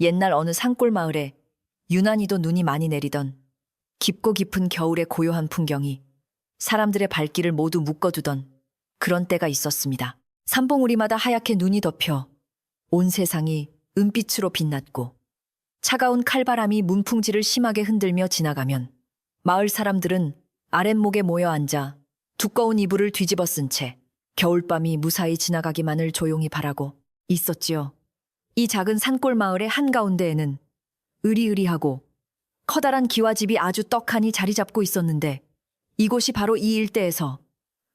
옛날 어느 산골 마을에 유난히도 눈이 많이 내리던 깊고 깊은 겨울의 고요한 풍경이 사람들의 발길을 모두 묶어두던 그런 때가 있었습니다. 산봉우리마다 하얗게 눈이 덮여 온 세상이 은빛으로 빛났고 차가운 칼바람이 문풍지를 심하게 흔들며 지나가면 마을 사람들은 아랫목에 모여 앉아 두꺼운 이불을 뒤집어 쓴 채 겨울밤이 무사히 지나가기만을 조용히 바라고 있었지요. 이 작은 산골 마을의 한가운데에는 으리으리하고 커다란 기와집이 아주 떡하니 자리 잡고 있었는데 이곳이 바로 이 일대에서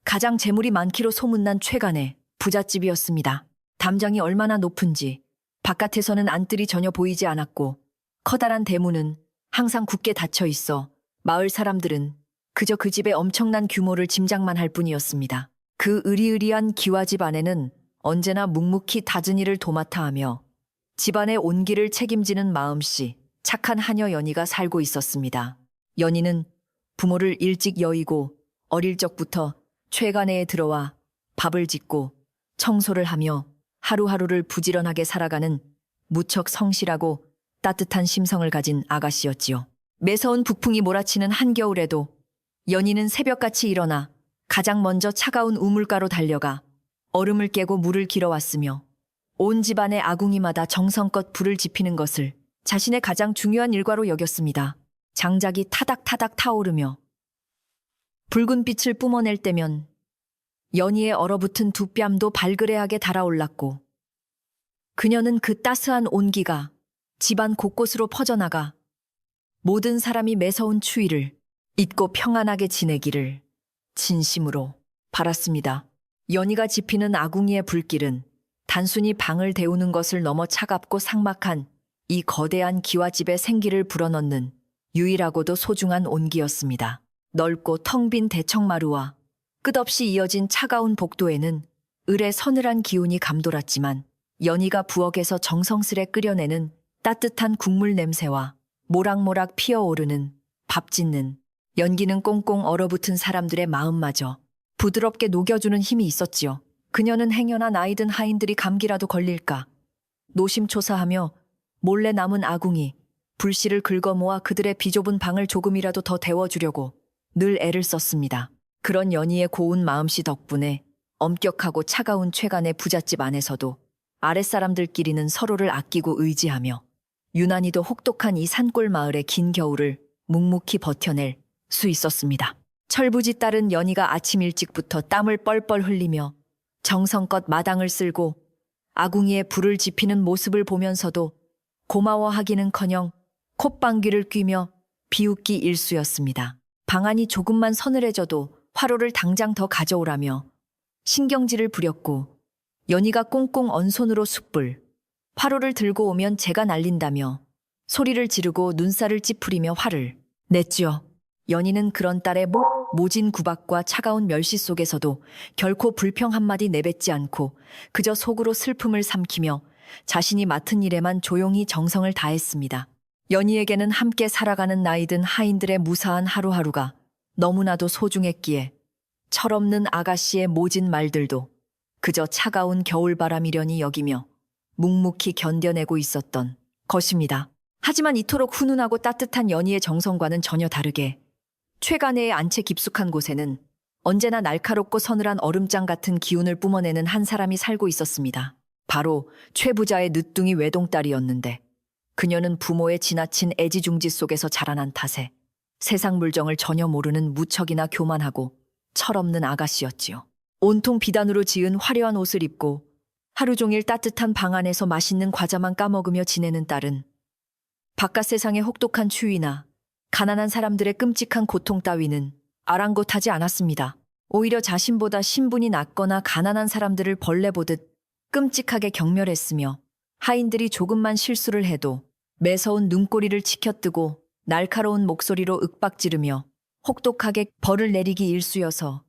가장 재물이 많기로 소문난 최간의 부잣집이었습니다. 담장이 얼마나 높은지 바깥에서는 안뜰이 전혀 보이지 않았고 커다란 대문은 항상 굳게 닫혀 있어 마을 사람들은 그저 그 집의 엄청난 규모를 짐작만 할 뿐이었습니다. 그 으리으리한 기와집 안에는 언제나 묵묵히 다진 일을 도맡아 하며 집안의 온기를 책임지는 마음씨 착한 하녀 연희가 살고 있었습니다. 연희는 부모를 일찍 여의고 어릴 적부터 최간해에 들어와 밥을 짓고 청소를 하며 하루하루를 부지런하게 살아가는 무척 성실하고 따뜻한 심성을 가진 아가씨였지요. 매서운 북풍이 몰아치는 한겨울에도 연희는 새벽같이 일어나 가장 먼저 차가운 우물가로 달려가 얼음을 깨고 물을 길어왔으며 온 집안의 아궁이마다 정성껏 불을 지피는 것을 자신의 가장 중요한 일과로 여겼습니다. 장작이 타닥타닥 타오르며 붉은 빛을 뿜어낼 때면 연희의 얼어붙은 두 뺨도 발그레하게 달아올랐고 그녀는 그 따스한 온기가 집안 곳곳으로 퍼져나가 모든 사람이 매서운 추위를 잊고 평안하게 지내기를 진심으로 바랐습니다. 연희가 지피는 아궁이의 불길은 단순히 방을 데우는 것을 넘어 차갑고 삭막한 이 거대한 기와집의 생기를 불어넣는 유일하고도 소중한 온기였습니다. 넓고 텅 빈 대청마루와 끝없이 이어진 차가운 복도에는 을의 서늘한 기운이 감돌았지만 연희가 부엌에서 정성스레 끓여내는 따뜻한 국물 냄새와 모락모락 피어오르는 밥 짓는 연기는 꽁꽁 얼어붙은 사람들의 마음마저 부드럽게 녹여주는 힘이 있었지요. 그녀는 행여나 아이든 하인들이 감기라도 걸릴까 노심초사하며 몰래 남은 아궁이, 불씨를 긁어모아 그들의 비좁은 방을 조금이라도 더 데워주려고 늘 애를 썼습니다. 그런 연희의 고운 마음씨 덕분에 엄격하고 차가운 최간의 부잣집 안에서도 아랫사람들끼리는 서로를 아끼고 의지하며 유난히도 혹독한 이 산골 마을의 긴 겨울을 묵묵히 버텨낼 수 있었습니다. 철부지 딸은 연희가 아침 일찍부터 땀을 뻘뻘 흘리며 정성껏 마당을 쓸고 아궁이에 불을 지피는 모습을 보면서도 고마워하기는커녕 콧방귀를 뀌며 비웃기 일쑤였습니다. 방안이 조금만 서늘해져도 화로를 당장 더 가져오라며 신경질을 부렸고 연희가 꽁꽁 언 손으로 숯불, 화로를 들고 오면 재가 날린다며 소리를 지르고 눈살을 찌푸리며 화를 냈지요. 연희는 그런 딸의 모진 구박과 차가운 멸시 속에서도 결코 불평 한마디 내뱉지 않고 그저 속으로 슬픔을 삼키며 자신이 맡은 일에만 조용히 정성을 다했습니다. 연희에게는 함께 살아가는 나이든 하인들의 무사한 하루하루가 너무나도 소중했기에 철없는 아가씨의 모진 말들도 그저 차가운 겨울바람이려니 여기며 묵묵히 견뎌내고 있었던 것입니다. 하지만 이토록 훈훈하고 따뜻한 연희의 정성과는 전혀 다르게 최간해의 안채 깊숙한 곳에는 언제나 날카롭고 서늘한 얼음장 같은 기운을 뿜어내는 한 사람이 살고 있었습니다. 바로 최부자의 늦둥이 외동딸이었는데 그녀는 부모의 지나친 애지중지 속에서 자라난 탓에 세상 물정을 전혀 모르는 무척이나 교만하고 철없는 아가씨였지요. 온통 비단으로 지은 화려한 옷을 입고 하루 종일 따뜻한 방 안에서 맛있는 과자만 까먹으며 지내는 딸은 바깥 세상의 혹독한 추위나 가난한 사람들의 끔찍한 고통 따위는 아랑곳하지 않았습니다. 오히려 자신보다 신분이 낮거나 가난한 사람들을 벌레 보듯 끔찍하게 경멸했으며 하인들이 조금만 실수를 해도 매서운 눈꼬리를 치켜뜨고 날카로운 목소리로 윽박지르며 혹독하게 벌을 내리기 일쑤여서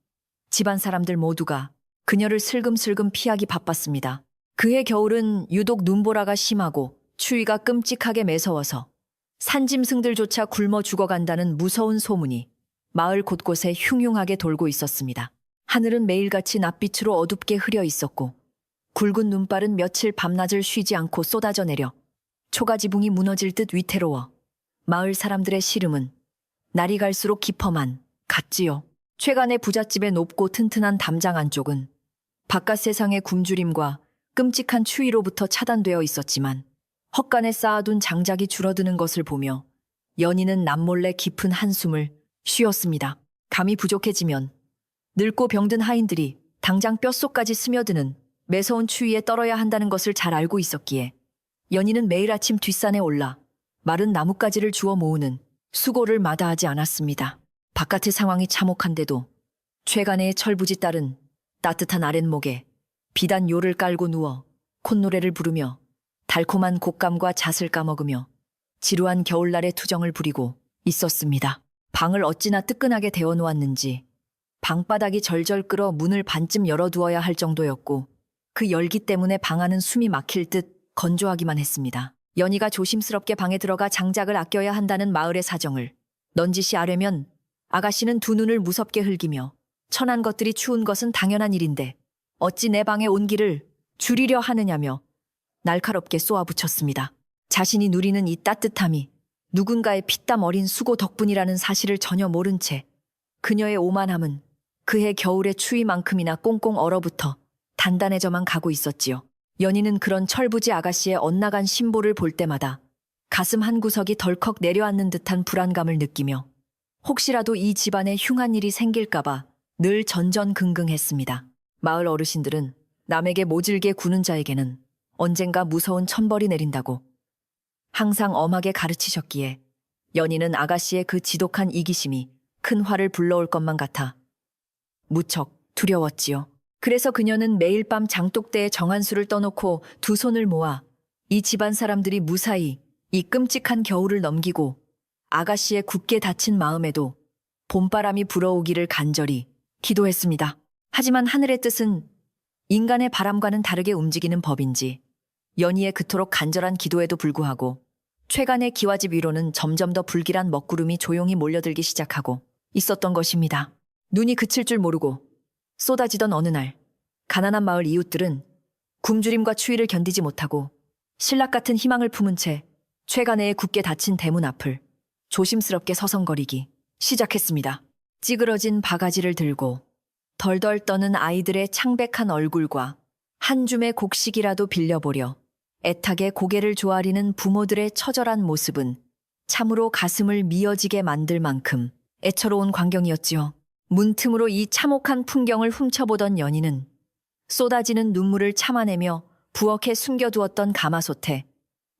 집안 사람들 모두가 그녀를 슬금슬금 피하기 바빴습니다. 그해 겨울은 유독 눈보라가 심하고 추위가 끔찍하게 매서워서 산짐승들조차 굶어 죽어간다는 무서운 소문이 마을 곳곳에 흉흉하게 돌고 있었습니다. 하늘은 매일같이 낯빛으로 어둡게 흐려 있었고 굵은 눈발은 며칠 밤낮을 쉬지 않고 쏟아져 내려 초가지붕이 무너질 듯 위태로워 마을 사람들의 시름은 날이 갈수록 깊어만 갔지요. 최간의 부잣집의 높고 튼튼한 담장 안쪽은 바깥 세상의 굶주림과 끔찍한 추위로부터 차단되어 있었지만 헛간에 쌓아둔 장작이 줄어드는 것을 보며 연희는 남몰래 깊은 한숨을 쉬었습니다. 감이 부족해지면 늙고 병든 하인들이 당장 뼛속까지 스며드는 매서운 추위에 떨어야 한다는 것을 잘 알고 있었기에 연희는 매일 아침 뒷산에 올라 마른 나뭇가지를 주워 모으는 수고를 마다하지 않았습니다. 바깥의 상황이 참혹한데도 최간의 철부지 딸은 따뜻한 아랫목에 비단 요를 깔고 누워 콧노래를 부르며 달콤한 곶감과 잣을 까먹으며 지루한 겨울날의 투정을 부리고 있었습니다. 방을 어찌나 뜨끈하게 데워놓았는지 방바닥이 절절 끓어 문을 반쯤 열어두어야 할 정도였고 그 열기 때문에 방 안은 숨이 막힐 듯 건조하기만 했습니다. 연희가 조심스럽게 방에 들어가 장작을 아껴야 한다는 마을의 사정을 넌지시 아뢰면 아가씨는 두 눈을 무섭게 흘기며 천한 것들이 추운 것은 당연한 일인데 어찌 내 방에 온기를 줄이려 하느냐며 날카롭게 쏘아붙였습니다. 자신이 누리는 이 따뜻함이 누군가의 피땀 어린 수고 덕분이라는 사실을 전혀 모른 채 그녀의 오만함은 그해 겨울의 추위만큼이나 꽁꽁 얼어붙어 단단해져만 가고 있었지요. 연희는 그런 철부지 아가씨의 엇나간 심보를 볼 때마다 가슴 한 구석이 덜컥 내려앉는 듯한 불안감을 느끼며 혹시라도 이 집안에 흉한 일이 생길까봐 늘 전전긍긍했습니다. 마을 어르신들은 남에게 모질게 구는 자에게는 언젠가 무서운 천벌이 내린다고 항상 엄하게 가르치셨기에 연희는 아가씨의 그 지독한 이기심이 큰 화를 불러올 것만 같아 무척 두려웠지요. 그래서 그녀는 매일 밤 장독대에 정한수를 떠놓고 두 손을 모아 이 집안 사람들이 무사히 이 끔찍한 겨울을 넘기고 아가씨의 굳게 닫힌 마음에도 봄바람이 불어오기를 간절히 기도했습니다. 하지만 하늘의 뜻은 인간의 바람과는 다르게 움직이는 법인지 연희의 그토록 간절한 기도에도 불구하고 최간의 기와집 위로는 점점 더 불길한 먹구름이 조용히 몰려들기 시작하고 있었던 것입니다. 눈이 그칠 줄 모르고 쏟아지던 어느 날 가난한 마을 이웃들은 굶주림과 추위를 견디지 못하고 신락 같은 희망을 품은 채 최간의 굳게 닫힌 대문 앞을 조심스럽게 서성거리기 시작했습니다. 찌그러진 바가지를 들고 덜덜 떠는 아이들의 창백한 얼굴과 한 줌의 곡식이라도 빌려보려 애타게 고개를 조아리는 부모들의 처절한 모습은 참으로 가슴을 미어지게 만들 만큼 애처로운 광경이었지요. 문틈으로 이 참혹한 풍경을 훔쳐보던 연희는 쏟아지는 눈물을 참아내며 부엌에 숨겨두었던 가마솥에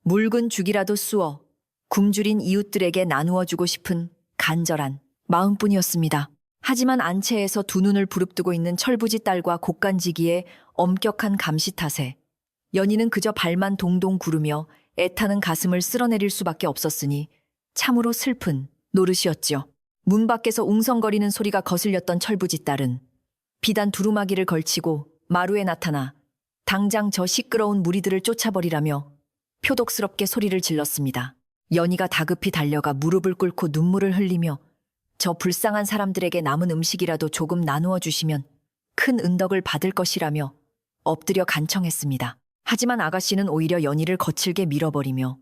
묽은 죽이라도 쑤어 굶주린 이웃들에게 나누어주고 싶은 간절한 마음뿐이었습니다. 하지만 안채에서 두 눈을 부릅뜨고 있는 철부지 딸과 곡간지기의 엄격한 감시 탓에 연희는 그저 발만 동동 구르며 애타는 가슴을 쓸어내릴 수밖에 없었으니 참으로 슬픈 노릇이었지요. 문 밖에서 웅성거리는 소리가 거슬렸던 철부지 딸은 비단 두루마기를 걸치고 마루에 나타나 당장 저 시끄러운 무리들을 쫓아버리라며 표독스럽게 소리를 질렀습니다. 연희가 다급히 달려가 무릎을 꿇고 눈물을 흘리며 저 불쌍한 사람들에게 남은 음식이라도 조금 나누어 주시면 큰 은덕을 받을 것이라며 엎드려 간청했습니다. 하지만 아가씨는 오히려 연희를 거칠게 밀어버리며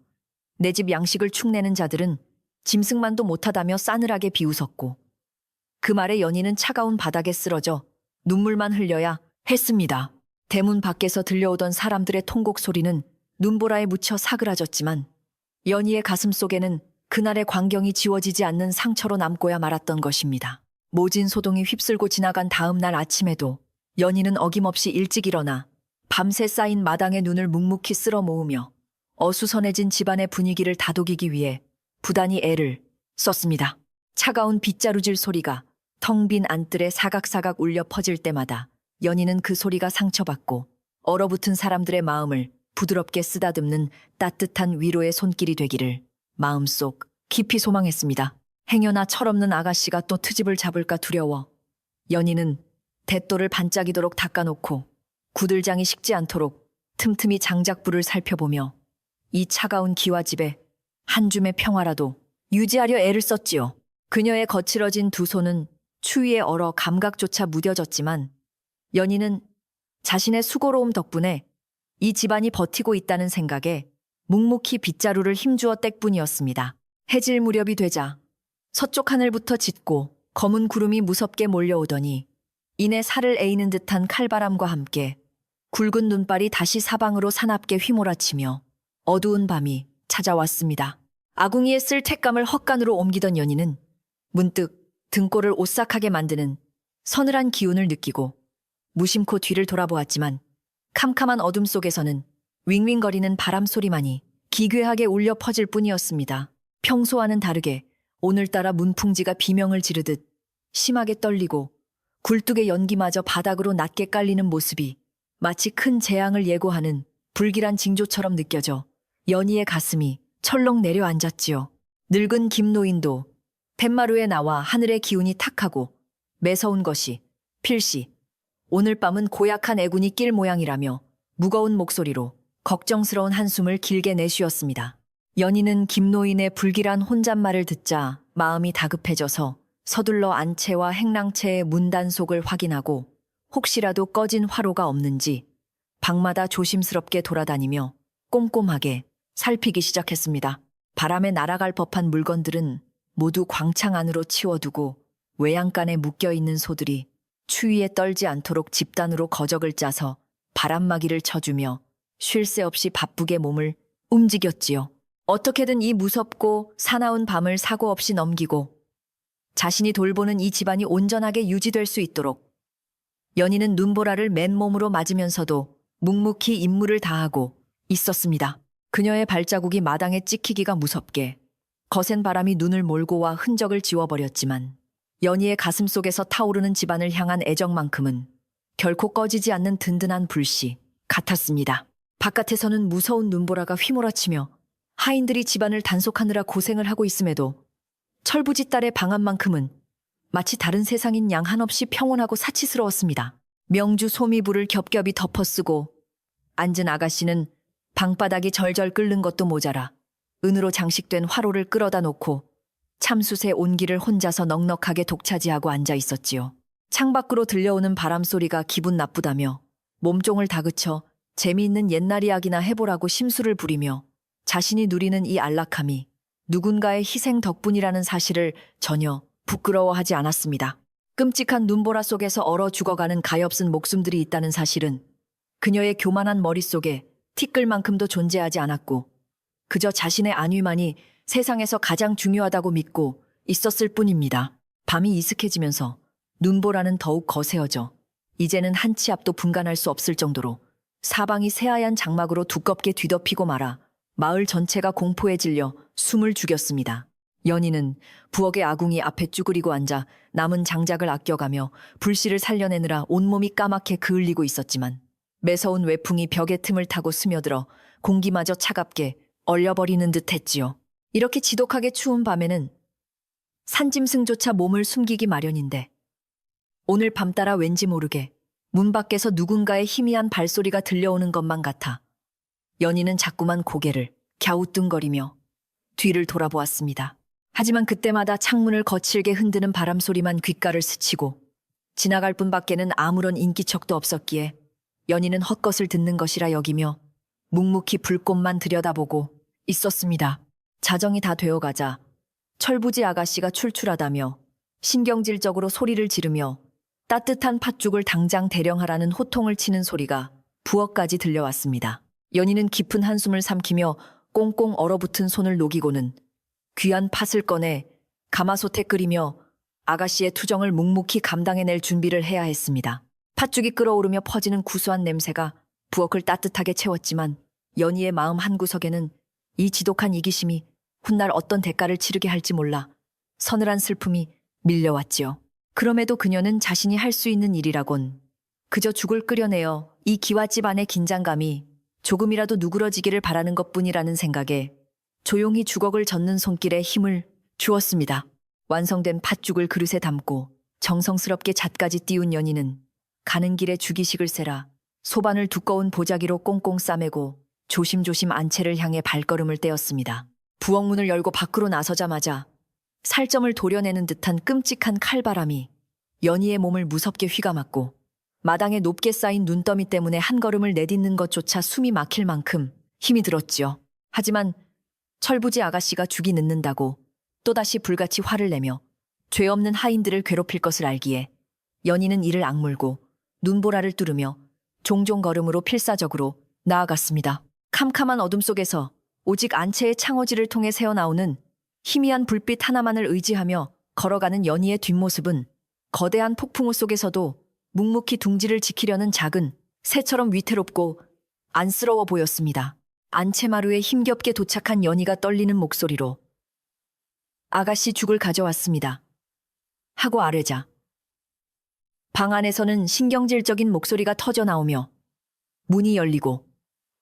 내 집 양식을 축내는 자들은 짐승만도 못하다며 싸늘하게 비웃었고 그 말에 연희는 차가운 바닥에 쓰러져 눈물만 흘려야 했습니다. 대문 밖에서 들려오던 사람들의 통곡 소리는 눈보라에 묻혀 사그라졌지만 연희의 가슴 속에는 그날의 광경이 지워지지 않는 상처로 남고야 말았던 것입니다. 모진 소동이 휩쓸고 지나간 다음 날 아침에도 연희는 어김없이 일찍 일어나 밤새 쌓인 마당에 눈을 묵묵히 쓸어 모으며 어수선해진 집안의 분위기를 다독이기 위해 부단히 애를 썼습니다. 차가운 빗자루질 소리가 텅 빈 안뜰에 사각사각 울려 퍼질 때마다 연희는 그 소리가 상처받고 얼어붙은 사람들의 마음을 부드럽게 쓰다듬는 따뜻한 위로의 손길이 되기를 마음속 깊이 소망했습니다. 행여나 철없는 아가씨가 또 트집을 잡을까 두려워 연희는 대또를 반짝이도록 닦아놓고 구들장이 식지 않도록 틈틈이 장작불을 살펴보며 이 차가운 기와집에 한 줌의 평화라도 유지하려 애를 썼지요. 그녀의 거칠어진 두 손은 추위에 얼어 감각조차 무뎌졌지만 연희는 자신의 수고로움 덕분에 이 집안이 버티고 있다는 생각에 묵묵히 빗자루를 힘주어 뗄뿐이었습니다. 해질 무렵이 되자 서쪽 하늘부터 짙고 검은 구름이 무섭게 몰려오더니 이내 살을 에이는 듯한 칼바람과 함께 굵은 눈발이 다시 사방으로 사납게 휘몰아치며 어두운 밤이 찾아왔습니다. 아궁이에 쓸 택감을 헛간으로 옮기던 연희는 문득 등골을 오싹하게 만드는 서늘한 기운을 느끼고 무심코 뒤를 돌아보았지만 캄캄한 어둠 속에서는 윙윙거리는 바람 소리만이 기괴하게 울려 퍼질 뿐이었습니다. 평소와는 다르게 오늘따라 문풍지가 비명을 지르듯 심하게 떨리고 굴뚝의 연기마저 바닥으로 낮게 깔리는 모습이 마치 큰 재앙을 예고하는 불길한 징조처럼 느껴져 연희의 가슴이 철렁 내려앉았지요. 늙은 김노인도 뱃마루에 나와 하늘의 기운이 탁하고 매서운 것이 필시 오늘 밤은 고약한 애군이 낄 모양이라며 무거운 목소리로 걱정스러운 한숨을 길게 내쉬었습니다. 연희는 김노인의 불길한 혼잣말을 듣자 마음이 다급해져서 서둘러 안채와 행랑채의 문단속을 확인하고 혹시라도 꺼진 화로가 없는지 방마다 조심스럽게 돌아다니며 꼼꼼하게 살피기 시작했습니다. 바람에 날아갈 법한 물건들은 모두 광창 안으로 치워두고 외양간에 묶여있는 소들이 추위에 떨지 않도록 집단으로 거적을 짜서 바람막이를 쳐주며 쉴 새 없이 바쁘게 몸을 움직였지요. 어떻게든 이 무섭고 사나운 밤을 사고 없이 넘기고 자신이 돌보는 이 집안이 온전하게 유지될 수 있도록 연희는 눈보라를 맨몸으로 맞으면서도 묵묵히 임무를 다하고 있었습니다. 그녀의 발자국이 마당에 찍히기가 무섭게 거센 바람이 눈을 몰고 와 흔적을 지워버렸지만 연희의 가슴 속에서 타오르는 집안을 향한 애정만큼은 결코 꺼지지 않는 든든한 불씨 같았습니다. 바깥에서는 무서운 눈보라가 휘몰아치며 하인들이 집안을 단속하느라 고생을 하고 있음에도 철부지 딸의 방안만큼은 마치 다른 세상인 양 한없이 평온하고 사치스러웠습니다. 명주 소미불을 겹겹이 덮어쓰고 앉은 아가씨는 방바닥이 절절 끓는 것도 모자라 은으로 장식된 화로를 끌어다 놓고 참숯의 온기를 혼자서 넉넉하게 독차지하고 앉아 있었지요. 창밖으로 들려오는 바람 소리가 기분 나쁘다며 몸종을 다그쳐 재미있는 옛날 이야기나 해보라고 심술을 부리며 자신이 누리는 이 안락함이 누군가의 희생 덕분이라는 사실을 전혀 부끄러워하지 않았습니다. 끔찍한 눈보라 속에서 얼어 죽어가는 가엾은 목숨들이 있다는 사실은 그녀의 교만한 머릿속에 티끌만큼도 존재하지 않았고 그저 자신의 안위만이 세상에서 가장 중요하다고 믿고 있었을 뿐입니다. 밤이 이슥해지면서 눈보라는 더욱 거세어져 이제는 한 치 앞도 분간할 수 없을 정도로 사방이 새하얀 장막으로 두껍게 뒤덮이고 말아 마을 전체가 공포에 질려 숨을 죽였습니다. 연희는 부엌의 아궁이 앞에 쭈그리고 앉아 남은 장작을 아껴가며 불씨를 살려내느라 온몸이 까맣게 그을리고 있었지만 매서운 외풍이 벽의 틈을 타고 스며들어 공기마저 차갑게 얼려버리는 듯 했지요. 이렇게 지독하게 추운 밤에는 산짐승조차 몸을 숨기기 마련인데 오늘 밤 따라 왠지 모르게 문 밖에서 누군가의 희미한 발소리가 들려오는 것만 같아 연희는 자꾸만 고개를 갸우뚱거리며 뒤를 돌아보았습니다. 하지만 그때마다 창문을 거칠게 흔드는 바람 소리만 귓가를 스치고 지나갈 뿐밖에는 아무런 인기척도 없었기에 연희는 헛것을 듣는 것이라 여기며 묵묵히 불꽃만 들여다보고 있었습니다. 자정이 다 되어가자 철부지 아가씨가 출출하다며 신경질적으로 소리를 지르며 따뜻한 팥죽을 당장 대령하라는 호통을 치는 소리가 부엌까지 들려왔습니다. 연희는 깊은 한숨을 삼키며 꽁꽁 얼어붙은 손을 녹이고는 귀한 팥을 꺼내 가마솥에 끓이며 아가씨의 투정을 묵묵히 감당해낼 준비를 해야 했습니다. 팥죽이 끓어오르며 퍼지는 구수한 냄새가 부엌을 따뜻하게 채웠지만 연희의 마음 한구석에는 이 지독한 이기심이 훗날 어떤 대가를 치르게 할지 몰라 서늘한 슬픔이 밀려왔지요. 그럼에도 그녀는 자신이 할 수 있는 일이라곤 그저 죽을 끓여내어 이 기와집 안의 긴장감이 조금이라도 누그러지기를 바라는 것뿐이라는 생각에 조용히 주걱을 젓는 손길에 힘을 주었습니다. 완성된 팥죽을 그릇에 담고 정성스럽게 잣까지 띄운 연희는 가는 길에 주기식을 세라 소반을 두꺼운 보자기로 꽁꽁 싸매고 조심조심 안채를 향해 발걸음을 떼었습니다. 부엌 문을 열고 밖으로 나서자마자 살점을 도려내는 듯한 끔찍한 칼바람이 연희의 몸을 무섭게 휘감았고 마당에 높게 쌓인 눈더미 때문에 한 걸음을 내딛는 것조차 숨이 막힐 만큼 힘이 들었지요. 하지만 철부지 아가씨가 죽이 늦는다고 또다시 불같이 화를 내며 죄 없는 하인들을 괴롭힐 것을 알기에 연희는 이를 악물고 눈보라를 뚫으며 종종 걸음으로 필사적으로 나아갔습니다. 캄캄한 어둠 속에서 오직 안채의 창호지를 통해 새어나오는 희미한 불빛 하나만을 의지하며 걸어가는 연희의 뒷모습은 거대한 폭풍우 속에서도 묵묵히 둥지를 지키려는 작은 새처럼 위태롭고 안쓰러워 보였습니다. 안채마루에 힘겹게 도착한 연희가 떨리는 목소리로 아가씨 죽을 가져왔습니다. 하고 아뢰자 방 안에서는 신경질적인 목소리가 터져 나오며 문이 열리고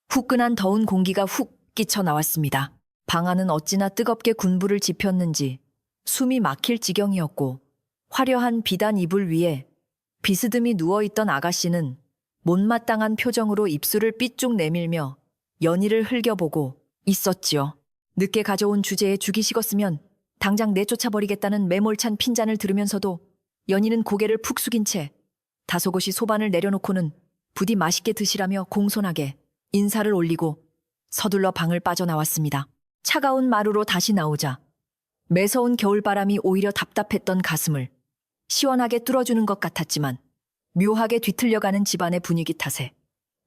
후끈한 더운 공기가 훅 끼쳐 나왔습니다. 방 안은 어찌나 뜨겁게 군불을 지폈는지 숨이 막힐 지경이었고 화려한 비단 이불 위에 비스듬히 누워있던 아가씨는 못마땅한 표정으로 입술을 삐쭉 내밀며 연희를 흘겨보고 있었지요. 늦게 가져온 주제에 죽이 식었으면 당장 내쫓아버리겠다는 매몰찬 핀잔을 들으면서도 연희는 고개를 푹 숙인 채 다소곳이 소반을 내려놓고는 부디 맛있게 드시라며 공손하게 인사를 올리고 서둘러 방을 빠져나왔습니다. 차가운 마루로 다시 나오자 매서운 겨울바람이 오히려 답답했던 가슴을 시원하게 뚫어주는 것 같았지만 묘하게 뒤틀려가는 집안의 분위기 탓에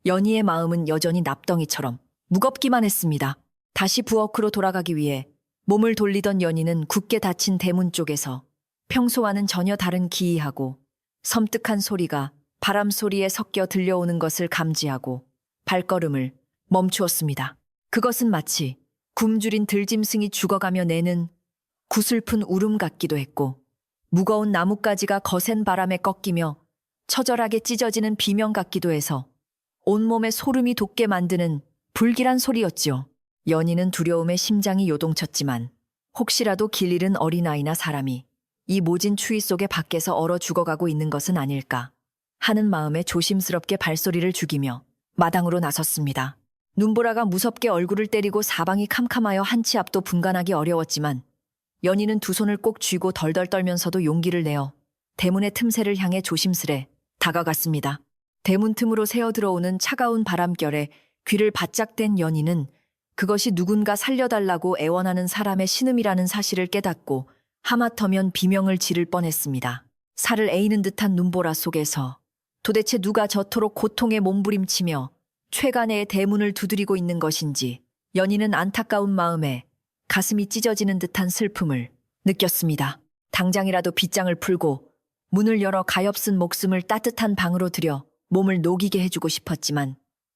연희의 마음은 여전히 납덩이처럼 무겁기만 했습니다. 다시 부엌으로 돌아가기 위해 몸을 돌리던 연희는 굳게 닫힌 대문 쪽에서 평소와는 전혀 다른 기이하고 섬뜩한 소리가 바람 소리에 섞여 들려오는 것을 감지하고 발걸음을 멈추었습니다. 그것은 마치 굶주린 들짐승이 죽어가며 내는 구슬픈 울음 같기도 했고 무거운 나뭇가지가 거센 바람에 꺾이며 처절하게 찢어지는 비명 같기도 해서 온몸에 소름이 돋게 만드는 불길한 소리였지요. 연희는 두려움에 심장이 요동쳤지만 혹시라도 길 잃은 어린아이나 사람이 이 모진 추위 속에 밖에서 얼어 죽어가고 있는 것은 아닐까 하는 마음에 조심스럽게 발소리를 죽이며 마당으로 나섰습니다. 눈보라가 무섭게 얼굴을 때리고 사방이 캄캄하여 한 치 앞도 분간하기 어려웠지만 연희는 두 손을 꼭 쥐고 덜덜 떨면서도 용기를 내어 대문의 틈새를 향해 조심스레 다가갔습니다. 대문 틈으로 새어들어오는 차가운 바람결에 귀를 바짝 댄 연희는 그것이 누군가 살려달라고 애원하는 사람의 신음이라는 사실을 깨닫고 하마터면 비명을 지를 뻔했습니다. 살을 에이는 듯한 눈보라 속에서 도대체 누가 저토록 고통에 몸부림치며 최간의 대문을 두드리고 있는 것인지 연희는 안타까운 마음에 가슴이 찢어지는 듯한 슬픔을 느꼈습니다. 당장이라도 빗장을 풀고 문을 열어 가엾은 목숨을 따뜻한 방으로 들여 몸을 녹이게 해주고 싶었지만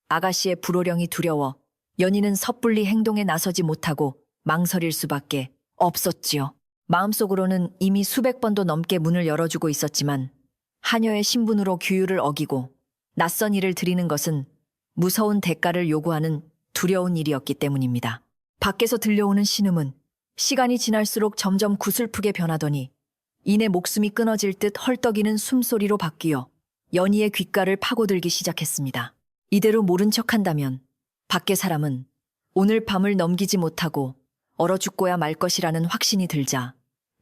아가씨의 불호령이 두려워 연희는 섣불리 행동에 나서지 못하고 망설일 수밖에 없었지요. 마음속으로는 이미 수백 번도 넘게 문을 열어주고 있었지만 하녀의 신분으로 규율을 어기고 낯선 일을 드리는 것은 무서운 대가를 요구하는 두려운 일이었기 때문입니다. 밖에서 들려오는 신음은 시간이 지날수록 점점 구슬프게 변하더니 이내 목숨이 끊어질 듯 헐떡이는 숨소리로 바뀌어 연희의 귓가를 파고들기 시작했습니다. 이대로 모른 척한다면 밖의 사람은 오늘 밤을 넘기지 못하고 얼어 죽고야 말 것이라는 확신이 들자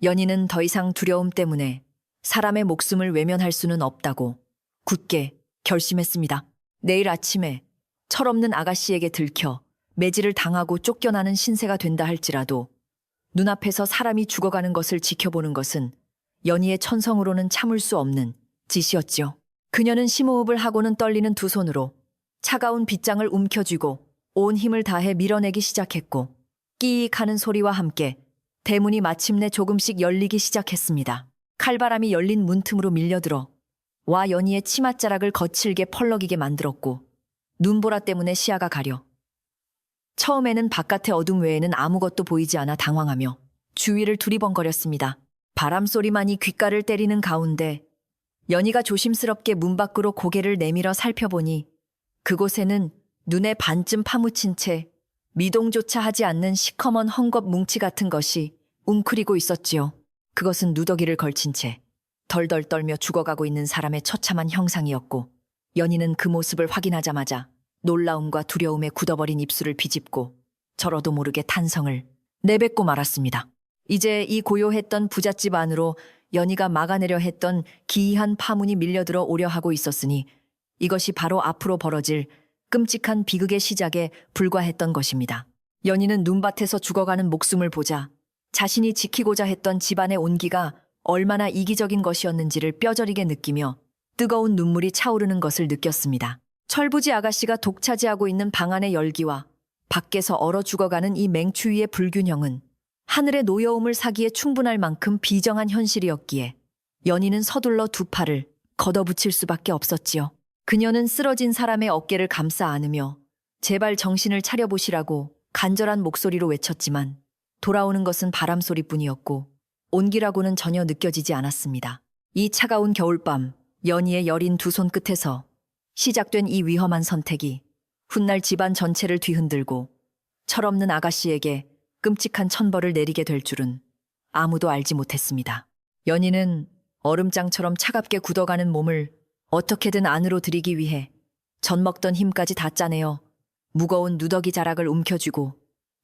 연희는 더 이상 두려움 때문에 사람의 목숨을 외면할 수는 없다고 굳게 결심했습니다. 내일 아침에 철없는 아가씨에게 들켜 매질을 당하고 쫓겨나는 신세가 된다 할지라도 눈앞에서 사람이 죽어가는 것을 지켜보는 것은 연희의 천성으로는 참을 수 없는 짓이었지요. 그녀는 심호흡을 하고는 떨리는 두 손으로 차가운 빗장을 움켜쥐고 온 힘을 다해 밀어내기 시작했고 끼익 하는 소리와 함께 대문이 마침내 조금씩 열리기 시작했습니다. 칼바람이 열린 문틈으로 밀려들어 와 연희의 치맛자락을 거칠게 펄럭이게 만들었고 눈보라 때문에 시야가 가려 처음에는 바깥의 어둠 외에는 아무것도 보이지 않아 당황하며 주위를 두리번거렸습니다. 바람소리만이 귓가를 때리는 가운데 연희가 조심스럽게 문 밖으로 고개를 내밀어 살펴보니 그곳에는 눈에 반쯤 파묻힌 채 미동조차 하지 않는 시커먼 헝겊 뭉치 같은 것이 웅크리고 있었지요. 그것은 누더기를 걸친 채 덜덜 떨며 죽어가고 있는 사람의 처참한 형상이었고 연희는 그 모습을 확인하자마자 놀라움과 두려움에 굳어버린 입술을 비집고 저러도 모르게 탄성을 내뱉고 말았습니다. 이제 이 고요했던 부잣집 안으로 연희가 막아내려 했던 기이한 파문이 밀려들어 오려 하고 있었으니 이것이 바로 앞으로 벌어질 끔찍한 비극의 시작에 불과했던 것입니다. 연희는 눈밭에서 죽어가는 목숨을 보자 자신이 지키고자 했던 집안의 온기가 얼마나 이기적인 것이었는지를 뼈저리게 느끼며 뜨거운 눈물이 차오르는 것을 느꼈습니다. 철부지 아가씨가 독차지하고 있는 방 안의 열기와 밖에서 얼어 죽어가는 이 맹추위의 불균형은 하늘의 노여움을 사기에 충분할 만큼 비정한 현실이었기에 연희는 서둘러 두 팔을 걷어붙일 수밖에 없었지요. 그녀는 쓰러진 사람의 어깨를 감싸 안으며 제발 정신을 차려보시라고 간절한 목소리로 외쳤지만 돌아오는 것은 바람소리뿐이었고 온기라고는 전혀 느껴지지 않았습니다. 이 차가운 겨울밤, 연희의 여린 두 손 끝에서 시작된 이 위험한 선택이 훗날 집안 전체를 뒤흔들고 철없는 아가씨에게 끔찍한 천벌을 내리게 될 줄은 아무도 알지 못했습니다. 연희는 얼음장처럼 차갑게 굳어가는 몸을 어떻게든 안으로 들이기 위해 젖 먹던 힘까지 다 짜내어 무거운 누더기 자락을 움켜쥐고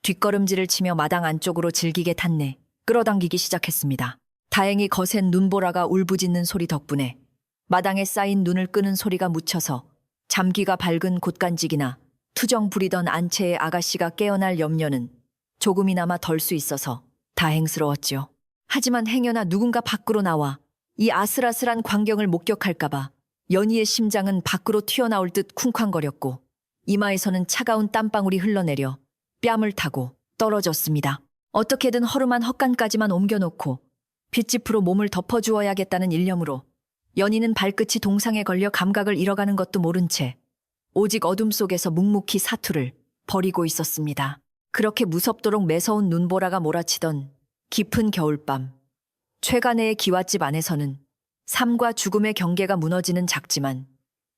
뒷걸음질을 치며 마당 안쪽으로 질기게 탔네 끌어당기기 시작했습니다. 다행히 거센 눈보라가 울부짖는 소리 덕분에 마당에 쌓인 눈을 끄는 소리가 묻혀서 잠귀가 밝은 곶간직이나 투정 부리던 안채의 아가씨가 깨어날 염려는 조금이나마 덜 수 있어서 다행스러웠지요. 하지만 행여나 누군가 밖으로 나와 이 아슬아슬한 광경을 목격할까봐 연희의 심장은 밖으로 튀어나올 듯 쿵쾅거렸고 이마에서는 차가운 땀방울이 흘러내려 뺨을 타고 떨어졌습니다. 어떻게든 허름한 헛간까지만 옮겨놓고 빗짚으로 몸을 덮어주어야겠다는 일념으로 연희는 발끝이 동상에 걸려 감각을 잃어가는 것도 모른 채 오직 어둠 속에서 묵묵히 사투를 벌이고 있었습니다. 그렇게 무섭도록 매서운 눈보라가 몰아치던 깊은 겨울밤, 최간애의 기와집 안에서는 삶과 죽음의 경계가 무너지는 작지만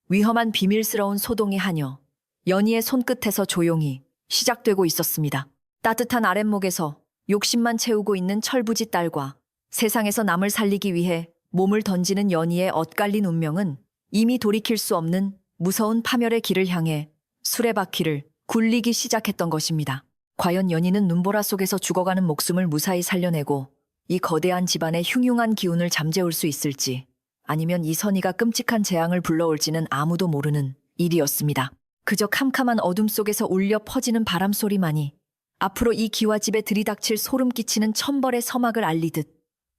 위험한 비밀스러운 소동이 하녀 연희의 손끝에서 조용히 시작되고 있었습니다. 따뜻한 아랫목에서 욕심만 채우고 있는 철부지 딸과 세상에서 남을 살리기 위해 몸을 던지는 연희의 엇갈린 운명은 이미 돌이킬 수 없는 무서운 파멸의 길을 향해 수레바퀴를 굴리기 시작했던 것입니다. 과연 연희는 눈보라 속에서 죽어가는 목숨을 무사히 살려내고 이 거대한 집안의 흉흉한 기운을 잠재울 수 있을지 아니면 이 선의가 끔찍한 재앙을 불러올지는 아무도 모르는 일이었습니다. 그저 캄캄한 어둠 속에서 울려 퍼지는 바람소리만이 앞으로 이 기와집에 들이닥칠 소름 끼치는 천벌의 서막을 알리듯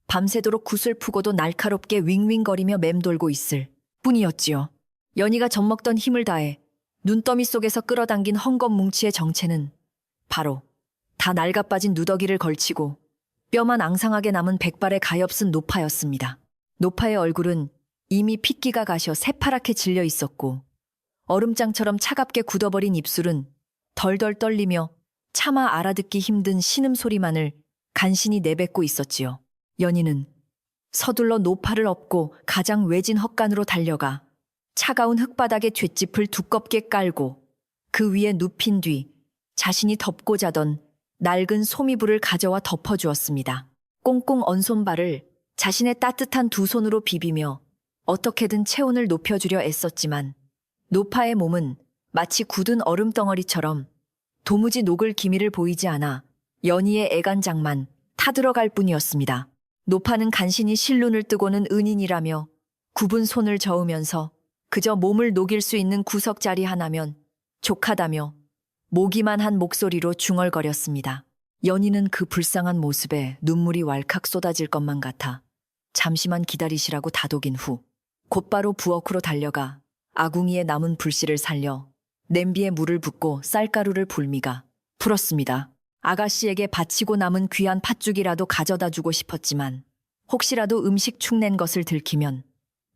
밤새도록 구슬프고도 날카롭게 윙윙거리며 맴돌고 있을 뿐이었지요. 연희가 젖먹던 힘을 다해 눈더미 속에서 끌어당긴 헝겊 뭉치의 정체는 바로 다 낡아빠진 누더기를 걸치고 뼈만 앙상하게 남은 백발의 가엾은 노파였습니다. 노파의 얼굴은 이미 핏기가 가셔 새파랗게 질려 있었고 얼음장처럼 차갑게 굳어버린 입술은 덜덜 떨리며 차마 알아듣기 힘든 신음소리만을 간신히 내뱉고 있었지요. 연희는 서둘러 노파를 업고 가장 외진 헛간으로 달려가 차가운 흙바닥에 쇳집을 두껍게 깔고 그 위에 눕힌 뒤 자신이 덮고 자던 낡은 소미불을 가져와 덮어주었습니다. 꽁꽁 언 손발을 자신의 따뜻한 두 손으로 비비며 어떻게든 체온을 높여주려 애썼지만 노파의 몸은 마치 굳은 얼음덩어리처럼 도무지 녹을 기미를 보이지 않아 연희의 애간장만 타들어갈 뿐이었습니다. 노파는 간신히 실눈을 뜨고는 은인이라며 굽은 손을 저으면서 그저 몸을 녹일 수 있는 구석자리 하나면 족하다며 모기만 한 목소리로 중얼거렸습니다. 연희는 그 불쌍한 모습에 눈물이 왈칵 쏟아질 것만 같아 잠시만 기다리시라고 다독인 후 곧바로 부엌으로 달려가 아궁이에 남은 불씨를 살려 냄비에 물을 붓고 쌀가루를 불미가 풀었습니다. 아가씨에게 바치고 남은 귀한 팥죽이라도 가져다 주고 싶었지만 혹시라도 음식 축낸 것을 들키면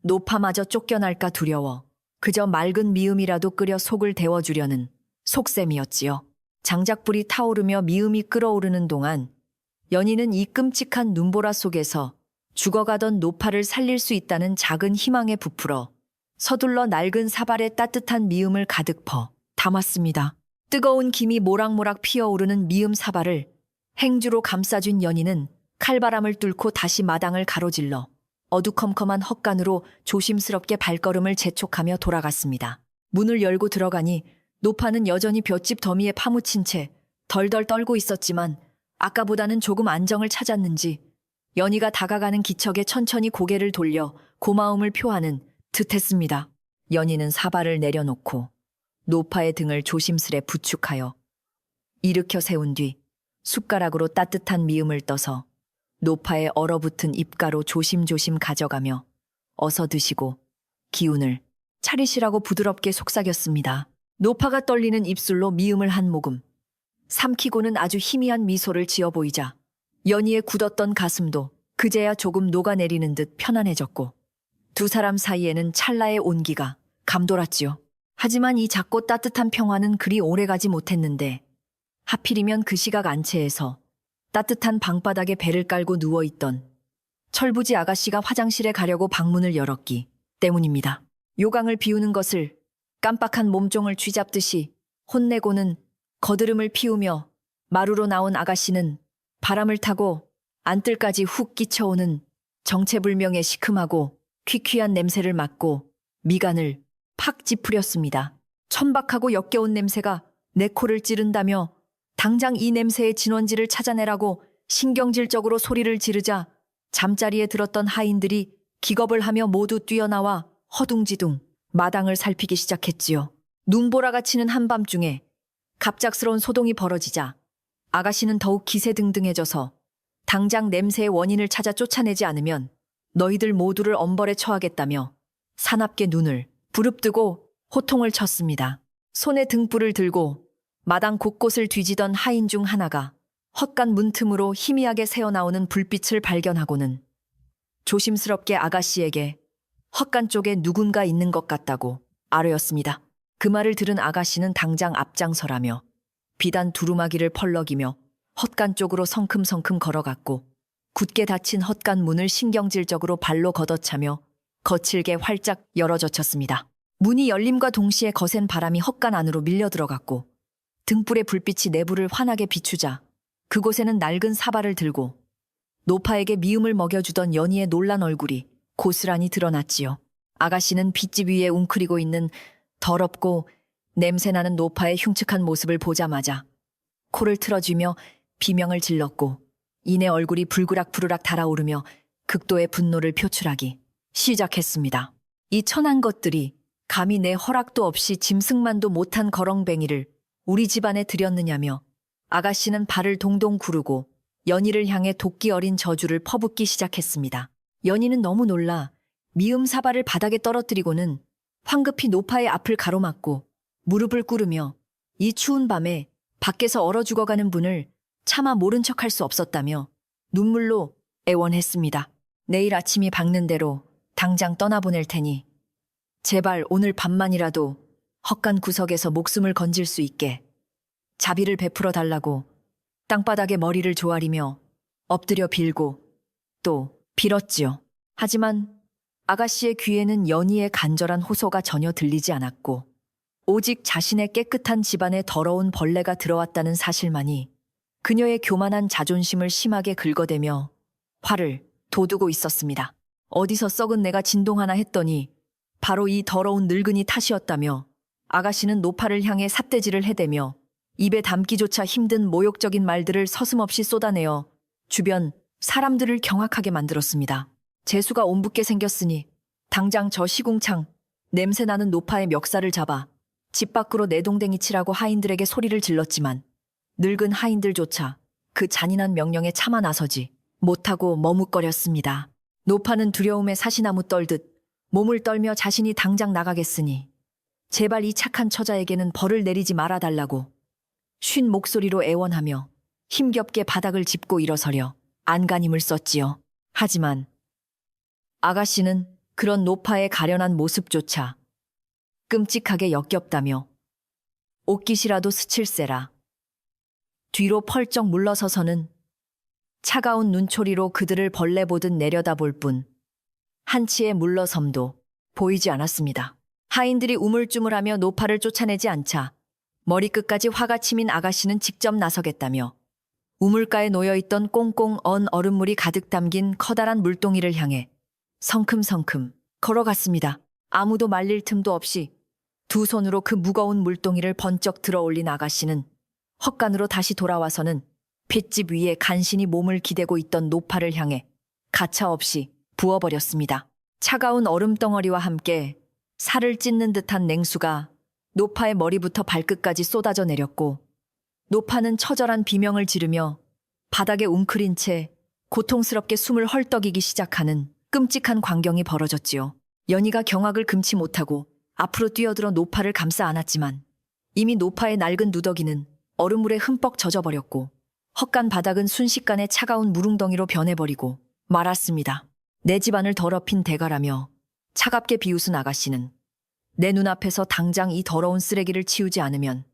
노파마저 쫓겨날까 두려워 그저 맑은 미음이라도 끓여 속을 데워주려는 속셈이었지요. 장작불이 타오르며 미음이 끓어오르는 동안 연희는 이 끔찍한 눈보라 속에서 죽어가던 노파를 살릴 수 있다는 작은 희망에 부풀어 서둘러 낡은 사발에 따뜻한 미음을 가득 퍼 담았습니다. 뜨거운 김이 모락모락 피어오르는 미음 사발을 행주로 감싸준 연희는 칼바람을 뚫고 다시 마당을 가로질러 어두컴컴한 헛간으로 조심스럽게 발걸음을 재촉하며 돌아갔습니다. 문을 열고 들어가니 노파는 여전히 볏짚 더미에 파묻힌 채 덜덜 떨고 있었지만 아까보다는 조금 안정을 찾았는지 연희가 다가가는 기척에 천천히 고개를 돌려 고마움을 표하는 듯했습니다. 연희는 사발을 내려놓고 노파의 등을 조심스레 부축하여 일으켜 세운 뒤 숟가락으로 따뜻한 미음을 떠서 노파에 얼어붙은 입가로 조심조심 가져가며 어서 드시고 기운을 차리시라고 부드럽게 속삭였습니다. 노파가 떨리는 입술로 미음을 한 모금 삼키고는 아주 희미한 미소를 지어 보이자 연희의 굳었던 가슴도 그제야 조금 녹아내리는 듯 편안해졌고 두 사람 사이에는 찰나의 온기가 감돌았지요. 하지만 이 작고 따뜻한 평화는 그리 오래가지 못했는데 하필이면 그 시각 안채에서 따뜻한 방바닥에 배를 깔고 누워있던 철부지 아가씨가 화장실에 가려고 방문을 열었기 때문입니다. 요강을 비우는 것을 깜빡한 몸종을 쥐잡듯이 혼내고는 거드름을 피우며 마루로 나온 아가씨는 바람을 타고 안뜰까지 훅 끼쳐오는 정체불명의 시큼하고 퀴퀴한 냄새를 맡고 미간을 팍 찌푸렸습니다. 천박하고 역겨운 냄새가 내 코를 찌른다며 당장 이 냄새의 진원지를 찾아내라고 신경질적으로 소리를 지르자 잠자리에 들었던 하인들이 기겁을 하며 모두 뛰어나와 허둥지둥 마당을 살피기 시작했지요. 눈보라가 치는 한밤중에 갑작스러운 소동이 벌어지자 아가씨는 더욱 기세등등해져서 당장 냄새의 원인을 찾아 쫓아내지 않으면 너희들 모두를 엄벌에 처하겠다며 사납게 눈을 부릅뜨고 호통을 쳤습니다. 손에 등불을 들고 마당 곳곳을 뒤지던 하인 중 하나가 헛간 문틈으로 희미하게 새어나오는 불빛을 발견하고는 조심스럽게 아가씨에게 헛간 쪽에 누군가 있는 것 같다고 아뢰었습니다. 그 말을 들은 아가씨는 당장 앞장서라며 비단 두루마기를 펄럭이며 헛간 쪽으로 성큼성큼 걸어갔고 굳게 닫힌 헛간 문을 신경질적으로 발로 걷어차며 거칠게 활짝 열어젖혔습니다. 문이 열림과 동시에 거센 바람이 헛간 안으로 밀려 들어갔고 등불의 불빛이 내부를 환하게 비추자 그곳에는 낡은 사발을 들고 노파에게 미움을 먹여주던 연희의 놀란 얼굴이 고스란히 드러났지요. 아가씨는 빗집 위에 웅크리고 있는 더럽고 냄새나는 노파의 흉측한 모습을 보자마자 코를 틀어쥐며 비명을 질렀고 이내 얼굴이 불그락부르락 달아오르며 극도의 분노를 표출하기 시작했습니다. 이 천한 것들이 감히 내 허락도 없이 짐승만도 못한 거렁뱅이를 우리 집안에 들였느냐며 아가씨는 발을 동동 구르고 연희를 향해 도끼 어린 저주를 퍼붓기 시작했습니다. 연희는 너무 놀라 미음 사발을 바닥에 떨어뜨리고는 황급히 노파의 앞을 가로막고 무릎을 꿇으며 이 추운 밤에 밖에서 얼어 죽어가는 분을 차마 모른 척할 수 없었다며 눈물로 애원했습니다. 내일 아침이 밝는 대로 당장 떠나보낼 테니 제발 오늘 밤만이라도 헛간 구석에서 목숨을 건질 수 있게 자비를 베풀어 달라고 땅바닥에 머리를 조아리며 엎드려 빌고 또 빌었지요. 하지만 아가씨의 귀에는 연희의 간절한 호소가 전혀 들리지 않았고 오직 자신의 깨끗한 집안에 더러운 벌레가 들어왔다는 사실만이 그녀의 교만한 자존심을 심하게 긁어대며 화를 돋우고 있었습니다. 어디서 썩은 내가 진동하나 했더니 바로 이 더러운 늙은이 탓이었다며 아가씨는 노파를 향해 삿대질을 해대며 입에 담기조차 힘든 모욕적인 말들을 서슴없이 쏟아내어 주변 사람들을 경악하게 만들었습니다. 재수가 옴붙게 생겼으니 당장 저 시궁창 냄새나는 노파의 멱살을 잡아 집 밖으로 내동댕이 치라고 하인들에게 소리를 질렀지만 늙은 하인들조차 그 잔인한 명령에 차마 나서지 못하고 머뭇거렸습니다. 노파는 두려움에 사시나무 떨듯 몸을 떨며 자신이 당장 나가겠으니 제발 이 착한 처자에게는 벌을 내리지 말아달라고 쉰 목소리로 애원하며 힘겹게 바닥을 짚고 일어서려 안간힘을 썼지요. 하지만 아가씨는 그런 노파의 가련한 모습조차 끔찍하게 역겹다며 옷깃이라도 스칠세라 뒤로 펄쩍 물러서서는 차가운 눈초리로 그들을 벌레 보듯 내려다볼 뿐 한치의 물러섬도 보이지 않았습니다. 하인들이 우물쭈물하며 노파를 쫓아내지 않자 머리끝까지 화가 치민 아가씨는 직접 나서겠다며 우물가에 놓여있던 꽁꽁 언 얼음물이 가득 담긴 커다란 물동이를 향해 성큼성큼 걸어갔습니다. 아무도 말릴 틈도 없이 두 손으로 그 무거운 물동이를 번쩍 들어올린 아가씨는 헛간으로 다시 돌아와서는 핏집 위에 간신히 몸을 기대고 있던 노파를 향해 가차없이 부어버렸습니다. 차가운 얼음덩어리와 함께 살을 찢는 듯한 냉수가 노파의 머리부터 발끝까지 쏟아져 내렸고 노파는 처절한 비명을 지르며 바닥에 웅크린 채 고통스럽게 숨을 헐떡이기 시작하는 끔찍한 광경이 벌어졌지요. 연희가 경악을 금치 못하고 앞으로 뛰어들어 노파를 감싸 안았지만 이미 노파의 낡은 누더기는 얼음물에 흠뻑 젖어버렸고 헛간 바닥은 순식간에 차가운 물웅덩이로 변해버리고 말았습니다. 내 집안을 더럽힌 대가라며 차갑게 비웃은 아가씨는 내 눈앞에서 당장 이 더러운 쓰레기를 치우지 않으면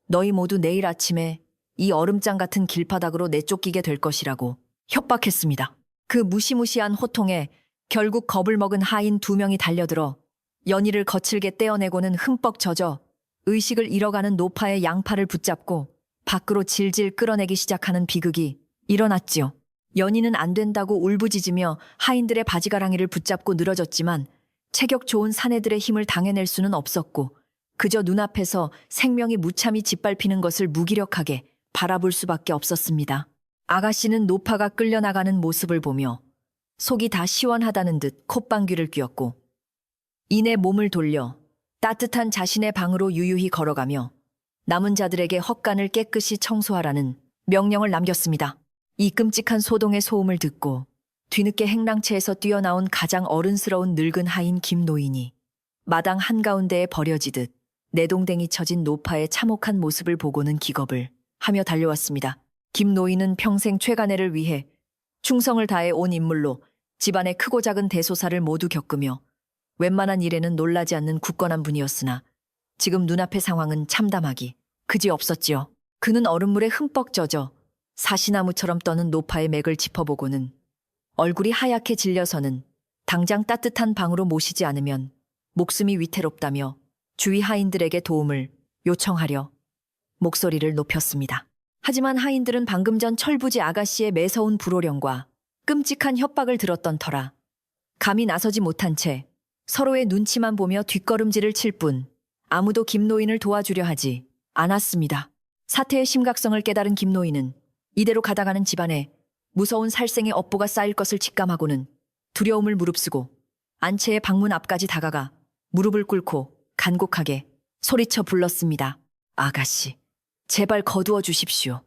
너희 모두 내일 아침에 이 얼음장 같은 길바닥으로 내쫓기게 될 것이라고 협박했습니다. 그 무시무시한 호통에 결국 겁을 먹은 하인 2명이 달려들어 연희를 거칠게 떼어내고는 흠뻑 젖어 의식을 잃어가는 노파의 양팔을 붙잡고 밖으로 질질 끌어내기 시작하는 비극이 일어났지요. 연희는 안 된다고 울부짖으며 하인들의 바지가랑이를 붙잡고 늘어졌지만 체격 좋은 사내들의 힘을 당해낼 수는 없었고 그저 눈앞에서 생명이 무참히 짓밟히는 것을 무기력하게 바라볼 수밖에 없었습니다. 아가씨는 노파가 끌려나가는 모습을 보며 속이 다 시원하다는 듯 콧방귀를 뀌었고 이내 몸을 돌려 따뜻한 자신의 방으로 유유히 걸어가며 남은 자들에게 헛간을 깨끗이 청소하라는 명령을 남겼습니다. 이 끔찍한 소동의 소음을 듣고 뒤늦게 행랑채에서 뛰어나온 가장 어른스러운 늙은 하인 김노인이 마당 한가운데에 버려지듯 내동댕이 쳐진 노파의 참혹한 모습을 보고는 기겁을 하며 달려왔습니다. 김노인은 평생 최간애를 위해 충성을 다해 온 인물로 집안의 크고 작은 대소사를 모두 겪으며 웬만한 일에는 놀라지 않는 굳건한 분이었으나 지금 눈앞의 상황은 참담하기 그지없었지요. 그는 얼음물에 흠뻑 젖어 사시나무처럼 떠는 노파의 맥을 짚어보고는 얼굴이 하얗게 질려서는 당장 따뜻한 방으로 모시지 않으면 목숨이 위태롭다며 주위 하인들에게 도움을 요청하려 목소리를 높였습니다. 하지만 하인들은 방금 전 철부지 아가씨의 매서운 불호령과 끔찍한 협박을 들었던 터라 감히 나서지 못한 채 서로의 눈치만 보며 뒷걸음질을 칠 뿐 아무도 김노인을 도와주려 하지 않았습니다. 사태의 심각성을 깨달은 김노인은 이대로 가다가는 집안에 무서운 살생의 업보가 쌓일 것을 직감하고는 두려움을 무릅쓰고 안채의 방문 앞까지 다가가 무릎을 꿇고 간곡하게 소리쳐 불렀습니다. 아가씨, 제발 거두어 주십시오.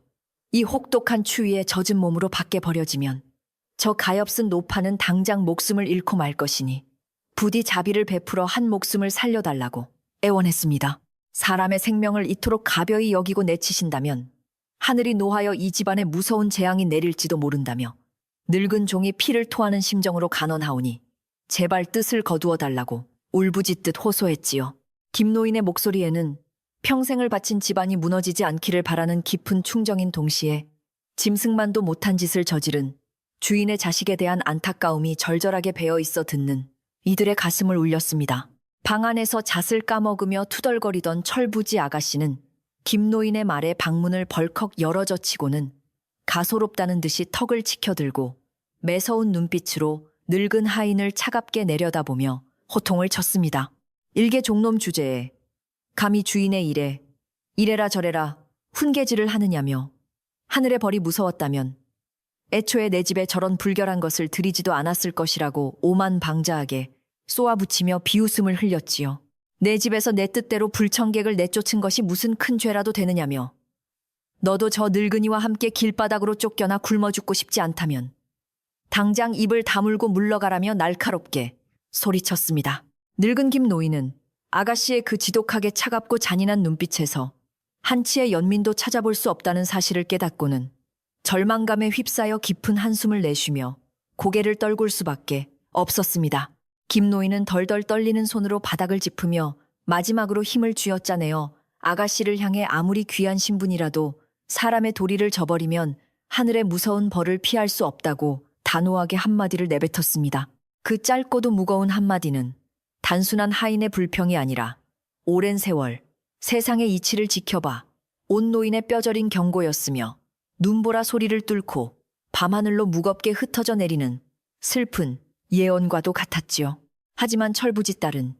이 혹독한 추위에 젖은 몸으로 밖에 버려지면 저 가엾은 노파는 당장 목숨을 잃고 말 것이니 부디 자비를 베풀어 한 목숨을 살려달라고 애원했습니다. 사람의 생명을 이토록 가벼이 여기고 내치신다면 하늘이 노하여 이 집안에 무서운 재앙이 내릴지도 모른다며 늙은 종이 피를 토하는 심정으로 간언하오니 제발 뜻을 거두어 달라고 울부짖듯 호소했지요. 김노인의 목소리에는 평생을 바친 집안이 무너지지 않기를 바라는 깊은 충정인 동시에 짐승만도 못한 짓을 저지른 주인의 자식에 대한 안타까움이 절절하게 배어 있어 듣는 이들의 가슴을 울렸습니다. 방 안에서 잣을 까먹으며 투덜거리던 철부지 아가씨는 김노인의 말에 방문을 벌컥 열어젖히고는 가소롭다는 듯이 턱을 치켜들고 매서운 눈빛으로 늙은 하인을 차갑게 내려다보며 호통을 쳤습니다. 일개 종놈 주제에 감히 주인의 일에 이래라 저래라 훈계질을 하느냐며 하늘의 벌이 무서웠다면 애초에 내 집에 저런 불결한 것을 들이지도 않았을 것이라고 오만방자하게 쏘아붙이며 비웃음을 흘렸지요. 내 집에서 내 뜻대로 불청객을 내쫓은 것이 무슨 큰 죄라도 되느냐며 너도 저 늙은이와 함께 길바닥으로 쫓겨나 굶어 죽고 싶지 않다면 당장 입을 다물고 물러가라며 날카롭게 소리쳤습니다. 늙은 김 노인은 아가씨의 그 지독하게 차갑고 잔인한 눈빛에서 한치의 연민도 찾아볼 수 없다는 사실을 깨닫고는 절망감에 휩싸여 깊은 한숨을 내쉬며 고개를 떨굴 수밖에 없었습니다. 김 노인은 덜덜 떨리는 손으로 바닥을 짚으며 마지막으로 힘을 쥐어짜내어 아가씨를 향해 아무리 귀한 신분이라도 사람의 도리를 저버리면 하늘의 무서운 벌을 피할 수 없다고 단호하게 한마디를 내뱉었습니다. 그 짧고도 무거운 한마디는 단순한 하인의 불평이 아니라 오랜 세월 세상의 이치를 지켜봐 온 노인의 뼈저린 경고였으며 눈보라 소리를 뚫고 밤하늘로 무겁게 흩어져 내리는 슬픈 예언과도 같았지요. 하지만 철부지 딸은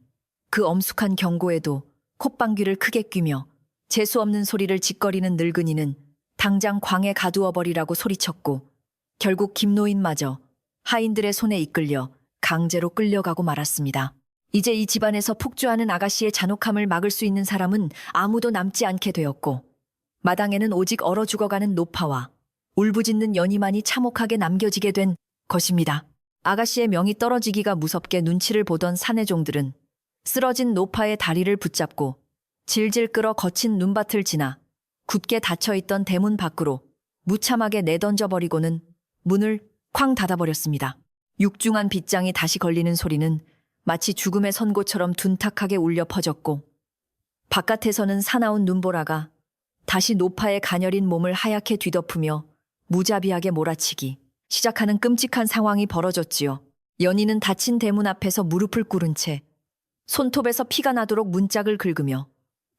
그 엄숙한 경고에도 콧방귀를 크게 뀌며 재수없는 소리를 짓거리는 늙은이는 당장 광에 가두어 버리라고 소리쳤고 결국 김노인마저 하인들의 손에 이끌려 강제로 끌려가고 말았습니다. 이제 이 집안에서 폭주하는 아가씨의 잔혹함을 막을 수 있는 사람은 아무도 남지 않게 되었고 마당에는 오직 얼어 죽어가는 노파와 울부짖는 연희만이 참혹하게 남겨지게 된 것입니다. 아가씨의 명이 떨어지기가 무섭게 눈치를 보던 사내종들은 쓰러진 노파의 다리를 붙잡고 질질 끌어 거친 눈밭을 지나 굳게 닫혀있던 대문 밖으로 무참하게 내던져버리고는 문을 쾅 닫아버렸습니다. 육중한 빗장이 다시 걸리는 소리는 마치 죽음의 선고처럼 둔탁하게 울려 퍼졌고 바깥에서는 사나운 눈보라가 다시 노파의 가녀린 몸을 하얗게 뒤덮으며 무자비하게 몰아치기 시작하는 끔찍한 상황이 벌어졌지요. 연희는 닫힌 대문 앞에서 무릎을 꿇은 채 손톱에서 피가 나도록 문짝을 긁으며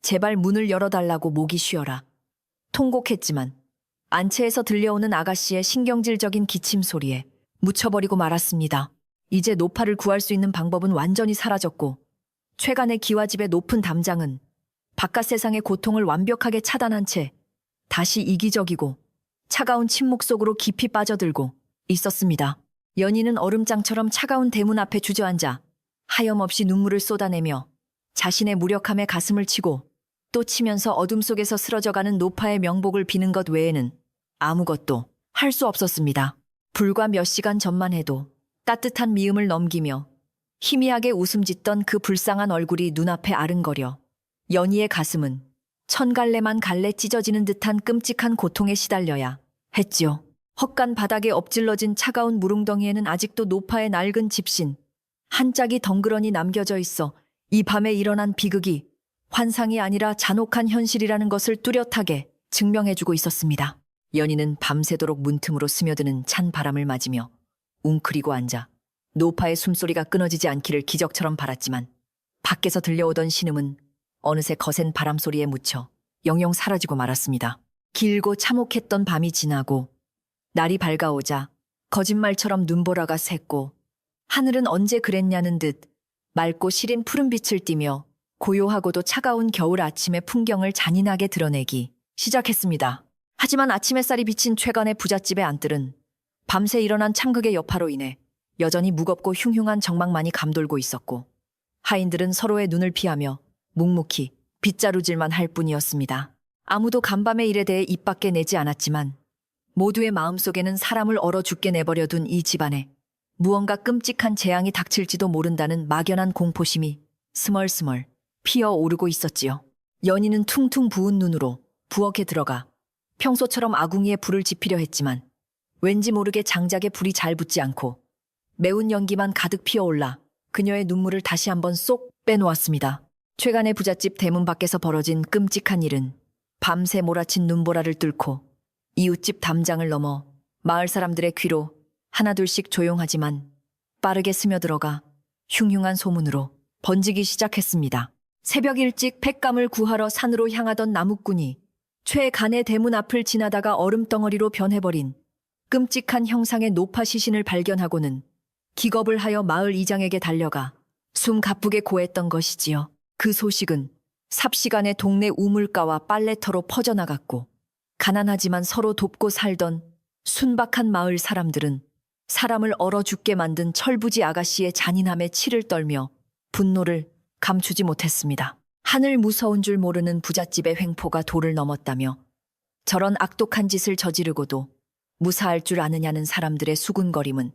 제발 문을 열어달라고 목이 쉬어라 통곡했지만 안채에서 들려오는 아가씨의 신경질적인 기침 소리에 묻혀버리고 말았습니다. 이제 노파를 구할 수 있는 방법은 완전히 사라졌고 최간의 기와집의 높은 담장은 바깥 세상의 고통을 완벽하게 차단한 채 다시 이기적이고 차가운 침묵 속으로 깊이 빠져들고 있었습니다. 연희는 얼음장처럼 차가운 대문 앞에 주저앉아 하염없이 눈물을 쏟아내며 자신의 무력함에 가슴을 치고 또 치면서 어둠 속에서 쓰러져가는 노파의 명복을 비는 것 외에는 아무것도 할 수 없었습니다. 불과 몇 시간 전만 해도 따뜻한 미음을 넘기며 희미하게 웃음 짓던 그 불쌍한 얼굴이 눈앞에 아른거려 연희의 가슴은 천갈래만 갈래 찢어지는 듯한 끔찍한 고통에 시달려야 했지요. 헛간 바닥에 엎질러진 차가운 물웅덩이에는 아직도 노파의 낡은 집신 한 짝이 덩그러니 남겨져 있어 이 밤에 일어난 비극이 환상이 아니라 잔혹한 현실이라는 것을 뚜렷하게 증명해주고 있었습니다. 연희는 밤새도록 문틈으로 스며드는 찬 바람을 맞으며 웅크리고 앉아 노파의 숨소리가 끊어지지 않기를 기적처럼 바랐지만 밖에서 들려오던 신음은 어느새 거센 바람소리에 묻혀 영영 사라지고 말았습니다. 길고 참혹했던 밤이 지나고 날이 밝아오자 거짓말처럼 눈보라가 샜고 하늘은 언제 그랬냐는 듯 맑고 시린 푸른빛을 띠며 고요하고도 차가운 겨울 아침의 풍경을 잔인하게 드러내기 시작했습니다. 하지만 아침 햇살이 비친 최간의 부잣집의 안뜰은 밤새 일어난 참극의 여파로 인해 여전히 무겁고 흉흉한 정막만이 감돌고 있었고 하인들은 서로의 눈을 피하며 묵묵히 빗자루질만 할 뿐이었습니다. 아무도 간밤의 일에 대해 입 밖에 내지 않았지만 모두의 마음속에는 사람을 얼어 죽게 내버려둔 이 집안에 무언가 끔찍한 재앙이 닥칠지도 모른다는 막연한 공포심이 스멀스멀 피어오르고 있었지요. 연희는 퉁퉁 부은 눈으로 부엌에 들어가 평소처럼 아궁이에 불을 지피려 했지만 왠지 모르게 장작에 불이 잘 붙지 않고 매운 연기만 가득 피어올라 그녀의 눈물을 다시 한번 쏙 빼놓았습니다. 최간의 부잣집 대문 밖에서 벌어진 끔찍한 일은 밤새 몰아친 눈보라를 뚫고 이웃집 담장을 넘어 마을 사람들의 귀로 하나둘씩 조용하지만 빠르게 스며들어가 흉흉한 소문으로 번지기 시작했습니다. 새벽 일찍 팩감을 구하러 산으로 향하던 나무꾼이 최간의 대문 앞을 지나다가 얼음덩어리로 변해버린 끔찍한 형상의 노파 시신을 발견하고는 기겁을 하여 마을 이장에게 달려가 숨 가쁘게 고했던 것이지요. 그 소식은 삽시간에 동네 우물가와 빨래터로 퍼져나갔고 가난하지만 서로 돕고 살던 순박한 마을 사람들은 사람을 얼어 죽게 만든 철부지 아가씨의 잔인함에 치를 떨며 분노를 감추지 못했습니다. 하늘 무서운 줄 모르는 부잣집의 횡포가 도를 넘었다며 저런 악독한 짓을 저지르고도 무사할 줄 아느냐는 사람들의 수군거림은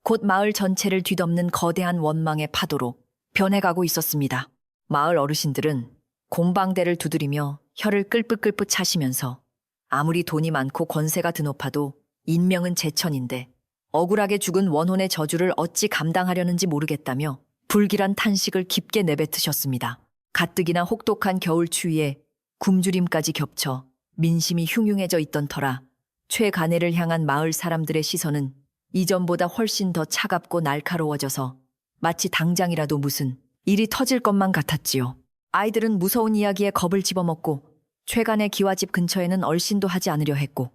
곧 마을 전체를 뒤덮는 거대한 원망의 파도로 변해가고 있었습니다. 마을 어르신들은 곰방대를 두드리며 혀를 끌긋끌긋 차시면서 아무리 돈이 많고 권세가 드높아도 인명은 제천인데 억울하게 죽은 원혼의 저주를 어찌 감당하려는지 모르겠다며 불길한 탄식을 깊게 내뱉으셨습니다. 가뜩이나 혹독한 겨울 추위에 굶주림까지 겹쳐 민심이 흉흉해져 있던 터라 최간해를 향한 마을 사람들의 시선은 이전보다 훨씬 더 차갑고 날카로워져서 마치 당장이라도 무슨 일이 터질 것만 같았지요. 아이들은 무서운 이야기에 겁을 집어먹고 최간의 기와집 근처에는 얼씬도 하지 않으려 했고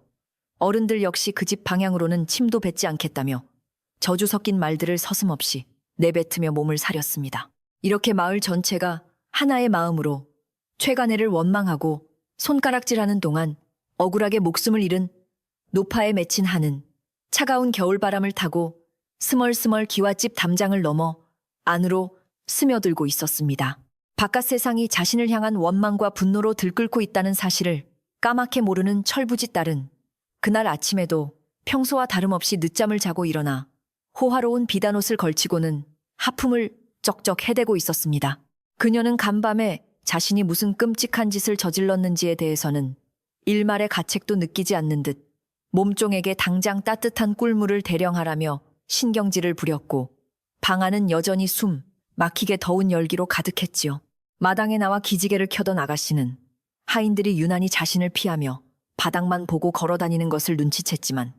어른들 역시 그 집 방향으로는 침도 뱉지 않겠다며 저주 섞인 말들을 서슴없이 내뱉으며 몸을 사렸습니다. 이렇게 마을 전체가 하나의 마음으로 최간해를 원망하고 손가락질하는 동안 억울하게 목숨을 잃은 노파에 맺힌 한은 차가운 겨울바람을 타고 스멀스멀 기와집 담장을 넘어 안으로 스며들고 있었습니다. 바깥 세상이 자신을 향한 원망과 분노로 들끓고 있다는 사실을 까맣게 모르는 철부지 딸은 그날 아침에도 평소와 다름없이 늦잠을 자고 일어나 호화로운 비단옷을 걸치고는 하품을 쩍쩍 해대고 있었습니다. 그녀는 간밤에 자신이 무슨 끔찍한 짓을 저질렀는지에 대해서는 일말의 가책도 느끼지 않는 듯 몸종에게 당장 따뜻한 꿀물을 대령하라며 신경질을 부렸고 방 안은 여전히 숨 막히게 더운 열기로 가득했지요. 마당에 나와 기지개를 켜던 아가씨는 하인들이 유난히 자신을 피하며 바닥만 보고 걸어다니는 것을 눈치챘지만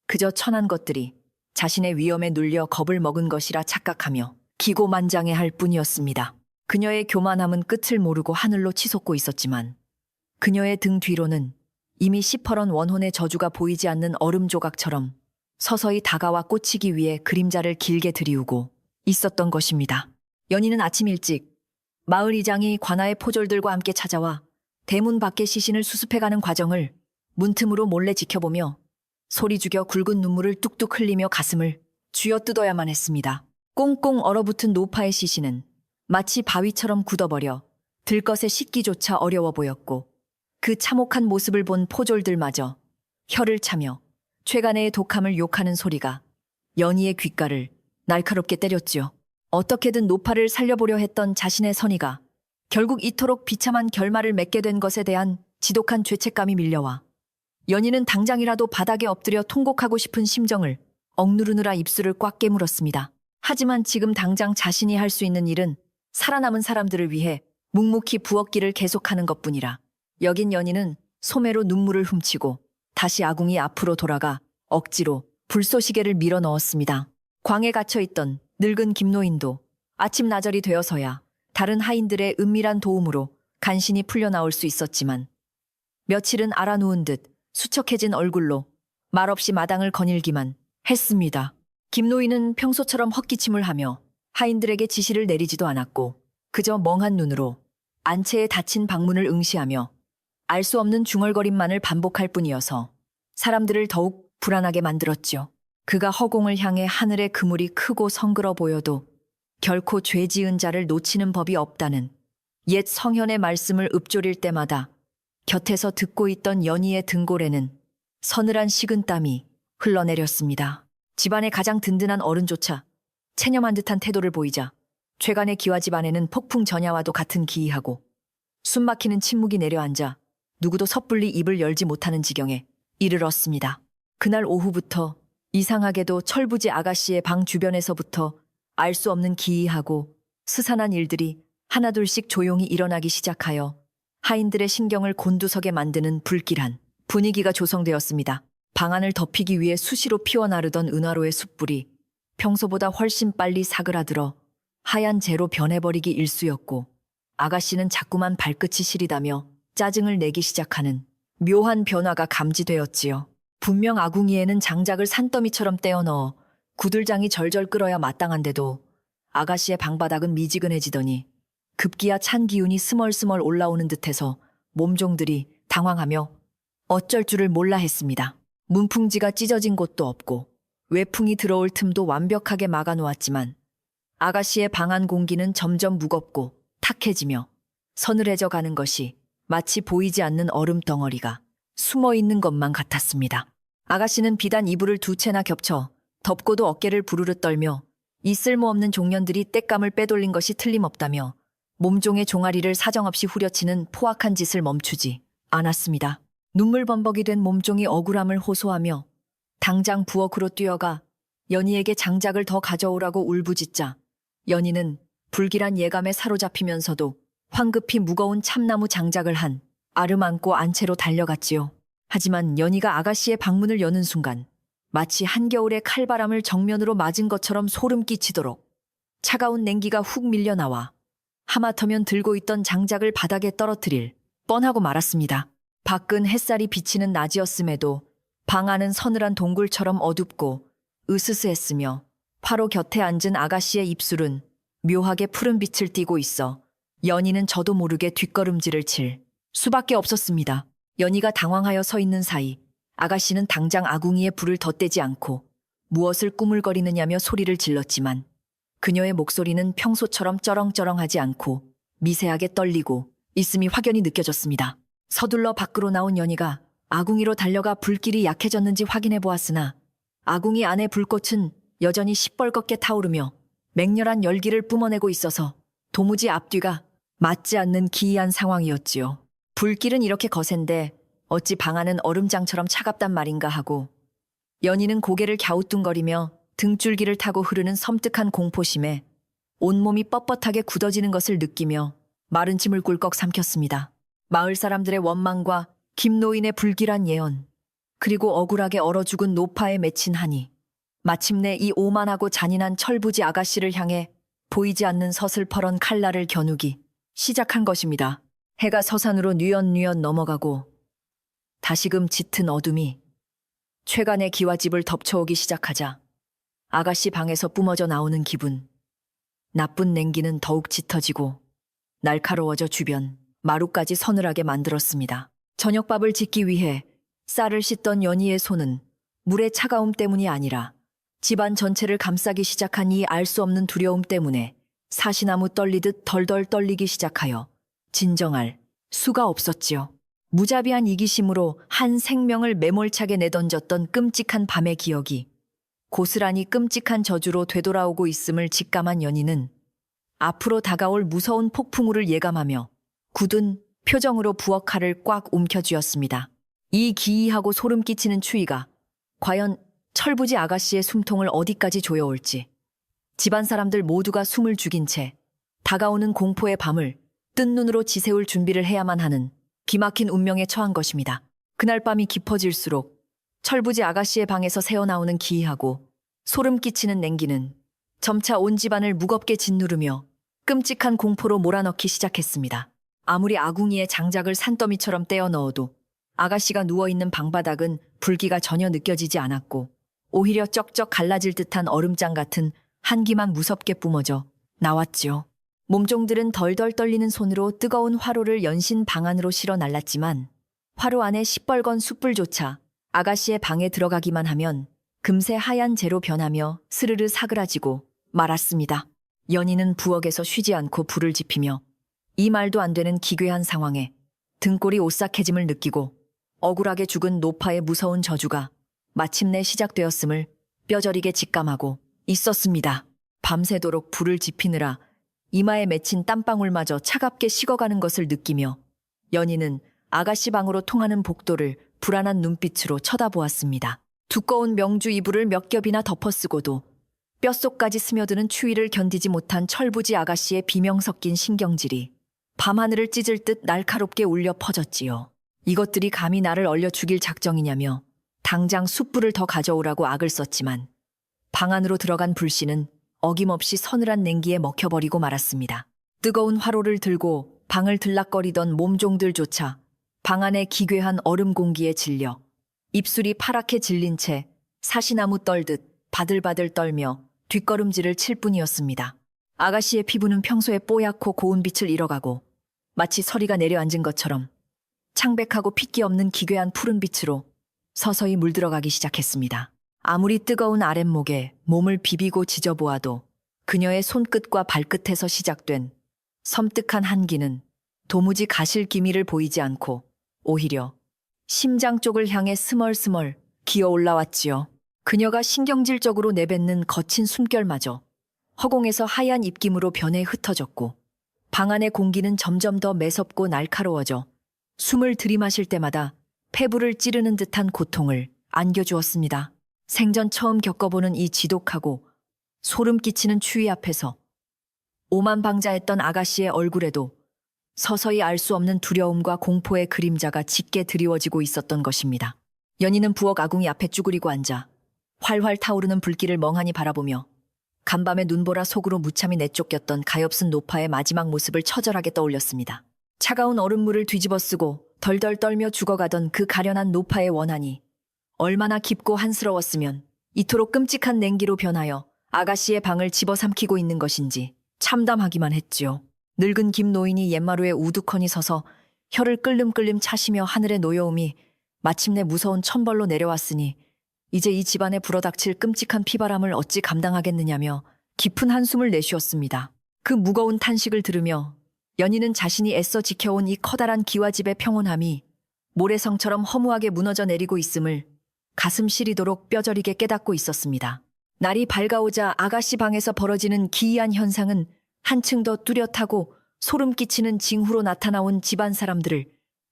그저 천한 것들이 자신의 위험에 눌려 겁을 먹은 것이라 착각하며 기고만장해할 뿐이었습니다. 그녀의 교만함은 끝을 모르고 하늘로 치솟고 있었지만 그녀의 등 뒤로는 이미 시퍼런 원혼의 저주가 보이지 않는 얼음 조각처럼 서서히 다가와 꽂히기 위해 그림자를 길게 들이우고 있었던 것입니다. 연희는 아침 일찍 마을 이장이 관아의 포졸들과 함께 찾아와 대문 밖에 시신을 수습해가는 과정을 문틈으로 몰래 지켜보며 소리 죽여 굵은 눈물을 뚝뚝 흘리며 가슴을 쥐어뜯어야만 했습니다. 꽁꽁 얼어붙은 노파의 시신은 마치 바위처럼 굳어버려 들것에 씻기조차 어려워 보였고 그 참혹한 모습을 본 포졸들마저 혀를 차며 최간애의 독함을 욕하는 소리가 연희의 귓가를 날카롭게 때렸지요. 어떻게든 노파를 살려보려 했던 자신의 선의가 결국 이토록 비참한 결말을 맺게 된 것에 대한 지독한 죄책감이 밀려와 연희는 당장이라도 바닥에 엎드려 통곡하고 싶은 심정을 억누르느라 입술을 꽉 깨물었습니다. 하지만 지금 당장 자신이 할 수 있는 일은 살아남은 사람들을 위해 묵묵히 부엌길을 계속하는 것뿐이라 여긴 연희는 소매로 눈물을 훔치고 다시 아궁이 앞으로 돌아가 억지로 불쏘시개를 밀어 넣었습니다. 광에 갇혀있던 늙은 김노인도 아침 나절이 되어서야 다른 하인들의 은밀한 도움으로 간신히 풀려나올 수 있었지만 며칠은 알아누운 듯 수척해진 얼굴로 말없이 마당을 거닐기만 했습니다. 김노인은 평소처럼 헛기침을 하며 하인들에게 지시를 내리지도 않았고 그저 멍한 눈으로 안채에 닫힌 방문을 응시하며 알 수 없는 중얼거림만을 반복할 뿐이어서 사람들을 더욱 불안하게 만들었지요. 그가 허공을 향해 하늘의 그물이 크고 성그러 보여도 결코 죄 지은 자를 놓치는 법이 없다는 옛 성현의 말씀을 읊조릴 때마다 곁에서 듣고 있던 연희의 등골에는 서늘한 식은땀이 흘러내렸습니다. 집안의 가장 든든한 어른조차 체념한 듯한 태도를 보이자 최간의 기와 집안에는 폭풍 전야와도 같은 기이하고 숨막히는 침묵이 내려앉아 누구도 섣불리 입을 열지 못하는 지경에 이르렀습니다. 그날 오후부터 이상하게도 철부지 아가씨의 방 주변에서부터 알 수 없는 기이하고 스산한 일들이 하나둘씩 조용히 일어나기 시작하여 하인들의 신경을 곤두서게 만드는 불길한 분위기가 조성되었습니다. 방 안을 덮이기 위해 수시로 피어나르던 은화로의 숯불이 평소보다 훨씬 빨리 사그라들어 하얀 재로 변해버리기 일쑤였고 아가씨는 자꾸만 발끝이 시리다며 짜증을 내기 시작하는 묘한 변화가 감지되었지요. 분명 아궁이에는 장작을 산더미처럼 떼어넣어 구들장이 절절 끓어야 마땅한데도 아가씨의 방바닥은 미지근해지더니 급기야 찬 기운이 스멀스멀 올라오는 듯해서 몸종들이 당황하며 어쩔 줄을 몰라 했습니다. 문풍지가 찢어진 곳도 없고 외풍이 들어올 틈도 완벽하게 막아놓았지만 아가씨의 방 안 공기는 점점 무겁고 탁해지며 서늘해져 가는 것이 마치 보이지 않는 얼음 덩어리가 숨어있는 것만 같았습니다. 아가씨는 비단 이불을 두 채나 겹쳐 덮고도 어깨를 부르르 떨며 이 쓸모없는 종년들이 땔감을 빼돌린 것이 틀림없다며 몸종의 종아리를 사정없이 후려치는 포악한 짓을 멈추지 않았습니다. 눈물범벅이 된 몸종이 억울함을 호소하며 당장 부엌으로 뛰어가 연희에게 장작을 더 가져오라고 울부짖자 연희는 불길한 예감에 사로잡히면서도 황급히 무거운 참나무 장작을 한 아름 안고 안채로 달려갔지요. 하지만 연희가 아가씨의 방문을 여는 순간 마치 한겨울의 칼바람을 정면으로 맞은 것처럼 소름 끼치도록 차가운 냉기가 훅 밀려나와 하마터면 들고 있던 장작을 바닥에 떨어뜨릴 뻔하고 말았습니다. 밖은 햇살이 비치는 낮이었음에도 방 안은 서늘한 동굴처럼 어둡고 으스스했으며 화로 곁에 앉은 아가씨의 입술은 묘하게 푸른 빛을 띠고 있어 연희는 저도 모르게 뒷걸음질을 칠 수밖에 없었습니다. 연희가 당황하여 서 있는 사이 아가씨는 당장 아궁이에 불을 덧대지 않고 무엇을 꾸물거리느냐며 소리를 질렀지만 그녀의 목소리는 평소처럼 쩌렁쩌렁하지 않고 미세하게 떨리고 있음이 확연히 느껴졌습니다. 서둘러 밖으로 나온 연희가 아궁이로 달려가 불길이 약해졌는지 확인해 보았으나 아궁이 안의 불꽃은 여전히 시뻘겋게 타오르며 맹렬한 열기를 뿜어내고 있어서 도무지 앞뒤가 맞지 않는 기이한 상황이었지요. 불길은 이렇게 거센데 어찌 방 안은 얼음장처럼 차갑단 말인가 하고 연희는 고개를 갸우뚱거리며 등줄기를 타고 흐르는 섬뜩한 공포심에 온몸이 뻣뻣하게 굳어지는 것을 느끼며 마른 침을 꿀꺽 삼켰습니다. 마을 사람들의 원망과 김노인의 불길한 예언, 그리고 억울하게 얼어 죽은 노파에 맺힌 한이 마침내 이 오만하고 잔인한 철부지 아가씨를 향해 보이지 않는 서슬퍼런 칼날을 겨누기 시작한 것입니다. 해가 서산으로 뉘엿뉘엿 넘어가고 다시금 짙은 어둠이 최간의 기와집을 덮쳐오기 시작하자 아가씨 방에서 뿜어져 나오는 기분, 나쁜 냉기는 더욱 짙어지고 날카로워져 주변 마루까지 서늘하게 만들었습니다. 저녁밥을 짓기 위해 쌀을 씻던 연희의 손은 물의 차가움 때문이 아니라 집안 전체를 감싸기 시작한 이 알 수 없는 두려움 때문에 사시나무 떨리듯 덜덜 떨리기 시작하여 진정할 수가 없었지요. 무자비한 이기심으로 한 생명을 매몰차게 내던졌던 끔찍한 밤의 기억이 고스란히 끔찍한 저주로 되돌아오고 있음을 직감한 연희는 앞으로 다가올 무서운 폭풍우를 예감하며 굳은 표정으로 부엌 칼을 꽉 움켜쥐었습니다. 이 기이하고 소름 끼치는 추위가 과연 철부지 아가씨의 숨통을 어디까지 조여올지, 집안 사람들 모두가 숨을 죽인 채 다가오는 공포의 밤을 뜬 눈으로 지새울 준비를 해야만 하는 기막힌 운명에 처한 것입니다. 그날 밤이 깊어질수록 철부지 아가씨의 방에서 새어나오는 기이하고 소름 끼치는 냉기는 점차 온 집안을 무겁게 짓누르며 끔찍한 공포로 몰아넣기 시작했습니다. 아무리 아궁이에 장작을 산더미처럼 떼어 넣어도 아가씨가 누워있는 방바닥은 불기가 전혀 느껴지지 않았고 오히려 쩍쩍 갈라질 듯한 얼음장 같은 한기만 무섭게 뿜어져 나왔지요. 몸종들은 덜덜 떨리는 손으로 뜨거운 화로를 연신 방 안으로 실어 날랐지만 화로 안에 시뻘건 숯불조차 아가씨의 방에 들어가기만 하면 금세 하얀 재로 변하며 스르르 사그라지고 말았습니다. 연희는 부엌에서 쉬지 않고 불을 지피며 이 말도 안 되는 기괴한 상황에 등골이 오싹해짐을 느끼고 억울하게 죽은 노파의 무서운 저주가 마침내 시작되었음을 뼈저리게 직감하고 있었습니다. 밤새도록 불을 지피느라 이마에 맺힌 땀방울마저 차갑게 식어가는 것을 느끼며 연희는 아가씨 방으로 통하는 복도를 불안한 눈빛으로 쳐다보았습니다. 두꺼운 명주 이불을 몇 겹이나 덮어쓰고도 뼛속까지 스며드는 추위를 견디지 못한 철부지 아가씨의 비명 섞인 신경질이 밤하늘을 찢을 듯 날카롭게 울려 퍼졌지요. 이것들이 감히 나를 얼려 죽일 작정이냐며 당장 숯불을 더 가져오라고 악을 썼지만 방 안으로 들어간 불씨는 어김없이 서늘한 냉기에 먹혀버리고 말았습니다. 뜨거운 화로를 들고 방을 들락거리던 몸종들조차 방 안의 기괴한 얼음 공기에 질려 입술이 파랗게 질린 채 사시나무 떨듯 바들바들 떨며 뒷걸음질을 칠 뿐이었습니다. 아가씨의 피부는 평소에 뽀얗고 고운 빛을 잃어가고 마치 서리가 내려앉은 것처럼 창백하고 핏기 없는 기괴한 푸른 빛으로 서서히 물들어가기 시작했습니다. 아무리 뜨거운 아랫목에 몸을 비비고 지져보아도 그녀의 손끝과 발끝에서 시작된 섬뜩한 한기는 도무지 가실 기미를 보이지 않고 오히려 심장 쪽을 향해 스멀스멀 기어 올라왔지요. 그녀가 신경질적으로 내뱉는 거친 숨결마저 허공에서 하얀 입김으로 변해 흩어졌고 방 안의 공기는 점점 더 매섭고 날카로워져 숨을 들이마실 때마다 폐부를 찌르는 듯한 고통을 안겨주었습니다. 생전 처음 겪어보는 이 지독하고 소름 끼치는 추위 앞에서 오만방자했던 아가씨의 얼굴에도 서서히 알 수 없는 두려움과 공포의 그림자가 짙게 드리워지고 있었던 것입니다. 연희는 부엌 아궁이 앞에 쭈그리고 앉아 활활 타오르는 불길을 멍하니 바라보며 간밤에 눈보라 속으로 무참히 내쫓겼던 가엾은 노파의 마지막 모습을 처절하게 떠올렸습니다. 차가운 얼음물을 뒤집어쓰고 덜덜 떨며 죽어가던 그 가련한 노파의 원한이 얼마나 깊고 한스러웠으면 이토록 끔찍한 냉기로 변하여 아가씨의 방을 집어삼키고 있는 것인지 참담하기만 했지요. 늙은 김노인이 옛마루에 우두커니 서서 혀를 끌름끌름 차시며 하늘의 노여움이 마침내 무서운 천벌로 내려왔으니 이제 이 집안에 불어닥칠 끔찍한 피바람을 어찌 감당하겠느냐며 깊은 한숨을 내쉬었습니다. 그 무거운 탄식을 들으며 연희는 자신이 애써 지켜온 이 커다란 기와집의 평온함이 모래성처럼 허무하게 무너져 내리고 있음을 가슴 시리도록 뼈저리게 깨닫고 있었습니다. 날이 밝아오자 아가씨 방에서 벌어지는 기이한 현상은 한층 더 뚜렷하고 소름 끼치는 징후로 나타나온 집안 사람들을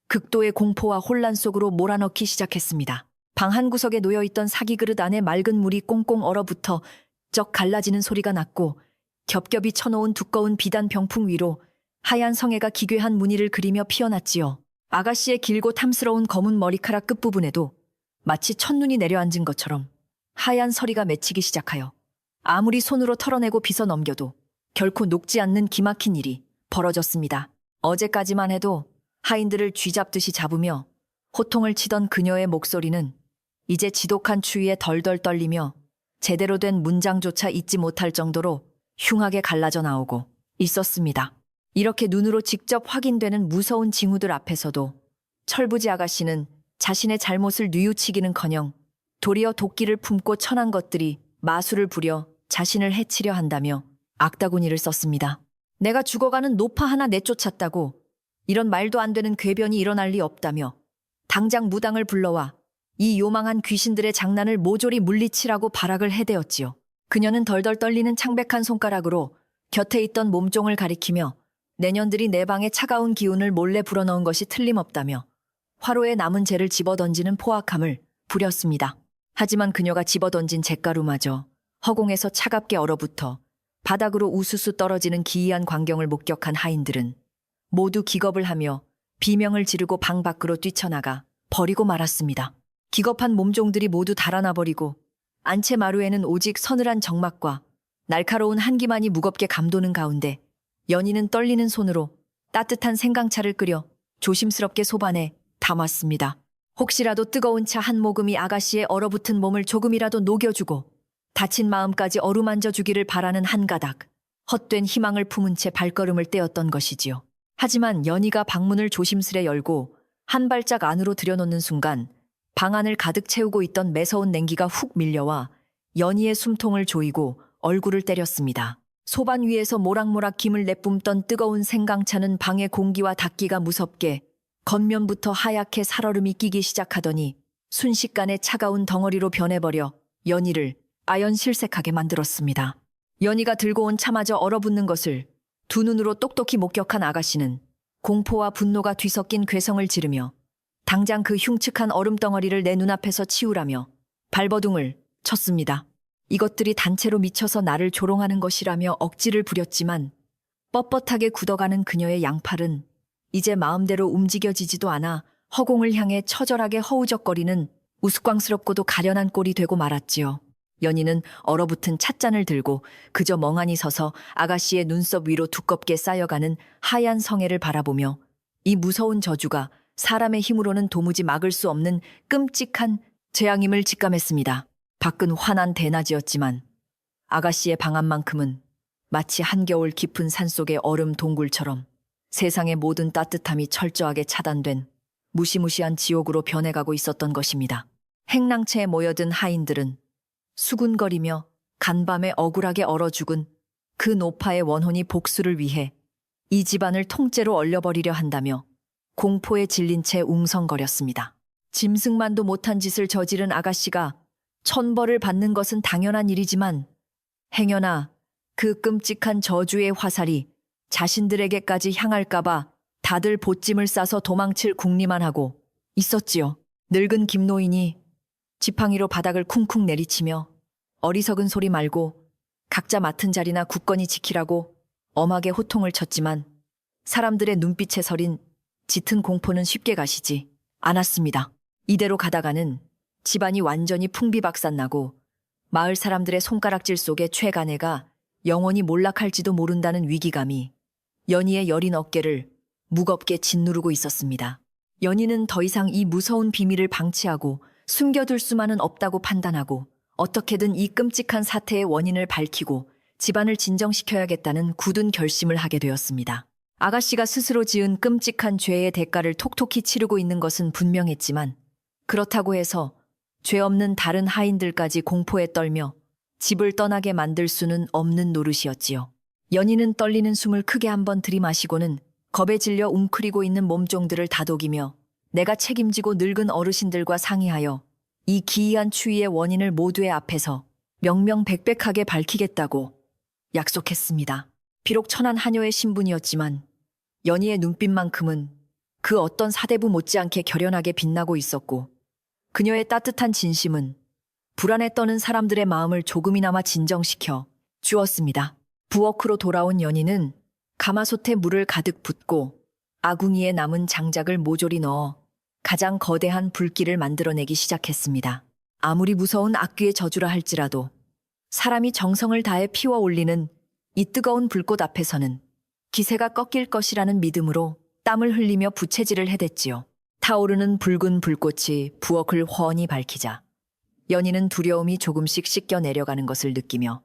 극도의 공포와 혼란 속으로 몰아넣기 시작했습니다. 방 한 구석에 놓여있던 사기 그릇 안에 맑은 물이 꽁꽁 얼어붙어 쩍 갈라지는 소리가 났고, 겹겹이 쳐놓은 두꺼운 비단 병풍 위로 하얀 성애가 기괴한 무늬를 그리며 피어났지요. 아가씨의 길고 탐스러운 검은 머리카락 끝부분에도 마치 첫눈이 내려앉은 것처럼 하얀 서리가 맺히기 시작하여 아무리 손으로 털어내고 빗어 넘겨도 결코 녹지 않는 기막힌 일이 벌어졌습니다. 어제까지만 해도 하인들을 쥐잡듯이 잡으며 호통을 치던 그녀의 목소리는 이제 지독한 추위에 덜덜 떨리며 제대로 된 문장조차 잊지 못할 정도로 흉하게 갈라져 나오고 있었습니다. 이렇게 눈으로 직접 확인되는 무서운 징후들 앞에서도 철부지 아가씨는 자신의 잘못을 뉘우치기는커녕 도리어 도끼를 품고 천한 것들이 마술을 부려 자신을 해치려 한다며 악다구니를 썼습니다. 내가 죽어가는 노파 하나 내쫓았다고 이런 말도 안 되는 궤변이 일어날 리 없다며 당장 무당을 불러와 이 요망한 귀신들의 장난을 모조리 물리치라고 발악을 해대었지요. 그녀는 덜덜 떨리는 창백한 손가락으로 곁에 있던 몸종을 가리키며 내년들이 내 방에 차가운 기운을 몰래 불어넣은 것이 틀림없다며 화로에 남은 재를 집어던지는 포악함을 부렸습니다. 하지만 그녀가 집어던진 잿가루마저 허공에서 차갑게 얼어붙어 바닥으로 우수수 떨어지는 기이한 광경을 목격한 하인들은 모두 기겁을 하며 비명을 지르고 방 밖으로 뛰쳐나가 버리고 말았습니다. 기겁한 몸종들이 모두 달아나버리고 안채 마루에는 오직 서늘한 정막과 날카로운 한기만이 무겁게 감도는 가운데 연희는 떨리는 손으로 따뜻한 생강차를 끓여 조심스럽게 소반에 담았습니다. 혹시라도 뜨거운 차 한 모금이 아가씨의 얼어붙은 몸을 조금이라도 녹여주고 다친 마음까지 어루만져 주기를 바라는 한 가닥 헛된 희망을 품은 채 발걸음을 떼었던 것이지요. 하지만 연희가 방문을 조심스레 열고 한 발짝 안으로 들여놓는 순간 방 안을 가득 채우고 있던 매서운 냉기가 훅 밀려와 연희의 숨통을 조이고 얼굴을 때렸습니다. 소반 위에서 모락모락 김을 내뿜던 뜨거운 생강차는 방의 공기와 닿기가 무섭게 겉면부터 하얗게 살얼음이 끼기 시작하더니 순식간에 차가운 덩어리로 변해버려 연희를 아연실색하게 만들었습니다. 연희가 들고 온 차마저 얼어붙는 것을 두 눈으로 똑똑히 목격한 아가씨는 공포와 분노가 뒤섞인 괴성을 지르며 당장 그 흉측한 얼음덩어리를 내 눈앞에서 치우라며 발버둥을 쳤습니다. 이것들이 단체로 미쳐서 나를 조롱하는 것이라며 억지를 부렸지만 뻣뻣하게 굳어가는 그녀의 양팔은 이제 마음대로 움직여지지도 않아 허공을 향해 처절하게 허우적거리는 우스꽝스럽고도 가련한 꼴이 되고 말았지요. 연희는 얼어붙은 찻잔을 들고 그저 멍하니 서서 아가씨의 눈썹 위로 두껍게 쌓여가는 하얀 성애를 바라보며 이 무서운 저주가 사람의 힘으로는 도무지 막을 수 없는 끔찍한 재앙임을 직감했습니다. 밖은 환한 대낮이었지만 아가씨의 방 안만큼은 마치 한겨울 깊은 산속의 얼음 동굴처럼 세상의 모든 따뜻함이 철저하게 차단된 무시무시한 지옥으로 변해가고 있었던 것입니다. 행랑채에 모여든 하인들은 수군거리며 간밤에 억울하게 얼어 죽은 그 노파의 원혼이 복수를 위해 이 집안을 통째로 얼려버리려 한다며 공포에 질린 채 웅성거렸습니다. 짐승만도 못한 짓을 저지른 아가씨가 천벌을 받는 것은 당연한 일이지만 행여나 그 끔찍한 저주의 화살이 자신들에게까지 향할까봐 다들 보찜을 싸서 도망칠 궁리만 하고 있었지요. 늙은 김노인이 지팡이로 바닥을 쿵쿵 내리치며 어리석은 소리 말고 각자 맡은 자리나 굳건히 지키라고 엄하게 호통을 쳤지만 사람들의 눈빛에 서린 짙은 공포는 쉽게 가시지 않았습니다. 이대로 가다가는 집안이 완전히 풍비박산나고 마을 사람들의 손가락질 속에 최간애가 영원히 몰락할지도 모른다는 위기감이 연희의 여린 어깨를 무겁게 짓누르고 있었습니다. 연희는 더 이상 이 무서운 비밀을 방치하고 숨겨둘 수만은 없다고 판단하고 어떻게든 이 끔찍한 사태의 원인을 밝히고 집안을 진정시켜야겠다는 굳은 결심을 하게 되었습니다. 아가씨가 스스로 지은 끔찍한 죄의 대가를 톡톡히 치르고 있는 것은 분명했지만 그렇다고 해서 죄 없는 다른 하인들까지 공포에 떨며 집을 떠나게 만들 수는 없는 노릇이었지요. 연희는 떨리는 숨을 크게 한번 들이마시고는 겁에 질려 웅크리고 있는 몸종들을 다독이며 내가 책임지고 늙은 어르신들과 상의하여 이 기이한 추위의 원인을 모두의 앞에서 명명백백하게 밝히겠다고 약속했습니다. 비록 천한 하녀의 신분이었지만 연희의 눈빛만큼은 그 어떤 사대부 못지않게 결연하게 빛나고 있었고 그녀의 따뜻한 진심은 불안에 떠는 사람들의 마음을 조금이나마 진정시켜 주었습니다. 부엌으로 돌아온 연희는 가마솥에 물을 가득 붓고 아궁이에 남은 장작을 모조리 넣어 가장 거대한 불길을 만들어내기 시작했습니다. 아무리 무서운 악귀의 저주라 할지라도 사람이 정성을 다해 피워 올리는 이 뜨거운 불꽃 앞에서는 기세가 꺾일 것이라는 믿음으로 땀을 흘리며 부채질을 해댔지요. 타오르는 붉은 불꽃이 부엌을 훤히 밝히자 연희는 두려움이 조금씩 씻겨 내려가는 것을 느끼며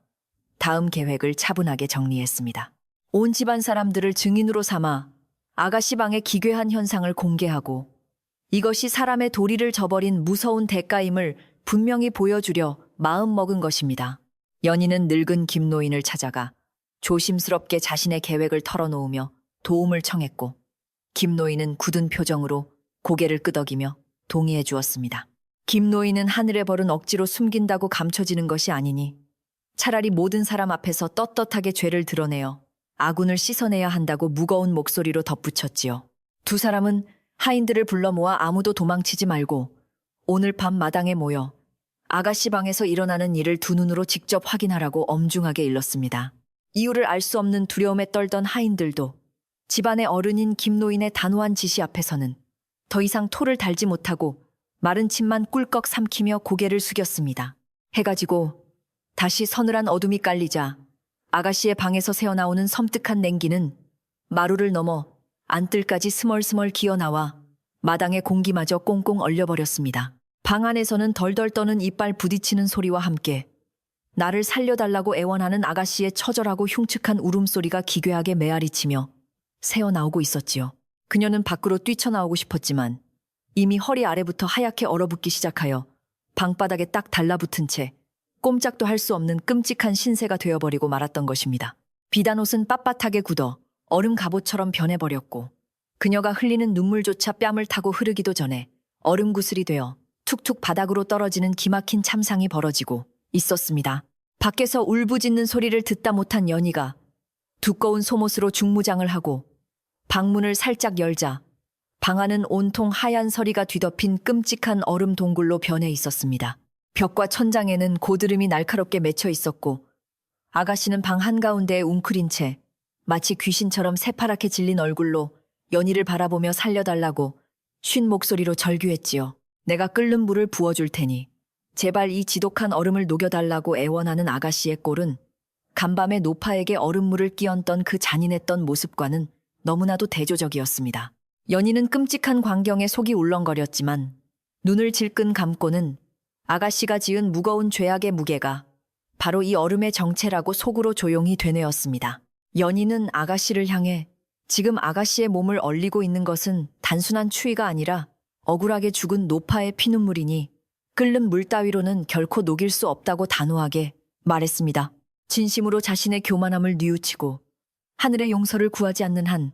다음 계획을 차분하게 정리했습니다. 온 집안 사람들을 증인으로 삼아 아가씨 방의 기괴한 현상을 공개하고 이것이 사람의 도리를 저버린 무서운 대가임을 분명히 보여주려 마음먹은 것입니다. 연희는 늙은 김노인을 찾아가 조심스럽게 자신의 계획을 털어놓으며 도움을 청했고 김노인은 굳은 표정으로 고개를 끄덕이며 동의해 주었습니다. 김노인은 하늘의 벌은 억지로 숨긴다고 감춰지는 것이 아니니 차라리 모든 사람 앞에서 떳떳하게 죄를 드러내어 아군을 씻어내야 한다고 무거운 목소리로 덧붙였지요. 두 사람은 하인들을 불러 모아 아무도 도망치지 말고 오늘 밤 마당에 모여 아가씨 방에서 일어나는 일을 두 눈으로 직접 확인하라고 엄중하게 일렀습니다. 이유를 알 수 없는 두려움에 떨던 하인들도 집안의 어른인 김노인의 단호한 지시 앞에서는 더 이상 토를 달지 못하고 마른 침만 꿀꺽 삼키며 고개를 숙였습니다. 해가 지고 다시 서늘한 어둠이 깔리자 아가씨의 방에서 새어나오는 섬뜩한 냉기는 마루를 넘어 안뜰까지 스멀스멀 기어나와 마당의 공기마저 꽁꽁 얼려버렸습니다. 방 안에서는 덜덜 떠는 이빨 부딪히는 소리와 함께 나를 살려달라고 애원하는 아가씨의 처절하고 흉측한 울음소리가 기괴하게 메아리치며 새어나오고 있었지요. 그녀는 밖으로 뛰쳐나오고 싶었지만 이미 허리 아래부터 하얗게 얼어붙기 시작하여 방바닥에 딱 달라붙은 채 꼼짝도 할 수 없는 끔찍한 신세가 되어버리고 말았던 것입니다. 비단옷은 빳빳하게 굳어 얼음 갑옷처럼 변해버렸고 그녀가 흘리는 눈물조차 뺨을 타고 흐르기도 전에 얼음 구슬이 되어 툭툭 바닥으로 떨어지는 기막힌 참상이 벌어지고 있었습니다. 밖에서 울부짖는 소리를 듣다 못한 연희가 두꺼운 속옷으로 중무장을 하고 방문을 살짝 열자 방 안은 온통 하얀 서리가 뒤덮인 끔찍한 얼음 동굴로 변해 있었습니다. 벽과 천장에는 고드름이 날카롭게 맺혀 있었고 아가씨는 방 한가운데에 웅크린 채 마치 귀신처럼 새파랗게 질린 얼굴로 연희를 바라보며 살려달라고 쉰 목소리로 절규했지요. 내가 끓는 물을 부어줄 테니 제발 이 지독한 얼음을 녹여달라고 애원하는 아가씨의 꼴은 간밤에 노파에게 얼음물을 끼얹던 그 잔인했던 모습과는 너무나도 대조적이었습니다. 연희는 끔찍한 광경에 속이 울렁거렸지만 눈을 질끈 감고는 아가씨가 지은 무거운 죄악의 무게가 바로 이 얼음의 정체라고 속으로 조용히 되뇌었습니다. 연희는 아가씨를 향해 지금 아가씨의 몸을 얼리고 있는 것은 단순한 추위가 아니라 억울하게 죽은 노파의 피눈물이니 끓는 물 따위로는 결코 녹일 수 없다고 단호하게 말했습니다. 진심으로 자신의 교만함을 뉘우치고 하늘의 용서를 구하지 않는 한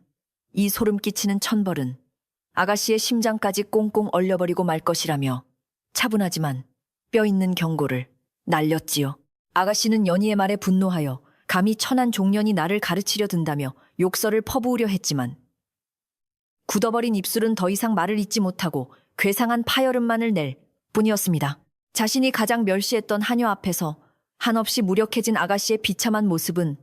이 소름 끼치는 천벌은 아가씨의 심장까지 꽁꽁 얼려버리고 말 것이라며 차분하지만 뼈 있는 경고를 날렸지요. 아가씨는 연희의 말에 분노하여 감히 천한 종년이 나를 가르치려 든다며 욕설을 퍼부으려 했지만 굳어버린 입술은 더 이상 말을 잇지 못하고 괴상한 파열음만을 낼 뿐이었습니다. 자신이 가장 멸시했던 하녀 앞에서 한없이 무력해진 아가씨의 비참한 모습은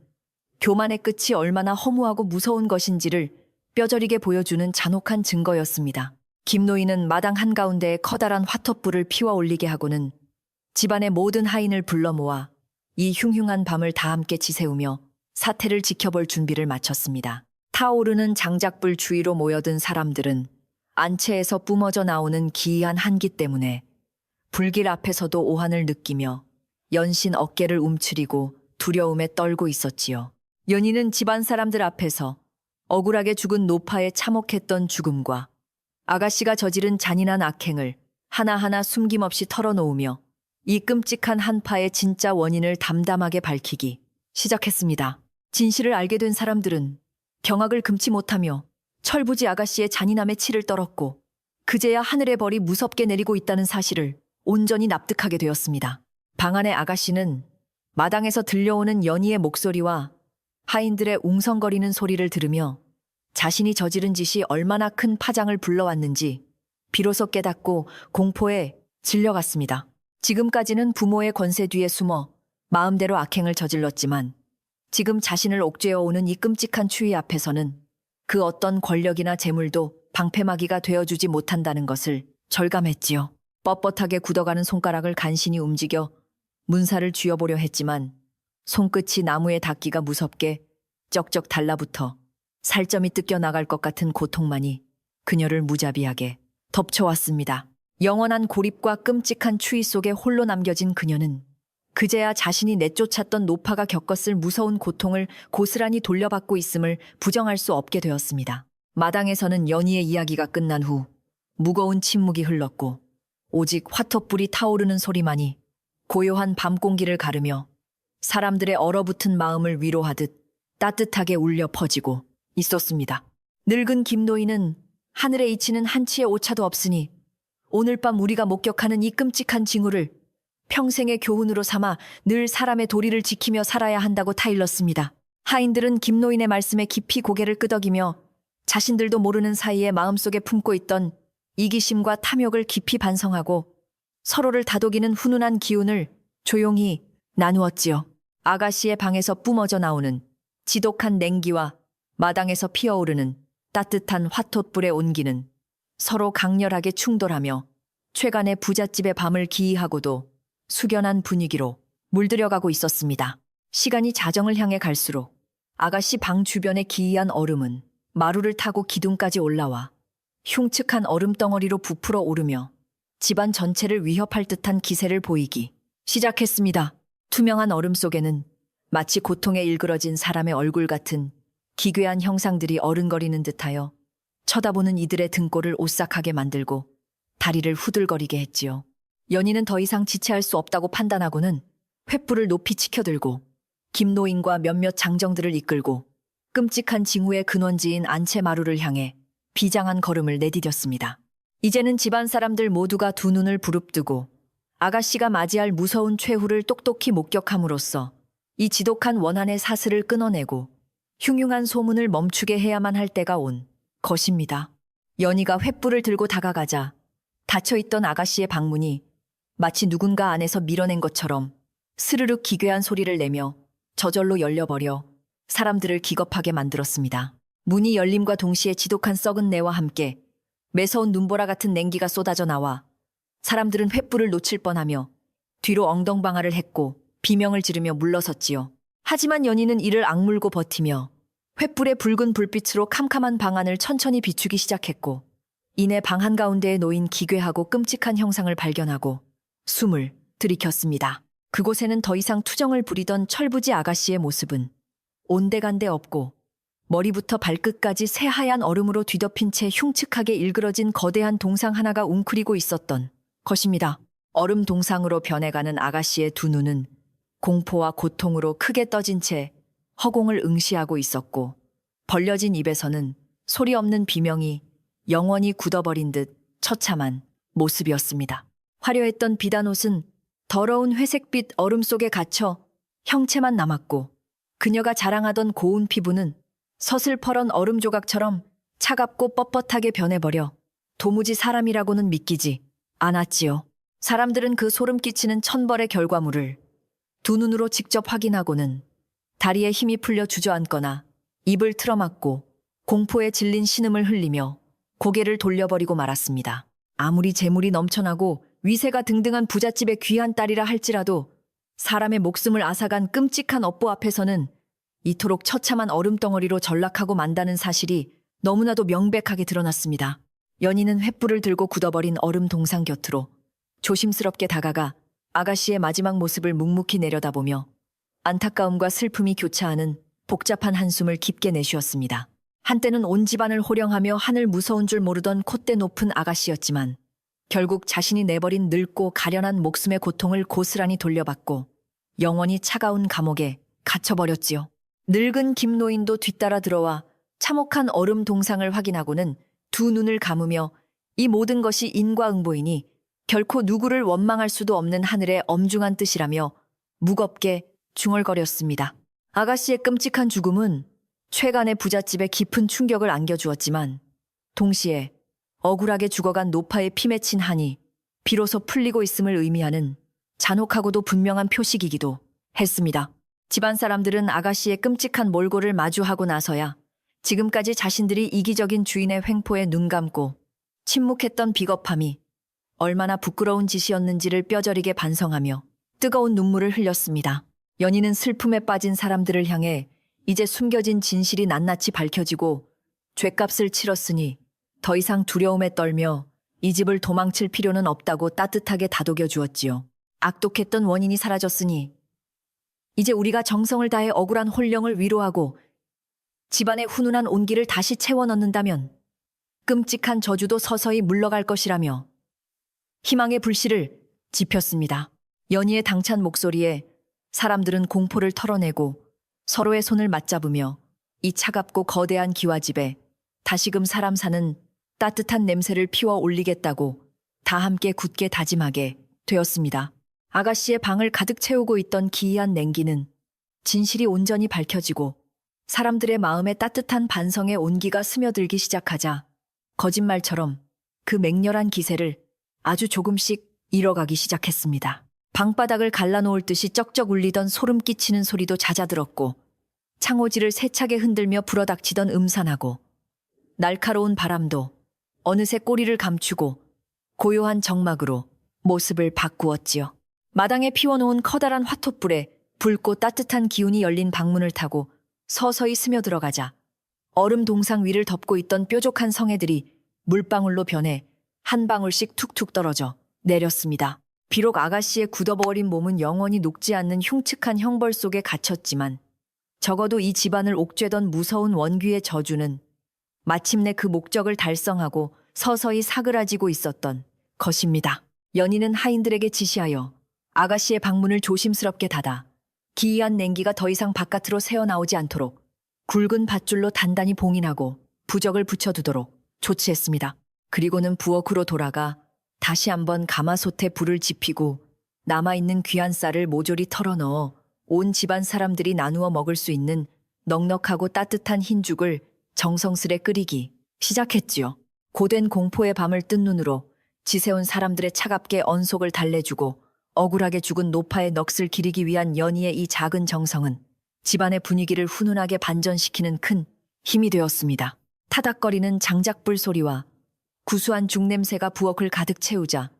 교만의 끝이 얼마나 허무하고 무서운 것인지를 뼈저리게 보여주는 잔혹한 증거였습니다. 김노인은 마당 한가운데에 커다란 화텄불을 피워 올리게 하고는 집안의 모든 하인을 불러 모아 이 흉흉한 밤을 다 함께 지새우며 사태를 지켜볼 준비를 마쳤습니다. 타오르는 장작불 주위로 모여든 사람들은 안채에서 뿜어져 나오는 기이한 한기 때문에 불길 앞에서도 오한을 느끼며 연신 어깨를 움츠리고 두려움에 떨고 있었지요. 연희는 집안 사람들 앞에서 억울하게 죽은 노파의 참혹했던 죽음과 아가씨가 저지른 잔인한 악행을 하나하나 숨김없이 털어놓으며 이 끔찍한 한파의 진짜 원인을 담담하게 밝히기 시작했습니다. 진실을 알게 된 사람들은 경악을 금치 못하며 철부지 아가씨의 잔인함에 치를 떨었고 그제야 하늘의 벌이 무섭게 내리고 있다는 사실을 온전히 납득하게 되었습니다. 방 안의 아가씨는 마당에서 들려오는 연희의 목소리와 하인들의 웅성거리는 소리를 들으며 자신이 저지른 짓이 얼마나 큰 파장을 불러왔는지 비로소 깨닫고 공포에 질려갔습니다. 지금까지는 부모의 권세 뒤에 숨어 마음대로 악행을 저질렀지만 지금 자신을 옥죄어 오는 이 끔찍한 추위 앞에서는 그 어떤 권력이나 재물도 방패막이가 되어주지 못한다는 것을 절감했지요. 뻣뻣하게 굳어가는 손가락을 간신히 움직여 문살을 쥐어보려 했지만 손끝이 나무에 닿기가 무섭게 쩍쩍 달라붙어 살점이 뜯겨 나갈 것 같은 고통만이 그녀를 무자비하게 덮쳐왔습니다. 영원한 고립과 끔찍한 추위 속에 홀로 남겨진 그녀는 그제야 자신이 내쫓았던 노파가 겪었을 무서운 고통을 고스란히 돌려받고 있음을 부정할 수 없게 되었습니다. 마당에서는 연희의 이야기가 끝난 후 무거운 침묵이 흘렀고 오직 화텄불이 타오르는 소리만이 고요한 밤 공기를 가르며 사람들의 얼어붙은 마음을 위로하듯 따뜻하게 울려 퍼지고 있었습니다. 늙은 김노인은 하늘에 이치는 한치의 오차도 없으니 오늘 밤 우리가 목격하는 이 끔찍한 징후를 평생의 교훈으로 삼아 늘 사람의 도리를 지키며 살아야 한다고 타일렀습니다. 하인들은 김노인의 말씀에 깊이 고개를 끄덕이며 자신들도 모르는 사이에 마음속에 품고 있던 이기심과 탐욕을 깊이 반성하고 서로를 다독이는 훈훈한 기운을 조용히 나누었지요. 아가씨의 방에서 뿜어져 나오는 지독한 냉기와 마당에서 피어오르는 따뜻한 화텄불의 온기는 서로 강렬하게 충돌하며 최간의 부잣집의 밤을 기이하고도 숙연한 분위기로 물들여가고 있었습니다. 시간이 자정을 향해 갈수록 아가씨 방 주변의 기이한 얼음은 마루를 타고 기둥까지 올라와 흉측한 얼음덩어리로 부풀어 오르며 집안 전체를 위협할 듯한 기세를 보이기 시작했습니다. 투명한 얼음 속에는 마치 고통에 일그러진 사람의 얼굴 같은 기괴한 형상들이 어른거리는 듯하여 쳐다보는 이들의 등골을 오싹하게 만들고 다리를 후들거리게 했지요. 연희는 더 이상 지체할 수 없다고 판단하고는 횃불을 높이 치켜들고 김노인과 몇몇 장정들을 이끌고 끔찍한 징후의 근원지인 안채마루를 향해 비장한 걸음을 내디뎠습니다. 이제는 집안 사람들 모두가 두 눈을 부릅뜨고 아가씨가 맞이할 무서운 최후를 똑똑히 목격함으로써 이 지독한 원한의 사슬을 끊어내고 흉흉한 소문을 멈추게 해야만 할 때가 온 것입니다. 연희가 횃불을 들고 다가가자 닫혀있던 아가씨의 방문이 마치 누군가 안에서 밀어낸 것처럼 스르륵 기괴한 소리를 내며 저절로 열려버려 사람들을 기겁하게 만들었습니다. 문이 열림과 동시에 지독한 썩은 내와 함께 매서운 눈보라 같은 냉기가 쏟아져 나와 사람들은 횃불을 놓칠 뻔하며 뒤로 엉덩방아를 했고 비명을 지르며 물러섰지요. 하지만 연희는 이를 악물고 버티며 횃불의 붉은 불빛으로 캄캄한 방 안을 천천히 비추기 시작했고 이내 방 한가운데에 놓인 기괴하고 끔찍한 형상을 발견하고 숨을 들이켰습니다. 그곳에는 더 이상 투정을 부리던 철부지 아가씨의 모습은 온데간데 없고 머리부터 발끝까지 새하얀 얼음으로 뒤덮인 채 흉측하게 일그러진 거대한 동상 하나가 웅크리고 있었던 것입니다. 얼음 동상으로 변해가는 아가씨의 두 눈은 공포와 고통으로 크게 떠진 채 허공을 응시하고 있었고 벌려진 입에서는 소리 없는 비명이 영원히 굳어버린 듯 처참한 모습이었습니다. 화려했던 비단옷은 더러운 회색빛 얼음 속에 갇혀 형체만 남았고 그녀가 자랑하던 고운 피부는 서슬퍼런 얼음 조각처럼 차갑고 뻣뻣하게 변해버려 도무지 사람이라고는 믿기지 않았지요. 사람들은 그 소름 끼치는 천벌의 결과물을 두 눈으로 직접 확인하고는 다리에 힘이 풀려 주저앉거나 입을 틀어막고 공포에 질린 신음을 흘리며 고개를 돌려버리고 말았습니다. 아무리 재물이 넘쳐나고 위세가 등등한 부잣집의 귀한 딸이라 할지라도 사람의 목숨을 앗아간 끔찍한 업보 앞에서는 이토록 처참한 얼음덩어리로 전락하고 만다는 사실이 너무나도 명백하게 드러났습니다. 연희는 횃불을 들고 굳어버린 얼음 동상 곁으로 조심스럽게 다가가 아가씨의 마지막 모습을 묵묵히 내려다보며 안타까움과 슬픔이 교차하는 복잡한 한숨을 깊게 내쉬었습니다. 한때는 온 집안을 호령하며 하늘 무서운 줄 모르던 콧대 높은 아가씨였지만 결국 자신이 내버린 늙고 가련한 목숨의 고통을 고스란히 돌려받고 영원히 차가운 감옥에 갇혀버렸지요. 늙은 김노인도 뒤따라 들어와 참혹한 얼음 동상을 확인하고는 두 눈을 감으며 이 모든 것이 인과응보이니 결코 누구를 원망할 수도 없는 하늘의 엄중한 뜻이라며 무겁게 중얼거렸습니다. 아가씨의 끔찍한 죽음은 최간의 부잣집에 깊은 충격을 안겨주었지만 동시에 억울하게 죽어간 노파의 피 맺힌 한이 비로소 풀리고 있음을 의미하는 잔혹하고도 분명한 표식이기도 했습니다. 집안 사람들은 아가씨의 끔찍한 몰골을 마주하고 나서야 지금까지 자신들이 이기적인 주인의 횡포에 눈 감고 침묵했던 비겁함이 얼마나 부끄러운 짓이었는지를 뼈저리게 반성하며 뜨거운 눈물을 흘렸습니다. 연희는 슬픔에 빠진 사람들을 향해 이제 숨겨진 진실이 낱낱이 밝혀지고 죗값을 치렀으니 더 이상 두려움에 떨며 이 집을 도망칠 필요는 없다고 따뜻하게 다독여 주었지요. 악독했던 원인이 사라졌으니 이제 우리가 정성을 다해 억울한 혼령을 위로하고 집안의 훈훈한 온기를 다시 채워 넣는다면 끔찍한 저주도 서서히 물러갈 것이라며 희망의 불씨를 지폈습니다. 연희의 당찬 목소리에 사람들은 공포를 털어내고 서로의 손을 맞잡으며 이 차갑고 거대한 기와집에 다시금 사람 사는 따뜻한 냄새를 피워 올리겠다고 다 함께 굳게 다짐하게 되었습니다. 아가씨의 방을 가득 채우고 있던 기이한 냉기는 진실이 온전히 밝혀지고 사람들의 마음에 따뜻한 반성의 온기가 스며들기 시작하자 거짓말처럼 그 맹렬한 기세를 아주 조금씩 잃어가기 시작했습니다. 방바닥을 갈라놓을 듯이 쩍쩍 울리던 소름 끼치는 소리도 잦아들었고 창호지를 세차게 흔들며 불어닥치던 음산하고 날카로운 바람도 어느새 꼬리를 감추고 고요한 정막으로 모습을 바꾸었지요. 마당에 피워놓은 커다란 화톳불에 붉고 따뜻한 기운이 열린 방문을 타고 서서히 스며들어가자 얼음 동상 위를 덮고 있던 뾰족한 성애들이 물방울로 변해 한 방울씩 툭툭 떨어져 내렸습니다. 비록 아가씨의 굳어버린 몸은 영원히 녹지 않는 흉측한 형벌 속에 갇혔지만 적어도 이 집안을 옥죄던 무서운 원귀의 저주는 마침내 그 목적을 달성하고 서서히 사그라지고 있었던 것입니다. 연희는 하인들에게 지시하여 아가씨의 방문을 조심스럽게 닫아 기이한 냉기가 더 이상 바깥으로 새어나오지 않도록 굵은 밧줄로 단단히 봉인하고 부적을 붙여두도록 조치했습니다. 그리고는 부엌으로 돌아가 다시 한번 가마솥에 불을 지피고 남아있는 귀한 쌀을 모조리 털어넣어 온 집안 사람들이 나누어 먹을 수 있는 넉넉하고 따뜻한 흰죽을 정성스레 끓이기 시작했지요. 고된 공포의 밤을 뜬 눈으로 지새운 사람들의 차갑게 언속을 달래주고 억울하게 죽은 노파의 넋을 기리기 위한 연희의 이 작은 정성은 집안의 분위기를 훈훈하게 반전시키는 큰 힘이 되었습니다. 타닥거리는 장작불 소리와 구수한 죽냄새가 부엌을 가득 채우자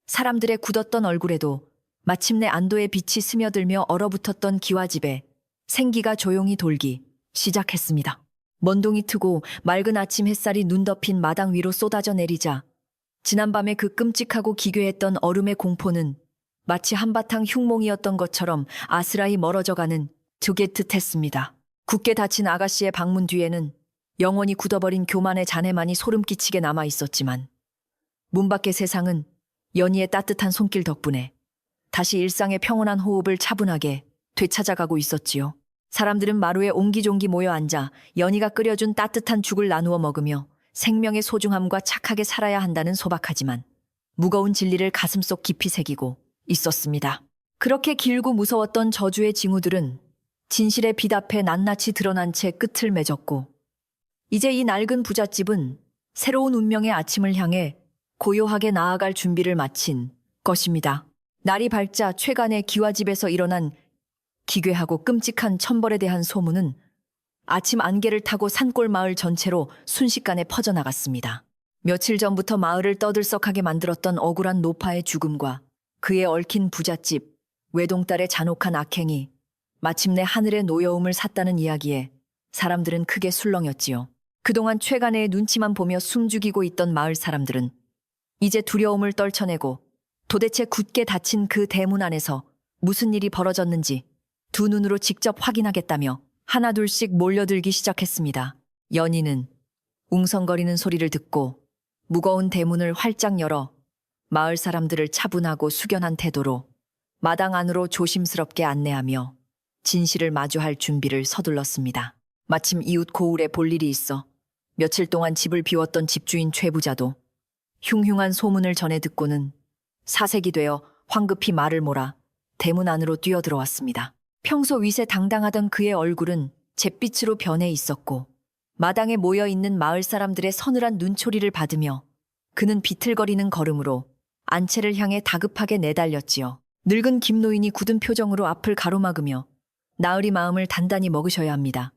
사람들의 굳었던 얼굴에도 마침내 안도의 빛이 스며들며 얼어붙었던 기와집에 생기가 조용히 돌기 시작했습니다. 먼동이 트고 맑은 아침 햇살이 눈 덮인 마당 위로 쏟아져 내리자 지난밤에 그 끔찍하고 기괴했던 얼음의 공포는 마치 한바탕 흉몽이었던 것처럼 아스라이 멀어져가는 듯했습니다. 굳게 닫힌 아가씨의 방문 뒤에는 영원히 굳어버린 교만의 잔해만이 소름 끼치게 남아 있었지만 문 밖의 세상은 연희의 따뜻한 손길 덕분에 다시 일상의 평온한 호흡을 차분하게 되찾아가고 있었지요. 사람들은 마루에 옹기종기 모여 앉아 연희가 끓여준 따뜻한 죽을 나누어 먹으며 생명의 소중함과 착하게 살아야 한다는 소박하지만 무거운 진리를 가슴속 깊이 새기고 있었습니다. 그렇게 길고 무서웠던 저주의 징후들은 진실의 빛 앞에 낱낱이 드러난 채 끝을 맺었고 이제 이 낡은 부잣집은 새로운 운명의 아침을 향해 고요하게 나아갈 준비를 마친 것입니다. 날이 밝자 최간의 기와집에서 일어난 기괴하고 끔찍한 천벌에 대한 소문은 아침 안개를 타고 산골 마을 전체로 순식간에 퍼져나갔습니다. 며칠 전부터 마을을 떠들썩하게 만들었던 억울한 노파의 죽음과 그의 얽힌 부잣집, 외동딸의 잔혹한 악행이 마침내 하늘의 노여움을 샀다는 이야기에 사람들은 크게 술렁였지요. 그동안 최간의 눈치만 보며 숨죽이고 있던 마을 사람들은 이제 두려움을 떨쳐내고 도대체 굳게 닫힌 그 대문 안에서 무슨 일이 벌어졌는지 두 눈으로 직접 확인하겠다며 하나둘씩 몰려들기 시작했습니다. 연희는 웅성거리는 소리를 듣고 무거운 대문을 활짝 열어 마을 사람들을 차분하고 숙연한 태도로 마당 안으로 조심스럽게 안내하며 진실을 마주할 준비를 서둘렀습니다. 마침 이웃 고을에 볼 일이 있어 며칠 동안 집을 비웠던 집주인 최 부자도 흉흉한 소문을 전해 듣고는 사색이 되어 황급히 말을 몰아 대문 안으로 뛰어들어왔습니다. 평소 위세당당하던 그의 얼굴은 잿빛으로 변해 있었고 마당에 모여있는 마을 사람들의 서늘한 눈초리를 받으며 그는 비틀거리는 걸음으로 안채를 향해 다급하게 내달렸지요. 늙은 김노인이 굳은 표정으로 앞을 가로막으며 나으리 마음을 단단히 먹으셔야 합니다.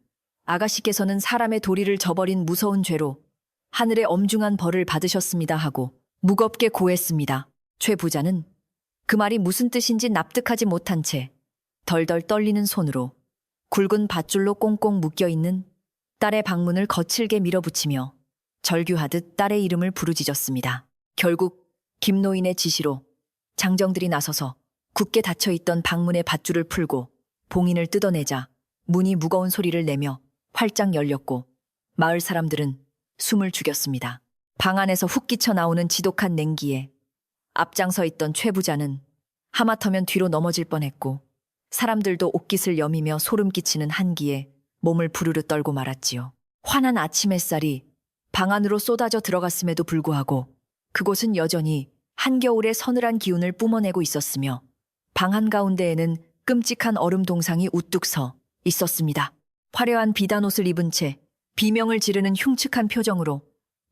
아가씨께서는 사람의 도리를 저버린 무서운 죄로 하늘의 엄중한 벌을 받으셨습니다 하고 무겁게 고했습니다. 최 부자는 그 말이 무슨 뜻인지 납득하지 못한 채 덜덜 떨리는 손으로 굵은 밧줄로 꽁꽁 묶여있는 딸의 방문을 거칠게 밀어붙이며 절규하듯 딸의 이름을 부르짖었습니다. 결국 김노인의 지시로 장정들이 나서서 굳게 닫혀있던 방문의 밧줄을 풀고 봉인을 뜯어내자 문이 무거운 소리를 내며 활짝 열렸고 마을 사람들은 숨을 죽였습니다. 방 안에서 훅 끼쳐 나오는 지독한 냉기에 앞장서 있던 최 부자는 하마터면 뒤로 넘어질 뻔했고 사람들도 옷깃을 여미며 소름 끼치는 한기에 몸을 부르르 떨고 말았지요. 환한 아침 햇살이 방 안으로 쏟아져 들어갔음에도 불구하고 그곳은 여전히 한겨울의 서늘한 기운을 뿜어내고 있었으며 방 한가운데에는 끔찍한 얼음 동상이 우뚝 서 있었습니다. 화려한 비단옷을 입은 채 비명을 지르는 흉측한 표정으로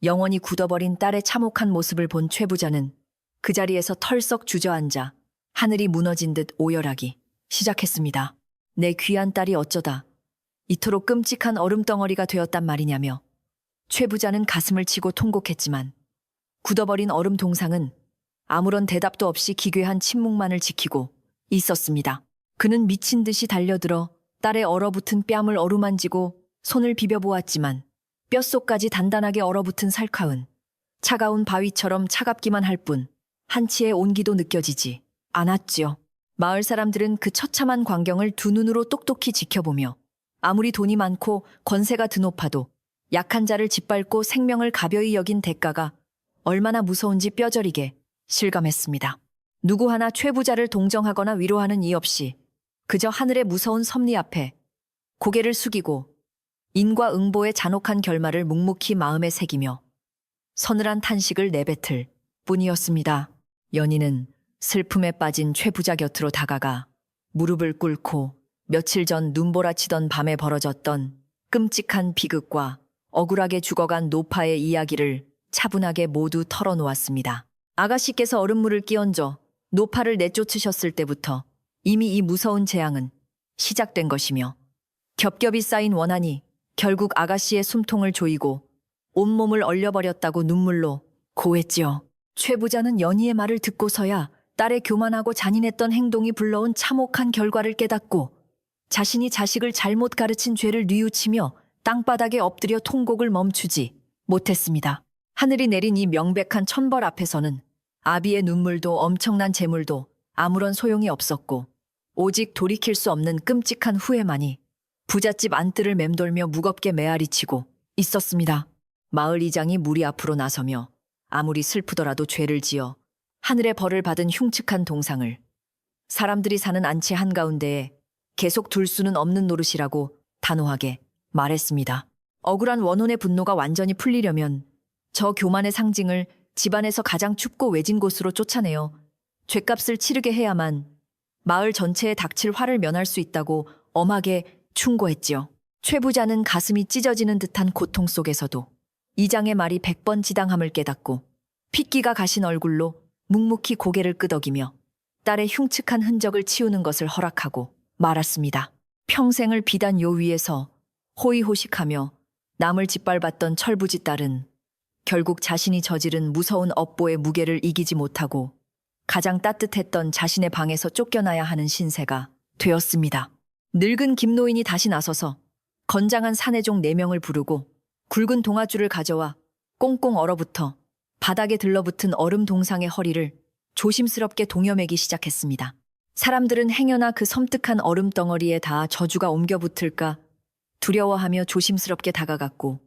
영원히 굳어버린 딸의 참혹한 모습을 본 최 부자는 그 자리에서 털썩 주저앉아 하늘이 무너진 듯 오열하기 시작했습니다. 내 귀한 딸이 어쩌다 이토록 끔찍한 얼음덩어리가 되었단 말이냐며 최 부자는 가슴을 치고 통곡했지만 굳어버린 얼음 동상은 아무런 대답도 없이 기괴한 침묵만을 지키고 있었습니다. 그는 미친 듯이 달려들어 딸의 얼어붙은 뺨을 어루만지고 손을 비벼보았지만 뼛속까지 단단하게 얼어붙은 살카은 차가운 바위처럼 차갑기만 할 뿐 한치의 온기도 느껴지지 않았지요. 마을 사람들은 그 처참한 광경을 두 눈으로 똑똑히 지켜보며 아무리 돈이 많고 권세가 드높아도 약한 자를 짓밟고 생명을 가벼이 여긴 대가가 얼마나 무서운지 뼈저리게 실감했습니다. 누구 하나 최 부자를 동정하거나 위로하는 이 없이 그저 하늘의 무서운 섭리 앞에 고개를 숙이고 인과 응보의 잔혹한 결말을 묵묵히 마음에 새기며 서늘한 탄식을 내뱉을 뿐이었습니다. 연희는 슬픔에 빠진 최 부자 곁으로 다가가 무릎을 꿇고 며칠 전 눈보라치던 밤에 벌어졌던 끔찍한 비극과 억울하게 죽어간 노파의 이야기를 차분하게 모두 털어놓았습니다. 아가씨께서 얼음물을 끼얹어 노파를 내쫓으셨을 때부터 이미 이 무서운 재앙은 시작된 것이며 겹겹이 쌓인 원한이 결국 아가씨의 숨통을 조이고 온몸을 얼려버렸다고 눈물로 고했지요. 최 부자는 연희의 말을 듣고서야 딸의 교만하고 잔인했던 행동이 불러온 참혹한 결과를 깨닫고 자신이 자식을 잘못 가르친 죄를 뉘우치며 땅바닥에 엎드려 통곡을 멈추지 못했습니다. 하늘이 내린 이 명백한 천벌 앞에서는 아비의 눈물도 엄청난 재물도 아무런 소용이 없었고 오직 돌이킬 수 없는 끔찍한 후회만이 부잣집 안뜰을 맴돌며 무겁게 메아리치고 있었습니다. 마을 이장이 무리 앞으로 나서며 아무리 슬프더라도 죄를 지어 하늘의 벌을 받은 흉측한 동상을 사람들이 사는 안채 한가운데에 계속 둘 수는 없는 노릇이라고 단호하게 말했습니다. 억울한 원혼의 분노가 완전히 풀리려면 저 교만의 상징을 집안에서 가장 춥고 외진 곳으로 쫓아내어 죗값을 치르게 해야만 마을 전체에 닥칠 화를 면할 수 있다고 엄하게 충고했지요. 최 부자는 가슴이 찢어지는 듯한 고통 속에서도 이장의 말이 100번 지당함을 깨닫고 핏기가 가신 얼굴로 묵묵히 고개를 끄덕이며 딸의 흉측한 흔적을 치우는 것을 허락하고 말았습니다. 평생을 비단 요 위에서 호의호식하며 남을 짓밟았던 철부지 딸은 결국 자신이 저지른 무서운 업보의 무게를 이기지 못하고 가장 따뜻했던 자신의 방에서 쫓겨나야 하는 신세가 되었습니다. 늙은 김노인이 다시 나서서 건장한 사내종 4명을 부르고 굵은 동아줄을 가져와 꽁꽁 얼어붙어 바닥에 들러붙은 얼음 동상의 허리를 조심스럽게 동여매기 시작했습니다. 사람들은 행여나 그 섬뜩한 얼음 덩어리에 다 저주가 옮겨붙을까 두려워하며 조심스럽게 다가갔고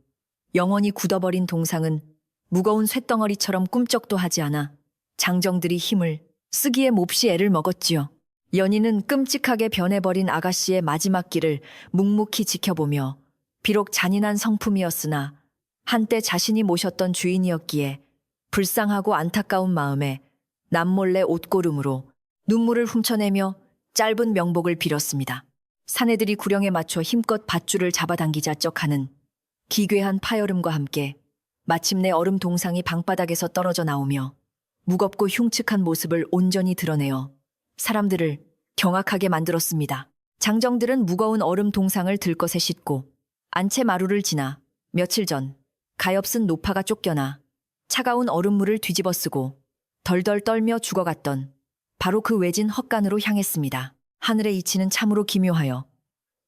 영원히 굳어버린 동상은 무거운 쇳덩어리처럼 꿈쩍도 하지 않아 장정들이 힘을 쓰기에 몹시 애를 먹었지요. 연희는 끔찍하게 변해버린 아가씨의 마지막 길을 묵묵히 지켜보며 비록 잔인한 성품이었으나 한때 자신이 모셨던 주인이었기에 불쌍하고 안타까운 마음에 남몰래 옷고름으로 눈물을 훔쳐내며 짧은 명복을 빌었습니다. 사내들이 구령에 맞춰 힘껏 밧줄을 잡아당기자 쩍하는 기괴한 파여름과 함께 마침내 얼음 동상이 방바닥에서 떨어져 나오며 무겁고 흉측한 모습을 온전히 드러내어 사람들을 경악하게 만들었습니다. 장정들은 무거운 얼음 동상을 들것에 싣고 안채 마루를 지나 며칠 전 가엾은 노파가 쫓겨나 차가운 얼음물을 뒤집어 쓰고 덜덜 떨며 죽어갔던 바로 그 외진 헛간으로 향했습니다. 하늘의 이치는 참으로 기묘하여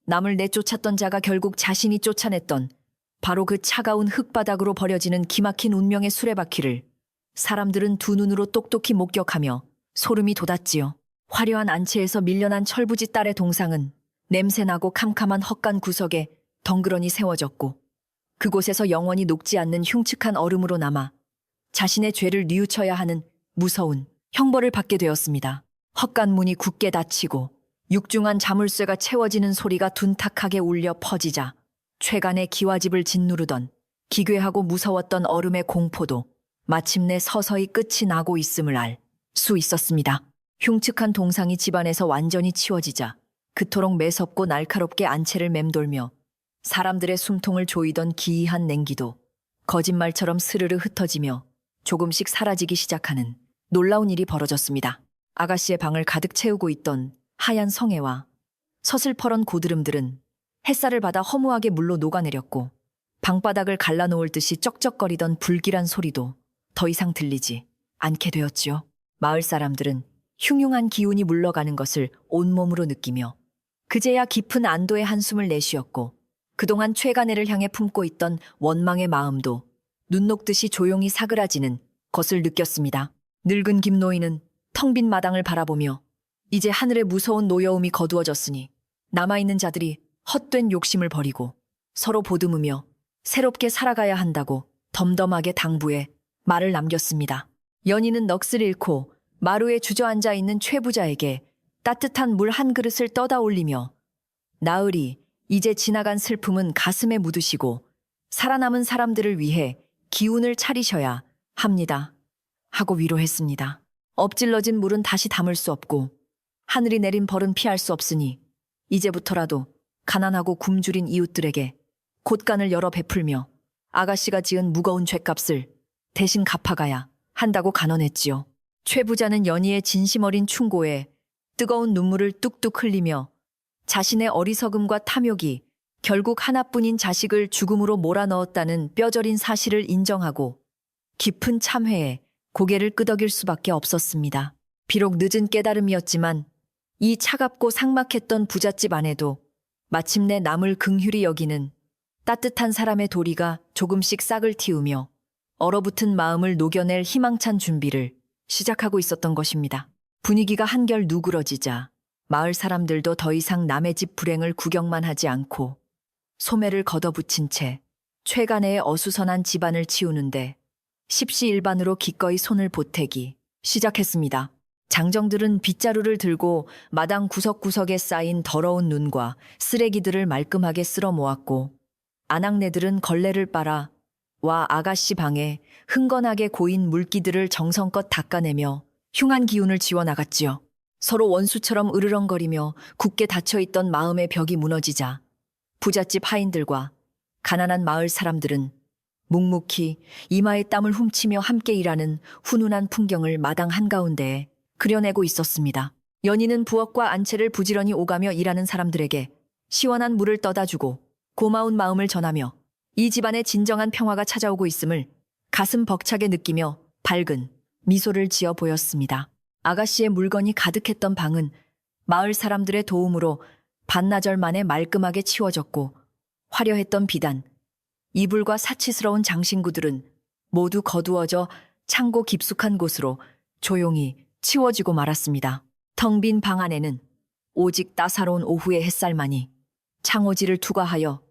남을 내쫓았던 자가 결국 자신이 쫓아냈던 바로 그 차가운 흙바닥으로 버려지는 기막힌 운명의 수레바퀴를 사람들은 두 눈으로 똑똑히 목격하며 소름이 돋았지요. 화려한 안채에서 밀려난 철부지 딸의 동상은 냄새나고 캄캄한 헛간 구석에 덩그러니 세워졌고 그곳에서 영원히 녹지 않는 흉측한 얼음으로 남아 자신의 죄를 뉘우쳐야 하는 무서운 형벌을 받게 되었습니다. 헛간 문이 굳게 닫히고 육중한 자물쇠가 채워지는 소리가 둔탁하게 울려 퍼지자 최간의 기와집을 짓누르던 기괴하고 무서웠던 얼음의 공포도 마침내 서서히 끝이 나고 있음을 알 수 있었습니다. 흉측한 동상이 집안에서 완전히 치워지자 그토록 매섭고 날카롭게 안채를 맴돌며 사람들의 숨통을 조이던 기이한 냉기도 거짓말처럼 스르르 흩어지며 조금씩 사라지기 시작하는 놀라운 일이 벌어졌습니다. 아가씨의 방을 가득 채우고 있던 하얀 성애와 서슬퍼런 고드름들은 햇살을 받아 허무하게 물로 녹아내렸고 방바닥을 갈라놓을 듯이 쩍쩍거리던 불길한 소리도 더 이상 들리지 않게 되었지요. 마을 사람들은 흉흉한 기운이 물러가는 것을 온몸으로 느끼며 그제야 깊은 안도의 한숨을 내쉬었고 그동안 최간애를 향해 품고 있던 원망의 마음도 눈 녹듯이 조용히 사그라지는 것을 느꼈습니다. 늙은 김노인은 텅 빈 마당을 바라보며 이제 하늘의 무서운 노여움이 거두어졌으니 남아있는 자들이 헛된 욕심을 버리고 서로 보듬으며 새롭게 살아가야 한다고 덤덤하게 당부해 말을 남겼습니다. 연희는 넋을 잃고 마루에 주저앉아 있는 최부자에게 따뜻한 물 한 그릇을 떠다 올리며 나으리, 이제 지나간 슬픔은 가슴에 묻으시고 살아남은 사람들을 위해 기운을 차리셔야 합니다. 하고 위로했습니다. 엎질러진 물은 다시 담을 수 없고 하늘이 내린 벌은 피할 수 없으니 이제부터라도 가난하고 굶주린 이웃들에게 곳간을 열어 베풀며 아가씨가 지은 무거운 죗값을 대신 갚아가야 한다고 간언했지요. 최 부자는 연희의 진심 어린 충고에 뜨거운 눈물을 뚝뚝 흘리며 자신의 어리석음과 탐욕이 결국 하나뿐인 자식을 죽음으로 몰아넣었다는 뼈저린 사실을 인정하고 깊은 참회에 고개를 끄덕일 수밖에 없었습니다. 비록 늦은 깨달음이었지만 이 차갑고 삭막했던 부잣집 안에도 마침내 남을 긍휼히 여기는 따뜻한 사람의 도리가 조금씩 싹을 틔우며 얼어붙은 마음을 녹여낼 희망찬 준비를 시작하고 있었던 것입니다. 분위기가 한결 누그러지자 마을 사람들도 더 이상 남의 집 불행을 구경만 하지 않고 소매를 걷어붙인 채 최간애의 어수선한 집안을 치우는데 십시일반으로 기꺼이 손을 보태기 시작했습니다. 장정들은 빗자루를 들고 마당 구석구석에 쌓인 더러운 눈과 쓰레기들을 말끔하게 쓸어 모았고 아낙네들은 걸레를 빨아 와 아가씨 방에 흥건하게 고인 물기들을 정성껏 닦아내며 흉한 기운을 지워나갔지요. 서로 원수처럼 으르렁거리며 굳게 닫혀있던 마음의 벽이 무너지자 부잣집 하인들과 가난한 마을 사람들은 묵묵히 이마에 땀을 훔치며 함께 일하는 훈훈한 풍경을 마당 한가운데에 그려내고 있었습니다. 연희는 부엌과 안채를 부지런히 오가며 일하는 사람들에게 시원한 물을 떠다주고 고마운 마음을 전하며 이 집안에 진정한 평화가 찾아오고 있음을 가슴 벅차게 느끼며 밝은 미소를 지어 보였습니다. 아가씨의 물건이 가득했던 방은 마을 사람들의 도움으로 반나절 만에 말끔하게 치워졌고 화려했던 비단, 이불과 사치스러운 장신구들은 모두 거두어져 창고 깊숙한 곳으로 조용히 치워지고 말았습니다. 텅 빈 방 안에는 오직 따사로운 오후의 햇살만이 창호지를 투과하여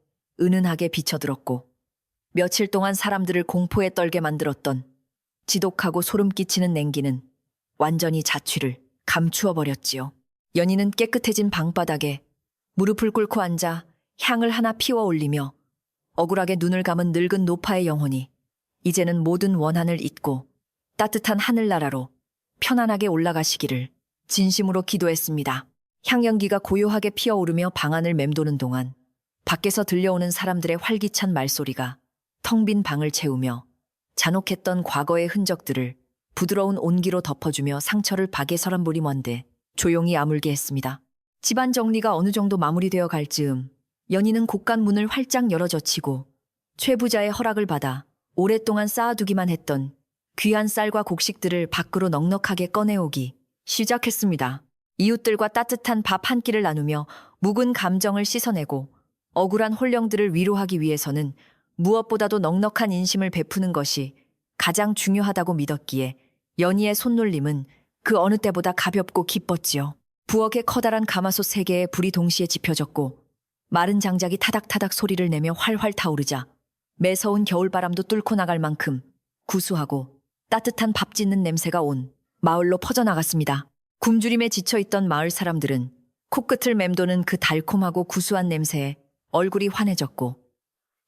은은하게 비쳐들었고 며칠 동안 사람들을 공포에 떨게 만들었던 지독하고 소름 끼치는 냉기는 완전히 자취를 감추어 버렸지요. 연희는 깨끗해진 방바닥에 무릎을 꿇고 앉아 향을 하나 피워 올리며 억울하게 눈을 감은 늙은 노파의 영혼이 이제는 모든 원한을 잊고 따뜻한 하늘나라로 편안하게 올라가시기를 진심으로 기도했습니다. 향연기가 고요하게 피어오르며 방 안을 맴도는 동안 밖에서 들려오는 사람들의 활기찬 말소리가 텅 빈 방을 채우며 잔혹했던 과거의 흔적들을 부드러운 온기로 덮어주며 상처를 박에 서란부리먼데 조용히 아물게 했습니다. 집안 정리가 어느 정도 마무리되어 갈 즈음 연희는 곳간 문을 활짝 열어젖히고 최 부자의 허락을 받아 오랫동안 쌓아두기만 했던 귀한 쌀과 곡식들을 밖으로 넉넉하게 꺼내오기 시작했습니다. 이웃들과 따뜻한 밥 한 끼를 나누며 묵은 감정을 씻어내고 억울한 혼령들을 위로하기 위해서는 무엇보다도 넉넉한 인심을 베푸는 것이 가장 중요하다고 믿었기에 연희의 손놀림은 그 어느 때보다 가볍고 기뻤지요. 부엌에 커다란 가마솥 3개에 불이 동시에 지펴졌고 마른 장작이 타닥타닥 소리를 내며 활활 타오르자 매서운 겨울바람도 뚫고 나갈 만큼 구수하고 따뜻한 밥 짓는 냄새가 온 마을로 퍼져나갔습니다. 굶주림에 지쳐있던 마을 사람들은 코끝을 맴도는 그 달콤하고 구수한 냄새에 얼굴이 환해졌고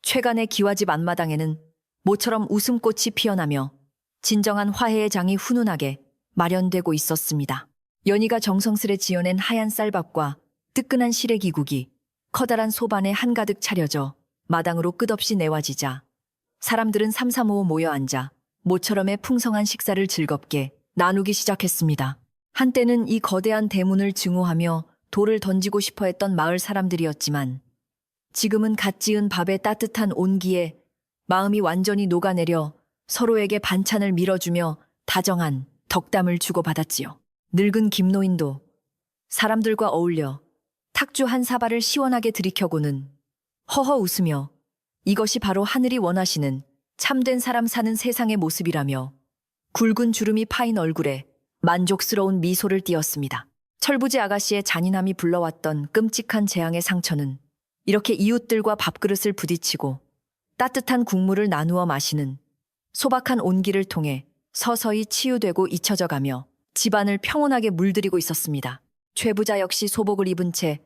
최간의 기와집 앞마당에는 모처럼 웃음꽃이 피어나며 진정한 화해의 장이 훈훈하게 마련되고 있었습니다. 연희가 정성스레 지어낸 하얀 쌀밥과 뜨끈한 시래기국이 커다란 소반에 한가득 차려져 마당으로 끝없이 내와지자 사람들은 삼삼오오 모여 앉아 모처럼의 풍성한 식사를 즐겁게 나누기 시작했습니다. 한때는 이 거대한 대문을 증오하며 돌을 던지고 싶어 했던 마을 사람들이었지만 지금은 갓 지은 밥의 따뜻한 온기에 마음이 완전히 녹아내려 서로에게 반찬을 밀어주며 다정한 덕담을 주고받았지요. 늙은 김노인도 사람들과 어울려 탁주 한 사발을 시원하게 들이켜고는 허허 웃으며 이것이 바로 하늘이 원하시는 참된 사람 사는 세상의 모습이라며 굵은 주름이 파인 얼굴에 만족스러운 미소를 띄었습니다. 철부지 아가씨의 잔인함이 불러왔던 끔찍한 재앙의 상처는 이렇게 이웃들과 밥그릇을 부딪히고 따뜻한 국물을 나누어 마시는 소박한 온기를 통해 서서히 치유되고 잊혀져 가며 집안을 평온하게 물들이고 있었습니다. 최 부자 역시 소복을 입은 채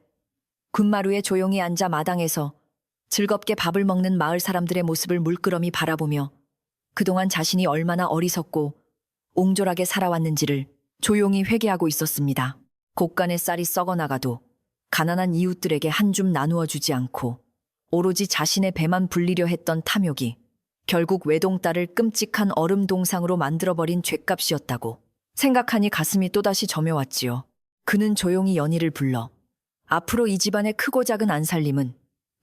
군마루에 조용히 앉아 마당에서 즐겁게 밥을 먹는 마을 사람들의 모습을 물끄러미 바라보며 그동안 자신이 얼마나 어리석고 옹졸하게 살아왔는지를 조용히 회개하고 있었습니다. 곳간의 쌀이 썩어나가도 가난한 이웃들에게 한 줌 나누어 주지 않고 오로지 자신의 배만 불리려 했던 탐욕이 결국 외동딸을 끔찍한 얼음 동상으로 만들어버린 죗값이었다고 생각하니 가슴이 또다시 저며왔지요. 그는 조용히 연희를 불러 앞으로 이 집안의 크고 작은 안살림은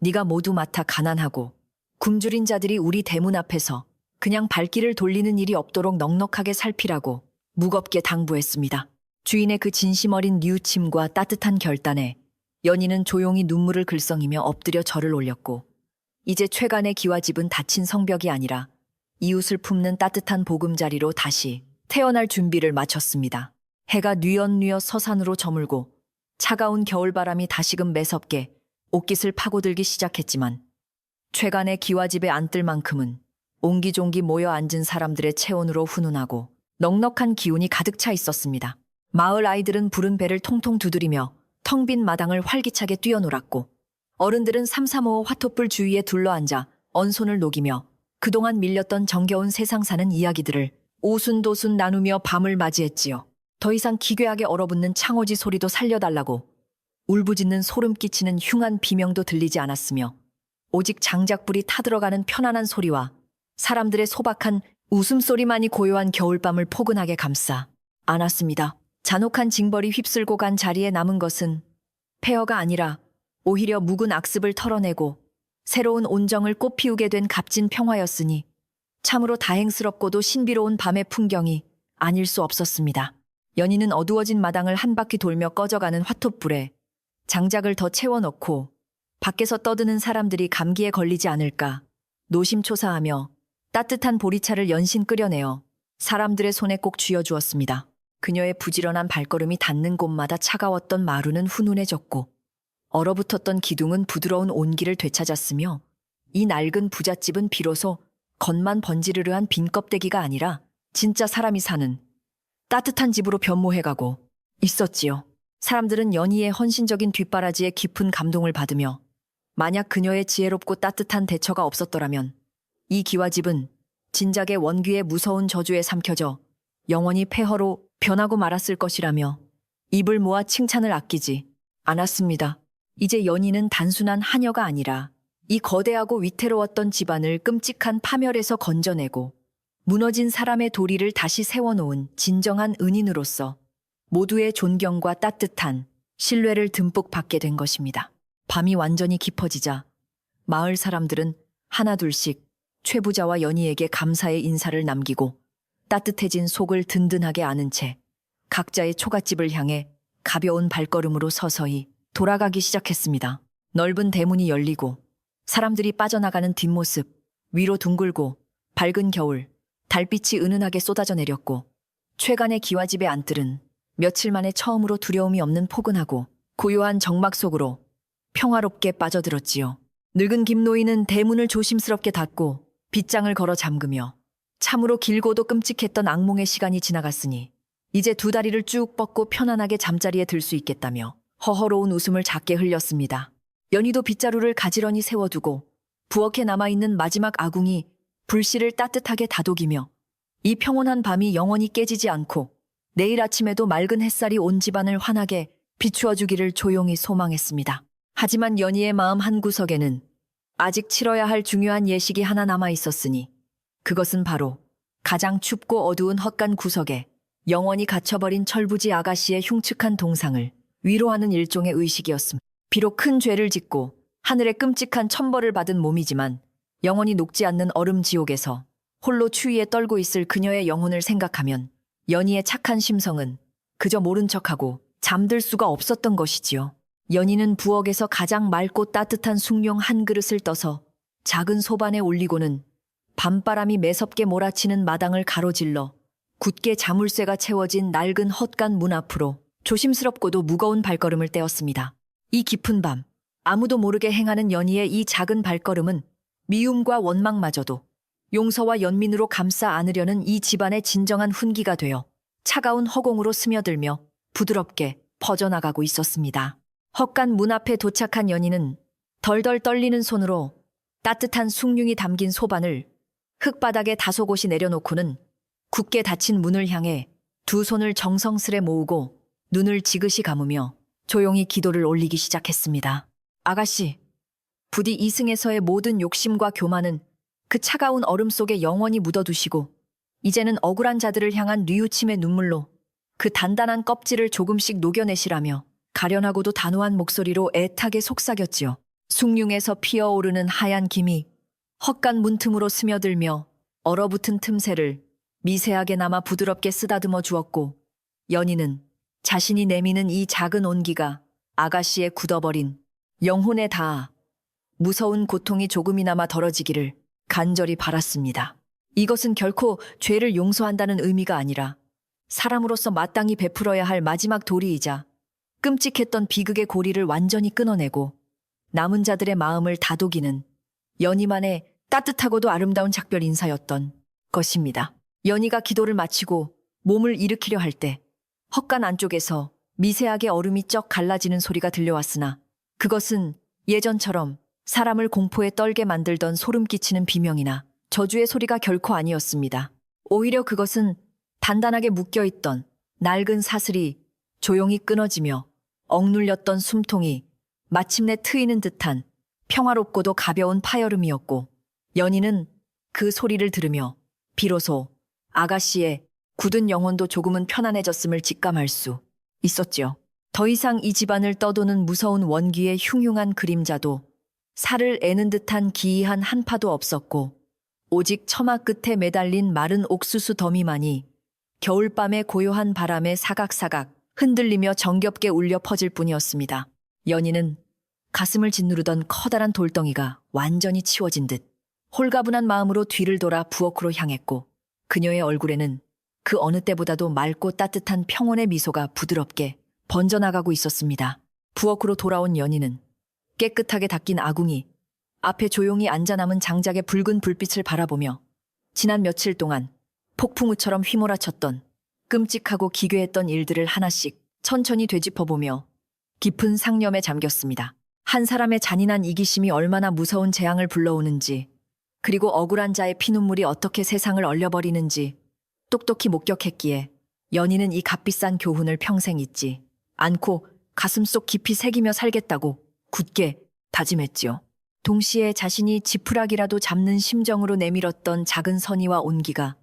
네가 모두 맡아 가난하고 굶주린 자들이 우리 대문 앞에서 그냥 발길을 돌리는 일이 없도록 넉넉하게 살피라고 무겁게 당부했습니다. 주인의 그 진심 어린 뉘우침과 따뜻한 결단에 연희는 조용히 눈물을 글썽이며 엎드려 절을 올렸고 이제 최간의 기와집은 닫힌 성벽이 아니라 이웃을 품는 따뜻한 보금자리로 다시 태어날 준비를 마쳤습니다. 해가 뉘엿뉘엿 서산으로 저물고 차가운 겨울바람이 다시금 매섭게 옷깃을 파고들기 시작했지만 최간의 기와집에 앉을 만큼은 옹기종기 모여 앉은 사람들의 체온으로 훈훈하고 넉넉한 기운이 가득 차 있었습니다. 마을 아이들은 부른 배를 통통 두드리며 텅 빈 마당을 활기차게 뛰어놀았고 어른들은 삼삼오오 화톳불 주위에 둘러앉아 언손을 녹이며 그동안 밀렸던 정겨운 세상 사는 이야기들을 오순도순 나누며 밤을 맞이했지요. 더 이상 기괴하게 얼어붙는 창호지 소리도 살려달라고 울부짖는 소름 끼치는 흉한 비명도 들리지 않았으며 오직 장작불이 타들어가는 편안한 소리와 사람들의 소박한 웃음소리만이 고요한 겨울밤을 포근하게 감싸 안았습니다. 잔혹한 징벌이 휩쓸고 간 자리에 남은 것은 폐허가 아니라 오히려 묵은 악습을 털어내고 새로운 온정을 꽃피우게 된 값진 평화였으니 참으로 다행스럽고도 신비로운 밤의 풍경이 아닐 수 없었습니다. 연희는 어두워진 마당을 한 바퀴 돌며 꺼져가는 화톳불에 장작을 더 채워넣고 밖에서 떠드는 사람들이 감기에 걸리지 않을까 노심초사하며 따뜻한 보리차를 연신 끓여내어 사람들의 손에 꼭 쥐어주었습니다. 그녀의 부지런한 발걸음이 닿는 곳마다 차가웠던 마루는 훈훈해졌고 얼어붙었던 기둥은 부드러운 온기를 되찾았으며 이 낡은 부잣집은 비로소 겉만 번지르르한 빈 껍데기가 아니라 진짜 사람이 사는 따뜻한 집으로 변모해가고 있었지요. 사람들은 연희의 헌신적인 뒷바라지에 깊은 감동을 받으며 만약 그녀의 지혜롭고 따뜻한 대처가 없었더라면 이 기와집은 진작에 원귀의 무서운 저주에 삼켜져 영원히 폐허로 변하고 말았을 것이라며 입을 모아 칭찬을 아끼지 않았습니다. 이제 연희는 단순한 하녀가 아니라 이 거대하고 위태로웠던 집안을 끔찍한 파멸에서 건져내고 무너진 사람의 도리를 다시 세워놓은 진정한 은인으로서 모두의 존경과 따뜻한 신뢰를 듬뿍 받게 된 것입니다. 밤이 완전히 깊어지자 마을 사람들은 하나둘씩 최 부자와 연희에게 감사의 인사를 남기고 따뜻해진 속을 든든하게 아는 채 각자의 초갓집을 향해 가벼운 발걸음으로 서서히 돌아가기 시작했습니다. 넓은 대문이 열리고 사람들이 빠져나가는 뒷모습, 위로 둥글고 밝은 겨울, 달빛이 은은하게 쏟아져 내렸고 최간의 기와집의 안뜰은 며칠 만에 처음으로 두려움이 없는 포근하고 고요한 정막 속으로 평화롭게 빠져들었지요. 늙은 김노인은 대문을 조심스럽게 닫고 빗장을 걸어 잠그며 참으로 길고도 끔찍했던 악몽의 시간이 지나갔으니 이제 두 다리를 쭉 뻗고 편안하게 잠자리에 들 수 있겠다며 허허로운 웃음을 작게 흘렸습니다. 연희도 빗자루를 가지런히 세워두고 부엌에 남아있는 마지막 아궁이 불씨를 따뜻하게 다독이며 이 평온한 밤이 영원히 깨지지 않고 내일 아침에도 맑은 햇살이 온 집안을 환하게 비추어주기를 조용히 소망했습니다. 하지만 연희의 마음 한구석에는 아직 치러야 할 중요한 예식이 하나 남아있었으니 그것은 바로 가장 춥고 어두운 헛간 구석에 영원히 갇혀버린 철부지 아가씨의 흉측한 동상을 위로하는 일종의 의식이었습니다. 비록 큰 죄를 짓고 하늘의 끔찍한 천벌을 받은 몸이지만 영원히 녹지 않는 얼음 지옥에서 홀로 추위에 떨고 있을 그녀의 영혼을 생각하면 연희의 착한 심성은 그저 모른 척하고 잠들 수가 없었던 것이지요. 연희는 부엌에서 가장 맑고 따뜻한 숭늉 한 그릇을 떠서 작은 소반에 올리고는 밤바람이 매섭게 몰아치는 마당을 가로질러 굳게 자물쇠가 채워진 낡은 헛간 문 앞으로 조심스럽고도 무거운 발걸음을 떼었습니다. 이 깊은 밤, 아무도 모르게 행하는 연희의 이 작은 발걸음은 미움과 원망마저도 용서와 연민으로 감싸 안으려는 이 집안의 진정한 훈기가 되어 차가운 허공으로 스며들며 부드럽게 퍼져나가고 있었습니다. 헛간 문 앞에 도착한 연희는 덜덜 떨리는 손으로 따뜻한 숭늉이 담긴 소반을 흙바닥에 다소곳이 내려놓고는 굳게 닫힌 문을 향해 두 손을 정성스레 모으고 눈을 지그시 감으며 조용히 기도를 올리기 시작했습니다. 아가씨, 부디 이승에서의 모든 욕심과 교만은 그 차가운 얼음 속에 영원히 묻어두시고 이제는 억울한 자들을 향한 뉘우침의 눈물로 그 단단한 껍질을 조금씩 녹여내시라며 가련하고도 단호한 목소리로 애타게 속삭였지요. 숭늉에서 피어오르는 하얀 김이 헛간 문틈으로 스며들며 얼어붙은 틈새를 미세하게 남아 부드럽게 쓰다듬어 주었고 연희는 자신이 내미는 이 작은 온기가 아가씨의 굳어버린 영혼에 닿아 무서운 고통이 조금이나마 덜어지기를 간절히 바랐습니다. 이것은 결코 죄를 용서한다는 의미가 아니라 사람으로서 마땅히 베풀어야 할 마지막 도리이자 끔찍했던 비극의 고리를 완전히 끊어내고 남은 자들의 마음을 다독이는 연희만의 따뜻하고도 아름다운 작별 인사였던 것입니다. 연희가 기도를 마치고 몸을 일으키려 할 때 헛간 안쪽에서 미세하게 얼음이 쩍 갈라지는 소리가 들려왔으나 그것은 예전처럼 사람을 공포에 떨게 만들던 소름 끼치는 비명이나 저주의 소리가 결코 아니었습니다. 오히려 그것은 단단하게 묶여있던 낡은 사슬이 조용히 끊어지며 억눌렸던 숨통이 마침내 트이는 듯한 평화롭고도 가벼운 파여름이었고 연희는 그 소리를 들으며 비로소 아가씨의 굳은 영혼도 조금은 편안해졌음을 직감할 수 있었지요. 더 이상 이 집안을 떠도는 무서운 원귀의 흉흉한 그림자도 살을 애는 듯한 기이한 한파도 없었고 오직 처마 끝에 매달린 마른 옥수수 더미만이 겨울밤의 고요한 바람에 사각사각 흔들리며 정겹게 울려 퍼질 뿐이었습니다. 연희는 가슴을 짓누르던 커다란 돌덩이가 완전히 치워진 듯 홀가분한 마음으로 뒤를 돌아 부엌으로 향했고 그녀의 얼굴에는 그 어느 때보다도 맑고 따뜻한 평온의 미소가 부드럽게 번져나가고 있었습니다. 부엌으로 돌아온 연희는 깨끗하게 닦인 아궁이 앞에 조용히 앉아 남은 장작의 붉은 불빛을 바라보며 지난 며칠 동안 폭풍우처럼 휘몰아쳤던 끔찍하고 기괴했던 일들을 하나씩 천천히 되짚어보며 깊은 상념에 잠겼습니다. 한 사람의 잔인한 이기심이 얼마나 무서운 재앙을 불러오는지, 그리고 억울한 자의 피눈물이 어떻게 세상을 얼려버리는지 똑똑히 목격했기에 연희는 이 값비싼 교훈을 평생 잊지 않고 가슴속 깊이 새기며 살겠다고 굳게 다짐했지요. 동시에 자신이 지푸라기라도 잡는 심정으로 내밀었던 작은 선의와 온기가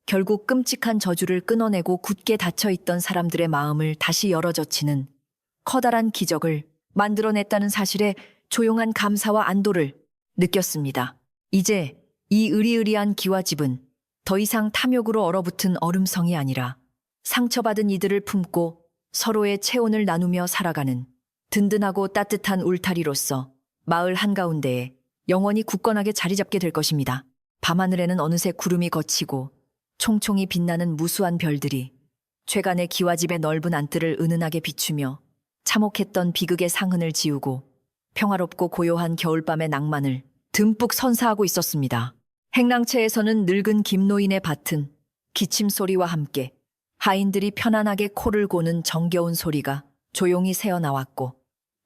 결국 끔찍한 저주를 끊어내고 굳게 닫혀있던 사람들의 마음을 다시 열어젖히는 커다란 기적을 만들어냈다는 사실에 조용한 감사와 안도를 느꼈습니다. 이제 이 으리으리한 기와집은 더 이상 탐욕으로 얼어붙은 얼음성이 아니라 상처받은 이들을 품고 서로의 체온을 나누며 살아가는 든든하고 따뜻한 울타리로서 마을 한가운데에 영원히 굳건하게 자리 잡게 될 것입니다. 밤하늘에는 어느새 구름이 걷히고 총총히 빛나는 무수한 별들이 최간의 기와집의 넓은 안뜰을 은은하게 비추며 참혹했던 비극의 상흔을 지우고 평화롭고 고요한 겨울밤의 낭만을 듬뿍 선사하고 있었습니다. 행랑채에서는 늙은 김노인의 밭은 기침 소리와 함께 하인들이 편안하게 코를 고는 정겨운 소리가 조용히 새어나왔고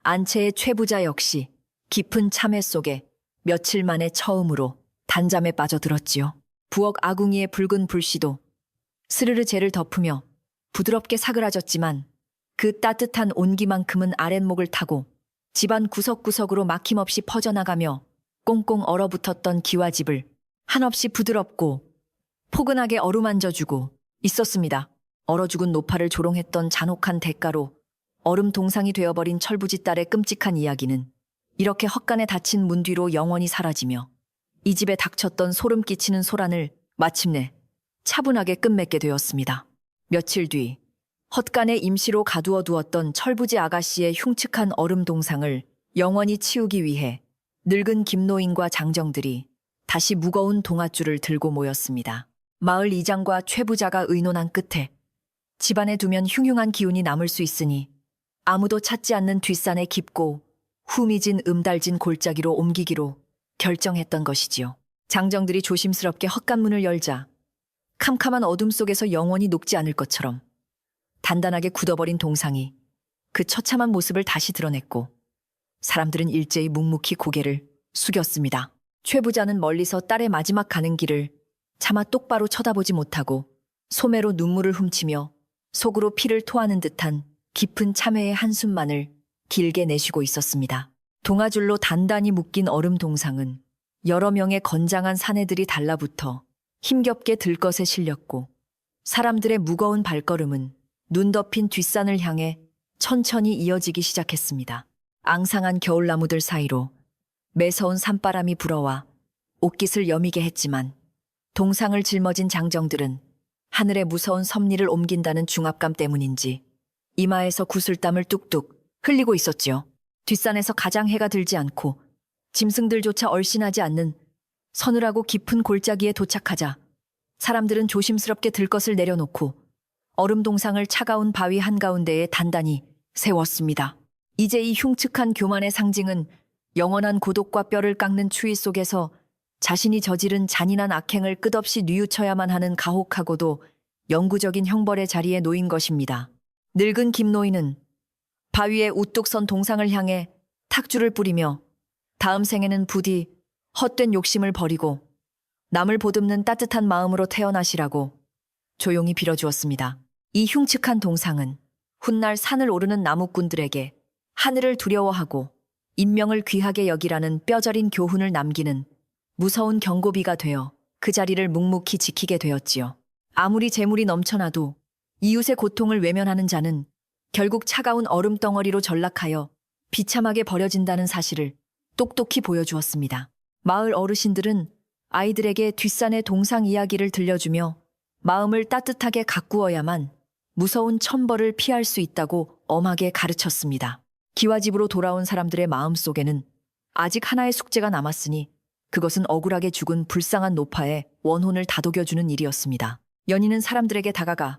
안채의 최부자 역시 깊은 참회 속에 며칠 만에 처음으로 단잠에 빠져들었지요. 부엌 아궁이의 붉은 불씨도 스르르 재를 덮으며 부드럽게 사그라졌지만 그 따뜻한 온기만큼은 아랫목을 타고 집안 구석구석으로 막힘없이 퍼져나가며 꽁꽁 얼어붙었던 기와집을 한없이 부드럽고 포근하게 어루만져주고 있었습니다. 얼어 죽은 노파를 조롱했던 잔혹한 대가로 얼음 동상이 되어버린 철부지 딸의 끔찍한 이야기는 이렇게 헛간에 닫힌 문 뒤로 영원히 사라지며 이 집에 닥쳤던 소름 끼치는 소란을 마침내 차분하게 끝맺게 되었습니다. 며칠 뒤 헛간에 임시로 가두어 두었던 철부지 아가씨의 흉측한 얼음 동상을 영원히 치우기 위해 늙은 김노인과 장정들이 다시 무거운 동아줄을 들고 모였습니다. 마을 이장과 최부자가 의논한 끝에 집안에 두면 흉흉한 기운이 남을 수 있으니 아무도 찾지 않는 뒷산의 깊고 후미진 음달진 골짜기로 옮기기로 결정했던 것이지요. 장정들이 조심스럽게 헛간문을 열자 캄캄한 어둠 속에서 영원히 녹지 않을 것처럼 단단하게 굳어버린 동상이 그 처참한 모습을 다시 드러냈고 사람들은 일제히 묵묵히 고개를 숙였습니다. 최부자는 멀리서 딸의 마지막 가는 길을 차마 똑바로 쳐다보지 못하고 소매로 눈물을 훔치며 속으로 피를 토하는 듯한 깊은 참회의 한숨만을 길게 내쉬고 있었습니다. 동아줄로 단단히 묶인 얼음 동상은 여러 명의 건장한 사내들이 달라붙어 힘겹게 들것에 실렸고 사람들의 무거운 발걸음은 눈 덮인 뒷산을 향해 천천히 이어지기 시작했습니다. 앙상한 겨울나무들 사이로 매서운 산바람이 불어와 옷깃을 여미게 했지만 동상을 짊어진 장정들은 하늘의 무서운 섭리를 옮긴다는 중압감 때문인지 이마에서 구슬땀을 뚝뚝 흘리고 있었지요. 뒷산에서 가장 해가 들지 않고 짐승들조차 얼씬하지 않는 서늘하고 깊은 골짜기에 도착하자 사람들은 조심스럽게 들것을 내려놓고 얼음 동상을 차가운 바위 한가운데에 단단히 세웠습니다. 이제 이 흉측한 교만의 상징은 영원한 고독과 뼈를 깎는 추위 속에서 자신이 저지른 잔인한 악행을 끝없이 뉘우쳐야만 하는 가혹하고도 영구적인 형벌의 자리에 놓인 것입니다. 늙은 김노인은 바위에 우뚝 선 동상을 향해 탁주를 뿌리며 다음 생에는 부디 헛된 욕심을 버리고 남을 보듬는 따뜻한 마음으로 태어나시라고 조용히 빌어주었습니다. 이 흉측한 동상은 훗날 산을 오르는 나무꾼들에게 하늘을 두려워하고 인명을 귀하게 여기라는 뼈저린 교훈을 남기는 무서운 경고비가 되어 그 자리를 묵묵히 지키게 되었지요. 아무리 재물이 넘쳐나도 이웃의 고통을 외면하는 자는 결국 차가운 얼음 덩어리로 전락하여 비참하게 버려진다는 사실을 똑똑히 보여주었습니다. 마을 어르신들은 아이들에게 뒷산의 동상 이야기를 들려주며 마음을 따뜻하게 가꾸어야만 무서운 천벌을 피할 수 있다고 엄하게 가르쳤습니다. 기와집으로 돌아온 사람들의 마음속에는 아직 하나의 숙제가 남았으니 그것은 억울하게 죽은 불쌍한 노파의 원혼을 다독여주는 일이었습니다. 연희는 사람들에게 다가가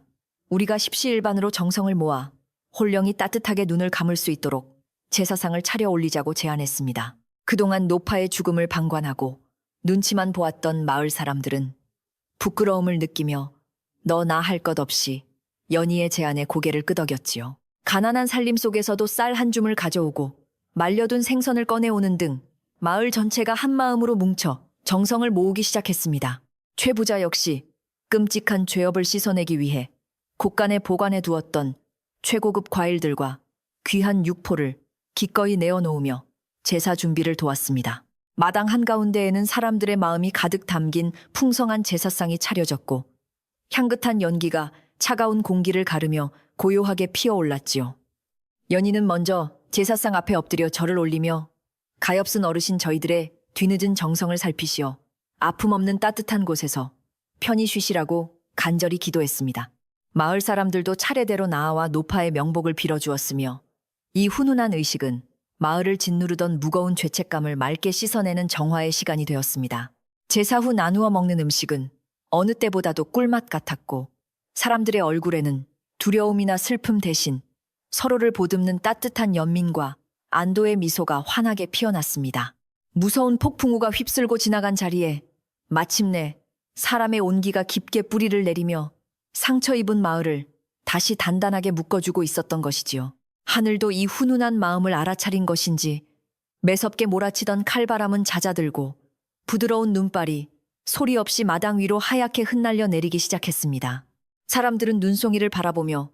우리가 십시일반으로 정성을 모아 홀령이 따뜻하게 눈을 감을 수 있도록 제사상을 차려 올리자고 제안했습니다. 그동안 노파의 죽음을 방관하고 눈치만 보았던 마을 사람들은 부끄러움을 느끼며 너나 할 것 없이 연희의 제안에 고개를 끄덕였지요. 가난한 살림 속에서도 쌀 한 줌을 가져오고 말려둔 생선을 꺼내오는 등 마을 전체가 한마음으로 뭉쳐 정성을 모으기 시작했습니다. 최 부자 역시 끔찍한 죄업을 씻어내기 위해 곳간에 보관해 두었던 최고급 과일들과 귀한 육포를 기꺼이 내어놓으며 제사 준비를 도왔습니다. 마당 한가운데에는 사람들의 마음이 가득 담긴 풍성한 제사상이 차려졌고 향긋한 연기가 차가운 공기를 가르며 고요하게 피어올랐지요. 연희는 먼저 제사상 앞에 엎드려 절을 올리며 가엾은 어르신 저희들의 뒤늦은 정성을 살피시어 아픔 없는 따뜻한 곳에서 편히 쉬시라고 간절히 기도했습니다. 마을 사람들도 차례대로 나아와 노파의 명복을 빌어주었으며 이 훈훈한 의식은 마을을 짓누르던 무거운 죄책감을 맑게 씻어내는 정화의 시간이 되었습니다. 제사 후 나누어 먹는 음식은 어느 때보다도 꿀맛 같았고 사람들의 얼굴에는 두려움이나 슬픔 대신 서로를 보듬는 따뜻한 연민과 안도의 미소가 환하게 피어났습니다. 무서운 폭풍우가 휩쓸고 지나간 자리에 마침내 사람의 온기가 깊게 뿌리를 내리며 상처 입은 마을을 다시 단단하게 묶어주고 있었던 것이지요. 하늘도 이 훈훈한 마음을 알아차린 것인지 매섭게 몰아치던 칼바람은 잦아들고 부드러운 눈발이 소리 없이 마당 위로 하얗게 흩날려 내리기 시작했습니다. 사람들은 눈송이를 바라보며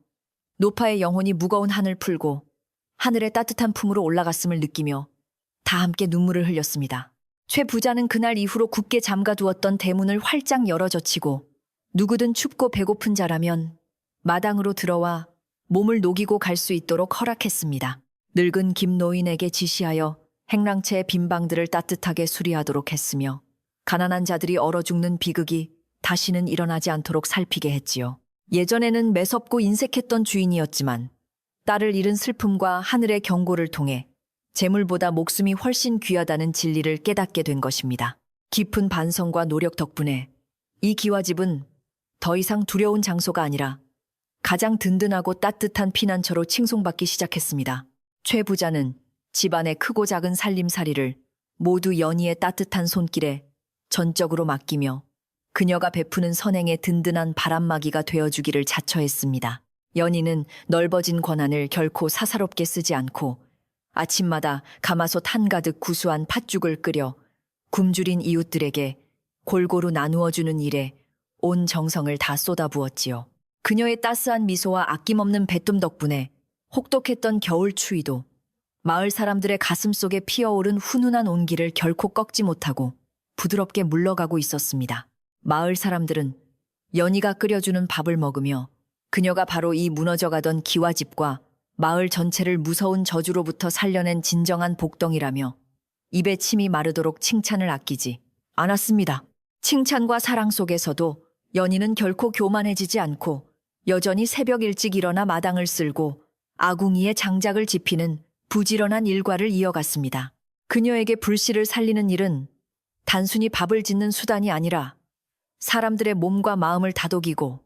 노파의 영혼이 무거운 한을 풀고 하늘의 따뜻한 품으로 올라갔음을 느끼며 다 함께 눈물을 흘렸습니다. 최 부자는 그날 이후로 굳게 잠가두었던 대문을 활짝 열어젖히고 누구든 춥고 배고픈 자라면 마당으로 들어와 몸을 녹이고 갈 수 있도록 허락했습니다. 늙은 김노인에게 지시하여 행랑채의 빈방들을 따뜻하게 수리하도록 했으며 가난한 자들이 얼어 죽는 비극이 다시는 일어나지 않도록 살피게 했지요. 예전에는 매섭고 인색했던 주인이었지만 딸을 잃은 슬픔과 하늘의 경고를 통해 재물보다 목숨이 훨씬 귀하다는 진리를 깨닫게 된 것입니다. 깊은 반성과 노력 덕분에 이 기와집은 더 이상 두려운 장소가 아니라 가장 든든하고 따뜻한 피난처로 칭송받기 시작했습니다. 최 부자는 집안의 크고 작은 살림살이를 모두 연희의 따뜻한 손길에 전적으로 맡기며 그녀가 베푸는 선행의 든든한 바람막이가 되어주기를 자처했습니다. 연희는 넓어진 권한을 결코 사사롭게 쓰지 않고 아침마다 가마솥 한가득 구수한 팥죽을 끓여 굶주린 이웃들에게 골고루 나누어주는 일에 온 정성을 다 쏟아부었지요. 그녀의 따스한 미소와 아낌없는 배뜸 덕분에 혹독했던 겨울 추위도 마을 사람들의 가슴 속에 피어오른 훈훈한 온기를 결코 꺾지 못하고 부드럽게 물러가고 있었습니다. 마을 사람들은 연희가 끓여주는 밥을 먹으며 그녀가 바로 이 무너져가던 기와집과 마을 전체를 무서운 저주로부터 살려낸 진정한 복덩이라며 입에 침이 마르도록 칭찬을 아끼지 않았습니다. 칭찬과 사랑 속에서도 연희는 결코 교만해지지 않고 여전히 새벽 일찍 일어나 마당을 쓸고 아궁이에 장작을 지피는 부지런한 일과를 이어갔습니다. 그녀에게 불씨를 살리는 일은 단순히 밥을 짓는 수단이 아니라 사람들의 몸과 마음을 다독이고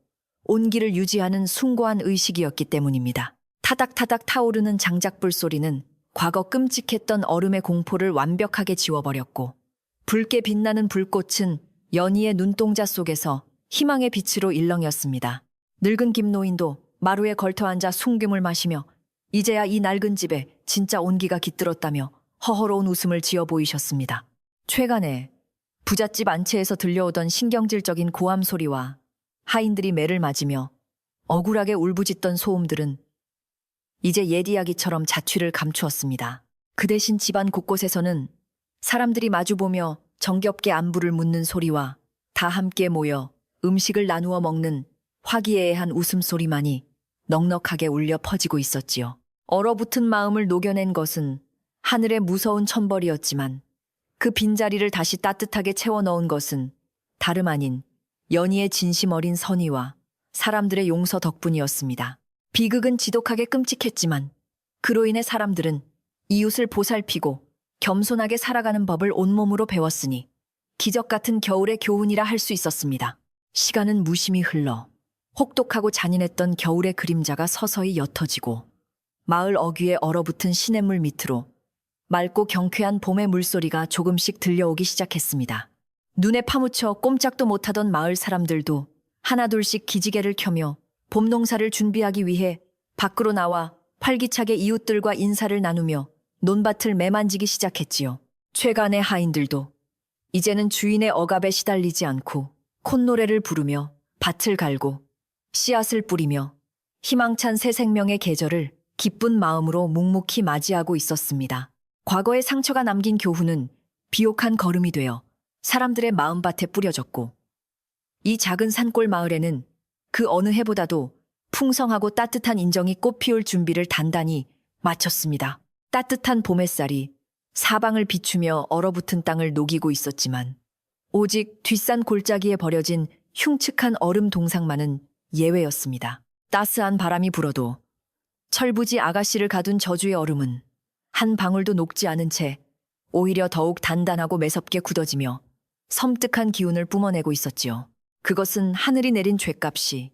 온기를 유지하는 숭고한 의식이었기 때문입니다. 타닥타닥 타오르는 장작불 소리는 과거 끔찍했던 얼음의 공포를 완벽하게 지워버렸고 붉게 빛나는 불꽃은 연희의 눈동자 속에서 희망의 빛으로 일렁였습니다. 늙은 김노인도 마루에 걸터앉아 숨김을 마시며 이제야 이 낡은 집에 진짜 온기가 깃들었다며 허허로운 웃음을 지어 보이셨습니다. 최간에 부잣집 안채에서 들려오던 신경질적인 고함 소리와 하인들이 매를 맞으며 억울하게 울부짖던 소음들은 이제 옛 이야기처럼 자취를 감추었습니다. 그 대신 집안 곳곳에서는 사람들이 마주보며 정겹게 안부를 묻는 소리와 다 함께 모여 음식을 나누어 먹는 화기애애한 웃음소리만이 넉넉하게 울려 퍼지고 있었지요. 얼어붙은 마음을 녹여낸 것은 하늘의 무서운 천벌이었지만 그 빈자리를 다시 따뜻하게 채워 넣은 것은 다름 아닌 연희의 진심 어린 선의와 사람들의 용서 덕분이었습니다. 비극은 지독하게 끔찍했지만 그로 인해 사람들은 이웃을 보살피고 겸손하게 살아가는 법을 온몸으로 배웠으니 기적 같은 겨울의 교훈이라 할 수 있었습니다. 시간은 무심히 흘러 혹독하고 잔인했던 겨울의 그림자가 서서히 옅어지고 마을 어귀에 얼어붙은 시냇물 밑으로 맑고 경쾌한 봄의 물소리가 조금씩 들려오기 시작했습니다. 눈에 파묻혀 꼼짝도 못하던 마을 사람들도 하나둘씩 기지개를 켜며 봄 농사를 준비하기 위해 밖으로 나와 활기차게 이웃들과 인사를 나누며 논밭을 매만지기 시작했지요. 최간의 하인들도 이제는 주인의 억압에 시달리지 않고 콧노래를 부르며 밭을 갈고 씨앗을 뿌리며 희망찬 새 생명의 계절을 기쁜 마음으로 묵묵히 맞이하고 있었습니다. 과거의 상처가 남긴 교훈은 비옥한 걸음이 되어 사람들의 마음밭에 뿌려졌고, 이 작은 산골 마을에는 그 어느 해보다도 풍성하고 따뜻한 인정이 꽃피울 준비를 단단히 마쳤습니다. 따뜻한 봄 햇살이 사방을 비추며 얼어붙은 땅을 녹이고 있었지만, 오직 뒷산 골짜기에 버려진 흉측한 얼음 동상만은 예외였습니다. 따스한 바람이 불어도 철부지 아가씨를 가둔 저주의 얼음은 한 방울도 녹지 않은 채 오히려 더욱 단단하고 매섭게 굳어지며 섬뜩한 기운을 뿜어내고 있었지요. 그것은 하늘이 내린 죗값이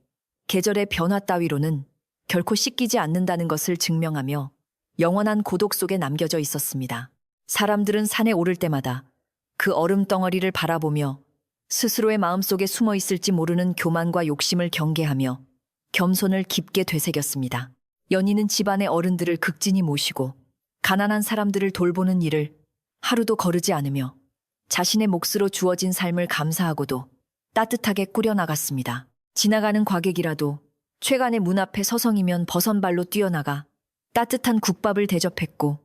계절의 변화 따위로는 결코 씻기지 않는다는 것을 증명하며 영원한 고독 속에 남겨져 있었습니다. 사람들은 산에 오를 때마다 그 얼음 덩어리를 바라보며 스스로의 마음속에 숨어 있을지 모르는 교만과 욕심을 경계하며 겸손을 깊게 되새겼습니다. 연희는 집안의 어른들을 극진히 모시고 가난한 사람들을 돌보는 일을 하루도 거르지 않으며 자신의 몫으로 주어진 삶을 감사하고도 따뜻하게 꾸려나갔습니다. 지나가는 과객이라도 최간의 문 앞에 서성이면 버선발로 뛰어나가 따뜻한 국밥을 대접했고,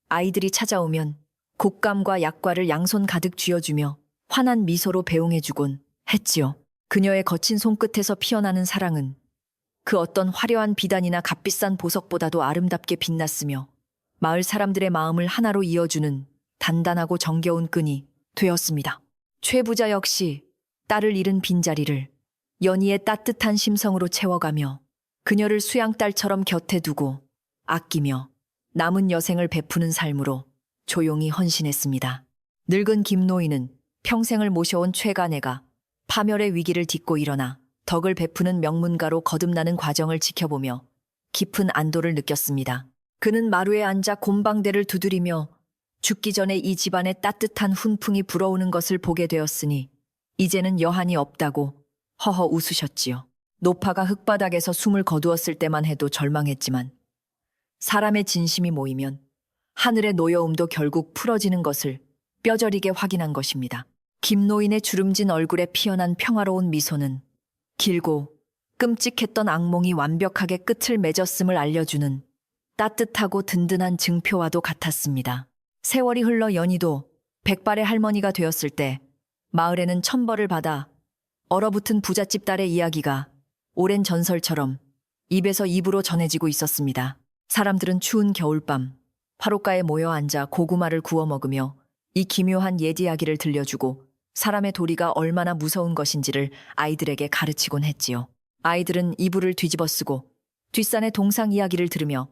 아이들이 찾아오면 곶감과 약과를 양손 가득 쥐어주며 환한 미소로 배웅해주곤 했지요. 그녀의 거친 손끝에서 피어나는 사랑은 그 어떤 화려한 비단이나 값비싼 보석보다도 아름답게 빛났으며 마을 사람들의 마음을 하나로 이어주는 단단하고 정겨운 끈이 되었습니다. 최 부자 역시 딸을 잃은 빈자리를 연희의 따뜻한 심성으로 채워가며 그녀를 수양딸처럼 곁에 두고 아끼며 남은 여생을 베푸는 삶으로 조용히 헌신했습니다. 늙은 김노인은 평생을 모셔온 최간애가 파멸의 위기를 딛고 일어나 덕을 베푸는 명문가로 거듭나는 과정을 지켜보며 깊은 안도를 느꼈습니다. 그는 마루에 앉아 곰방대를 두드리며 죽기 전에 이 집안의 따뜻한 훈풍이 불어오는 것을 보게 되었으니 이제는 여한이 없다고 허허 웃으셨지요. 노파가 흙바닥에서 숨을 거두었을 때만 해도 절망했지만 사람의 진심이 모이면 하늘의 노여움도 결국 풀어지는 것을 뼈저리게 확인한 것입니다. 김노인의 주름진 얼굴에 피어난 평화로운 미소는 길고 끔찍했던 악몽이 완벽하게 끝을 맺었음을 알려주는 따뜻하고 든든한 증표와도 같았습니다. 세월이 흘러 연희도 백발의 할머니가 되었을 때 마을에는 천벌을 받아 얼어붙은 부잣집 딸의 이야기가 오랜 전설처럼 입에서 입으로 전해지고 있었습니다. 사람들은 추운 겨울밤 화롯가에 모여 앉아 고구마를 구워 먹으며 이 기묘한 옛 이야기를 들려주고 사람의 도리가 얼마나 무서운 것인지를 아이들에게 가르치곤 했지요. 아이들은 이불을 뒤집어 쓰고 뒷산의 동상 이야기를 들으며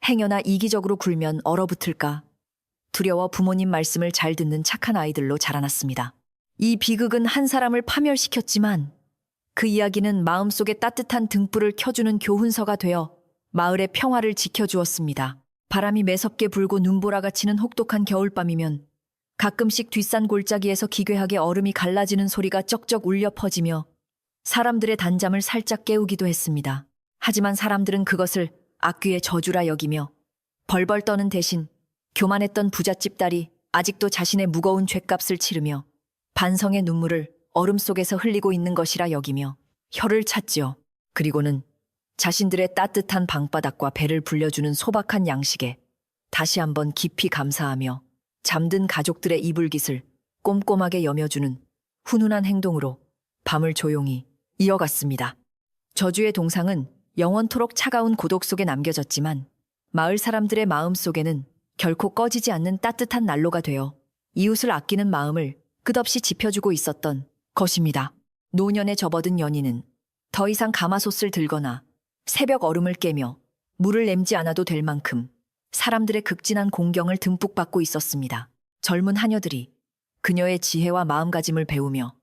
행여나 이기적으로 굴면 얼어붙을까 두려워 부모님 말씀을 잘 듣는 착한 아이들로 자라났습니다. 이 비극은 한 사람을 파멸시켰지만 그 이야기는 마음속에 따뜻한 등불을 켜주는 교훈서가 되어 마을의 평화를 지켜주었습니다. 바람이 매섭게 불고 눈보라가 치는 혹독한 겨울밤이면 가끔씩 뒷산 골짜기에서 기괴하게 얼음이 갈라지는 소리가 쩍쩍 울려 퍼지며 사람들의 단잠을 살짝 깨우기도 했습니다. 하지만 사람들은 그것을 악귀의 저주라 여기며 벌벌 떠는 대신 교만했던 부잣집 딸이 아직도 자신의 무거운 죗값을 치르며 반성의 눈물을 얼음 속에서 흘리고 있는 것이라 여기며 혀를 찼지요. 그리고는 자신들의 따뜻한 방바닥과 배를 불려주는 소박한 양식에 다시 한번 깊이 감사하며 잠든 가족들의 이불깃을 꼼꼼하게 여며주는 훈훈한 행동으로 밤을 조용히 이어갔습니다. 저주의 동상은 영원토록 차가운 고독 속에 남겨졌지만 마을 사람들의 마음 속에는 결코 꺼지지 않는 따뜻한 난로가 되어 이웃을 아끼는 마음을 끝없이 지펴주고 있었던 것입니다. 노년에 접어든 연희는 더 이상 가마솥을 들거나 새벽 얼음을 깨며 물을 냄지 않아도 될 만큼 사람들의 극진한 공경을 듬뿍 받고 있었습니다. 젊은 하녀들이 그녀의 지혜와 마음가짐을 배우며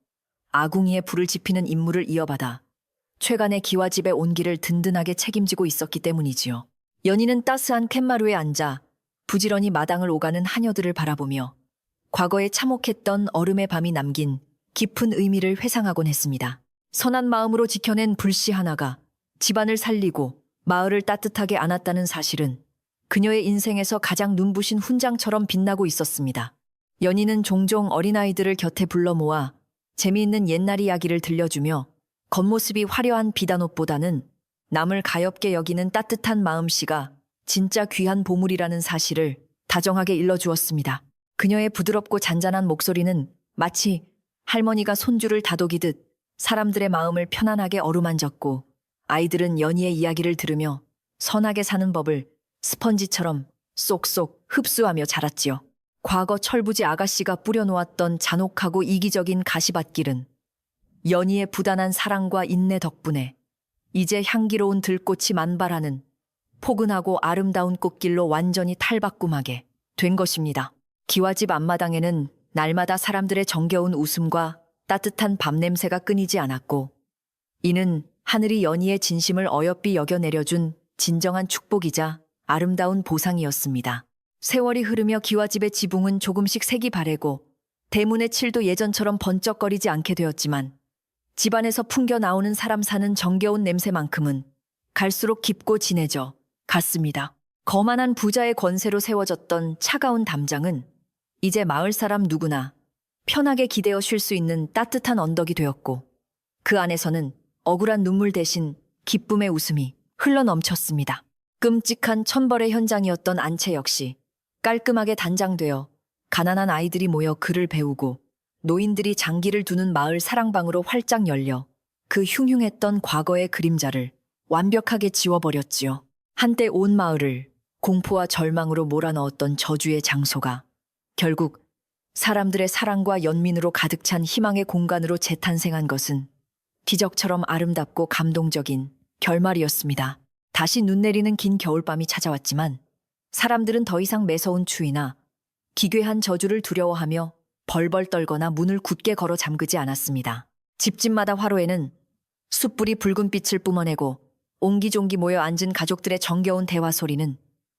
아궁이에 불을 지피는 임무를 이어받아 최간의 기와집의 온기를 든든하게 책임지고 있었기 때문이지요. 연희는 따스한 캔마루에 앉아 부지런히 마당을 오가는 하녀들을 바라보며 과거에 참혹했던 얼음의 밤이 남긴 깊은 의미를 회상하곤 했습니다. 선한 마음으로 지켜낸 불씨 하나가 집안을 살리고 마을을 따뜻하게 안았다는 사실은 그녀의 인생에서 가장 눈부신 훈장처럼 빛나고 있었습니다. 연희는 종종 어린아이들을 곁에 불러 모아 재미있는 옛날 이야기를 들려주며 겉모습이 화려한 비단옷보다는 남을 가엾게 여기는 따뜻한 마음씨가 진짜 귀한 보물이라는 사실을 다정하게 일러주었습니다. 그녀의 부드럽고 잔잔한 목소리는 마치 할머니가 손주를 다독이듯 사람들의 마음을 편안하게 어루만졌고, 아이들은 연희의 이야기를 들으며 선하게 사는 법을 스펀지처럼 쏙쏙 흡수하며 자랐지요. 과거 철부지 아가씨가 뿌려놓았던 잔혹하고 이기적인 가시밭길은 연희의 부단한 사랑과 인내 덕분에 이제 향기로운 들꽃이 만발하는 포근하고 아름다운 꽃길로 완전히 탈바꿈하게 된 것입니다. 기와집 앞마당에는 날마다 사람들의 정겨운 웃음과 따뜻한 밤 냄새가 끊이지 않았고, 이는 하늘이 연희의 진심을 어여삐 여겨 내려준 진정한 축복이자 아름다운 보상이었습니다. 세월이 흐르며 기와집의 지붕은 조금씩 색이 바래고 대문의 칠도 예전처럼 번쩍거리지 않게 되었지만, 집안에서 풍겨 나오는 사람 사는 정겨운 냄새만큼은 갈수록 깊고 진해져 갔습니다. 거만한 부자의 권세로 세워졌던 차가운 담장은 이제 마을 사람 누구나 편하게 기대어 쉴 수 있는 따뜻한 언덕이 되었고, 그 안에서는 억울한 눈물 대신 기쁨의 웃음이 흘러넘쳤습니다. 끔찍한 천벌의 현장이었던 안채 역시 깔끔하게 단장되어 가난한 아이들이 모여 글을 배우고 노인들이 장기를 두는 마을 사랑방으로 활짝 열려 그 흉흉했던 과거의 그림자를 완벽하게 지워버렸지요. 한때 온 마을을 공포와 절망으로 몰아넣었던 저주의 장소가 결국 사람들의 사랑과 연민으로 가득 찬 희망의 공간으로 재탄생한 것은 기적처럼 아름답고 감동적인 결말이었습니다. 다시 눈 내리는 긴 겨울밤이 찾아왔지만 사람들은 더 이상 매서운 추위나 기괴한 저주를 두려워하며 벌벌 떨거나 문을 굳게 걸어 잠그지 않았습니다. 집집마다 화로에는 숯불이 붉은 빛을 뿜어내고 옹기종기 모여 앉은 가족들의 정겨운 대화 소리는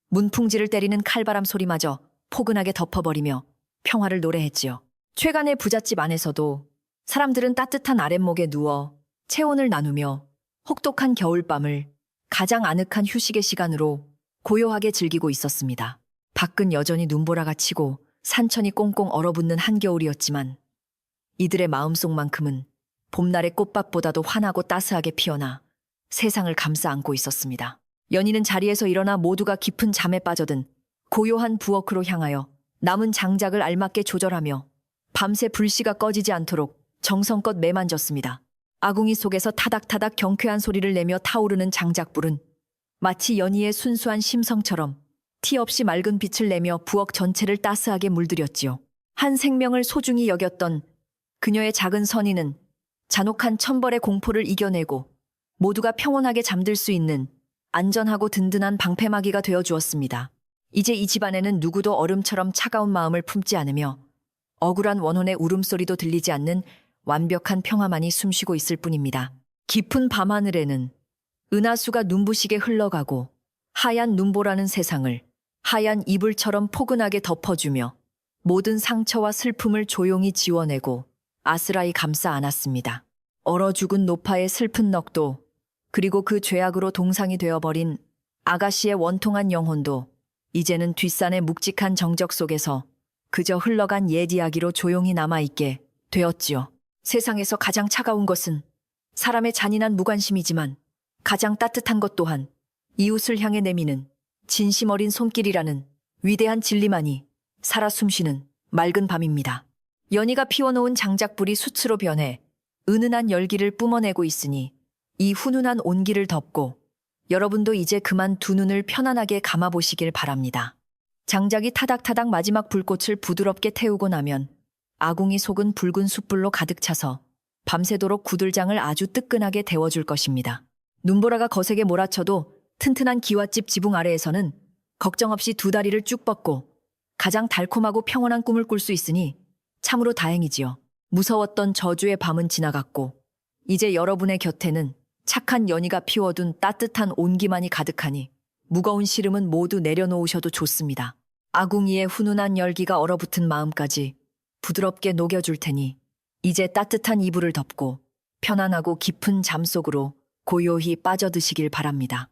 문풍지를 때리는 칼바람 소리마저 포근하게 덮어버리며 평화를 노래했지요. 최간의 부잣집 안에서도 사람들은 따뜻한 아랫목에 누워 체온을 나누며 혹독한 겨울밤을 가장 아늑한 휴식의 시간으로 고요하게 즐기고 있었습니다. 밖은 여전히 눈보라가 치고 산천이 꽁꽁 얼어붙는 한겨울이었지만 이들의 마음속만큼은 봄날의 꽃밭보다도 환하고 따스하게 피어나 세상을 감싸 안고 있었습니다. 연희는 자리에서 일어나 모두가 깊은 잠에 빠져든 고요한 부엌으로 향하여 남은 장작을 알맞게 조절하며 밤새 불씨가 꺼지지 않도록 정성껏 매만졌습니다. 아궁이 속에서 타닥타닥 경쾌한 소리를 내며 타오르는 장작불은 마치 연희의 순수한 심성처럼 티 없이 맑은 빛을 내며 부엌 전체를 따스하게 물들였지요. 한 생명을 소중히 여겼던 그녀의 작은 선의는 잔혹한 천벌의 공포를 이겨내고 모두가 평온하게 잠들 수 있는 안전하고 든든한 방패막이가 되어 주었습니다. 이제 이 집안에는 누구도 얼음처럼 차가운 마음을 품지 않으며 억울한 원혼의 울음소리도 들리지 않는 완벽한 평화만이 숨쉬고 있을 뿐입니다. 깊은 밤하늘에는 은하수가 눈부시게 흘러가고 하얀 눈보라는 세상을 하얀 이불처럼 포근하게 덮어주며 모든 상처와 슬픔을 조용히 지워내고 아스라이 감싸 안았습니다. 얼어 죽은 노파의 슬픈 넋도, 그리고 그 죄악으로 동상이 되어버린 아가씨의 원통한 영혼도 이제는 뒷산의 묵직한 정적 속에서 그저 흘러간 옛 이야기로 조용히 남아있게 되었지요. 세상에서 가장 차가운 것은 사람의 잔인한 무관심이지만 가장 따뜻한 것 또한 이웃을 향해 내미는 진심 어린 손길이라는 위대한 진리만이 살아 숨쉬는 맑은 밤입니다. 연희가 피워놓은 장작불이 숯으로 변해 은은한 열기를 뿜어내고 있으니 이 훈훈한 온기를 덮고 여러분도 이제 그만 두 눈을 편안하게 감아보시길 바랍니다. 장작이 타닥타닥 마지막 불꽃을 부드럽게 태우고 나면 아궁이 속은 붉은 숯불로 가득 차서 밤새도록 구들장을 아주 뜨끈하게 데워줄 것입니다. 눈보라가 거세게 몰아쳐도 튼튼한 기와집 지붕 아래에서는 걱정 없이 두 다리를 쭉 뻗고 가장 달콤하고 평온한 꿈을 꿀 수 있으니 참으로 다행이지요. 무서웠던 저주의 밤은 지나갔고 이제 여러분의 곁에는 착한 연희가 피워둔 따뜻한 온기만이 가득하니 무거운 시름은 모두 내려놓으셔도 좋습니다. 아궁이의 훈훈한 열기가 얼어붙은 마음까지 부드럽게 녹여줄 테니 이제 따뜻한 이불을 덮고 편안하고 깊은 잠 속으로 고요히 빠져드시길 바랍니다.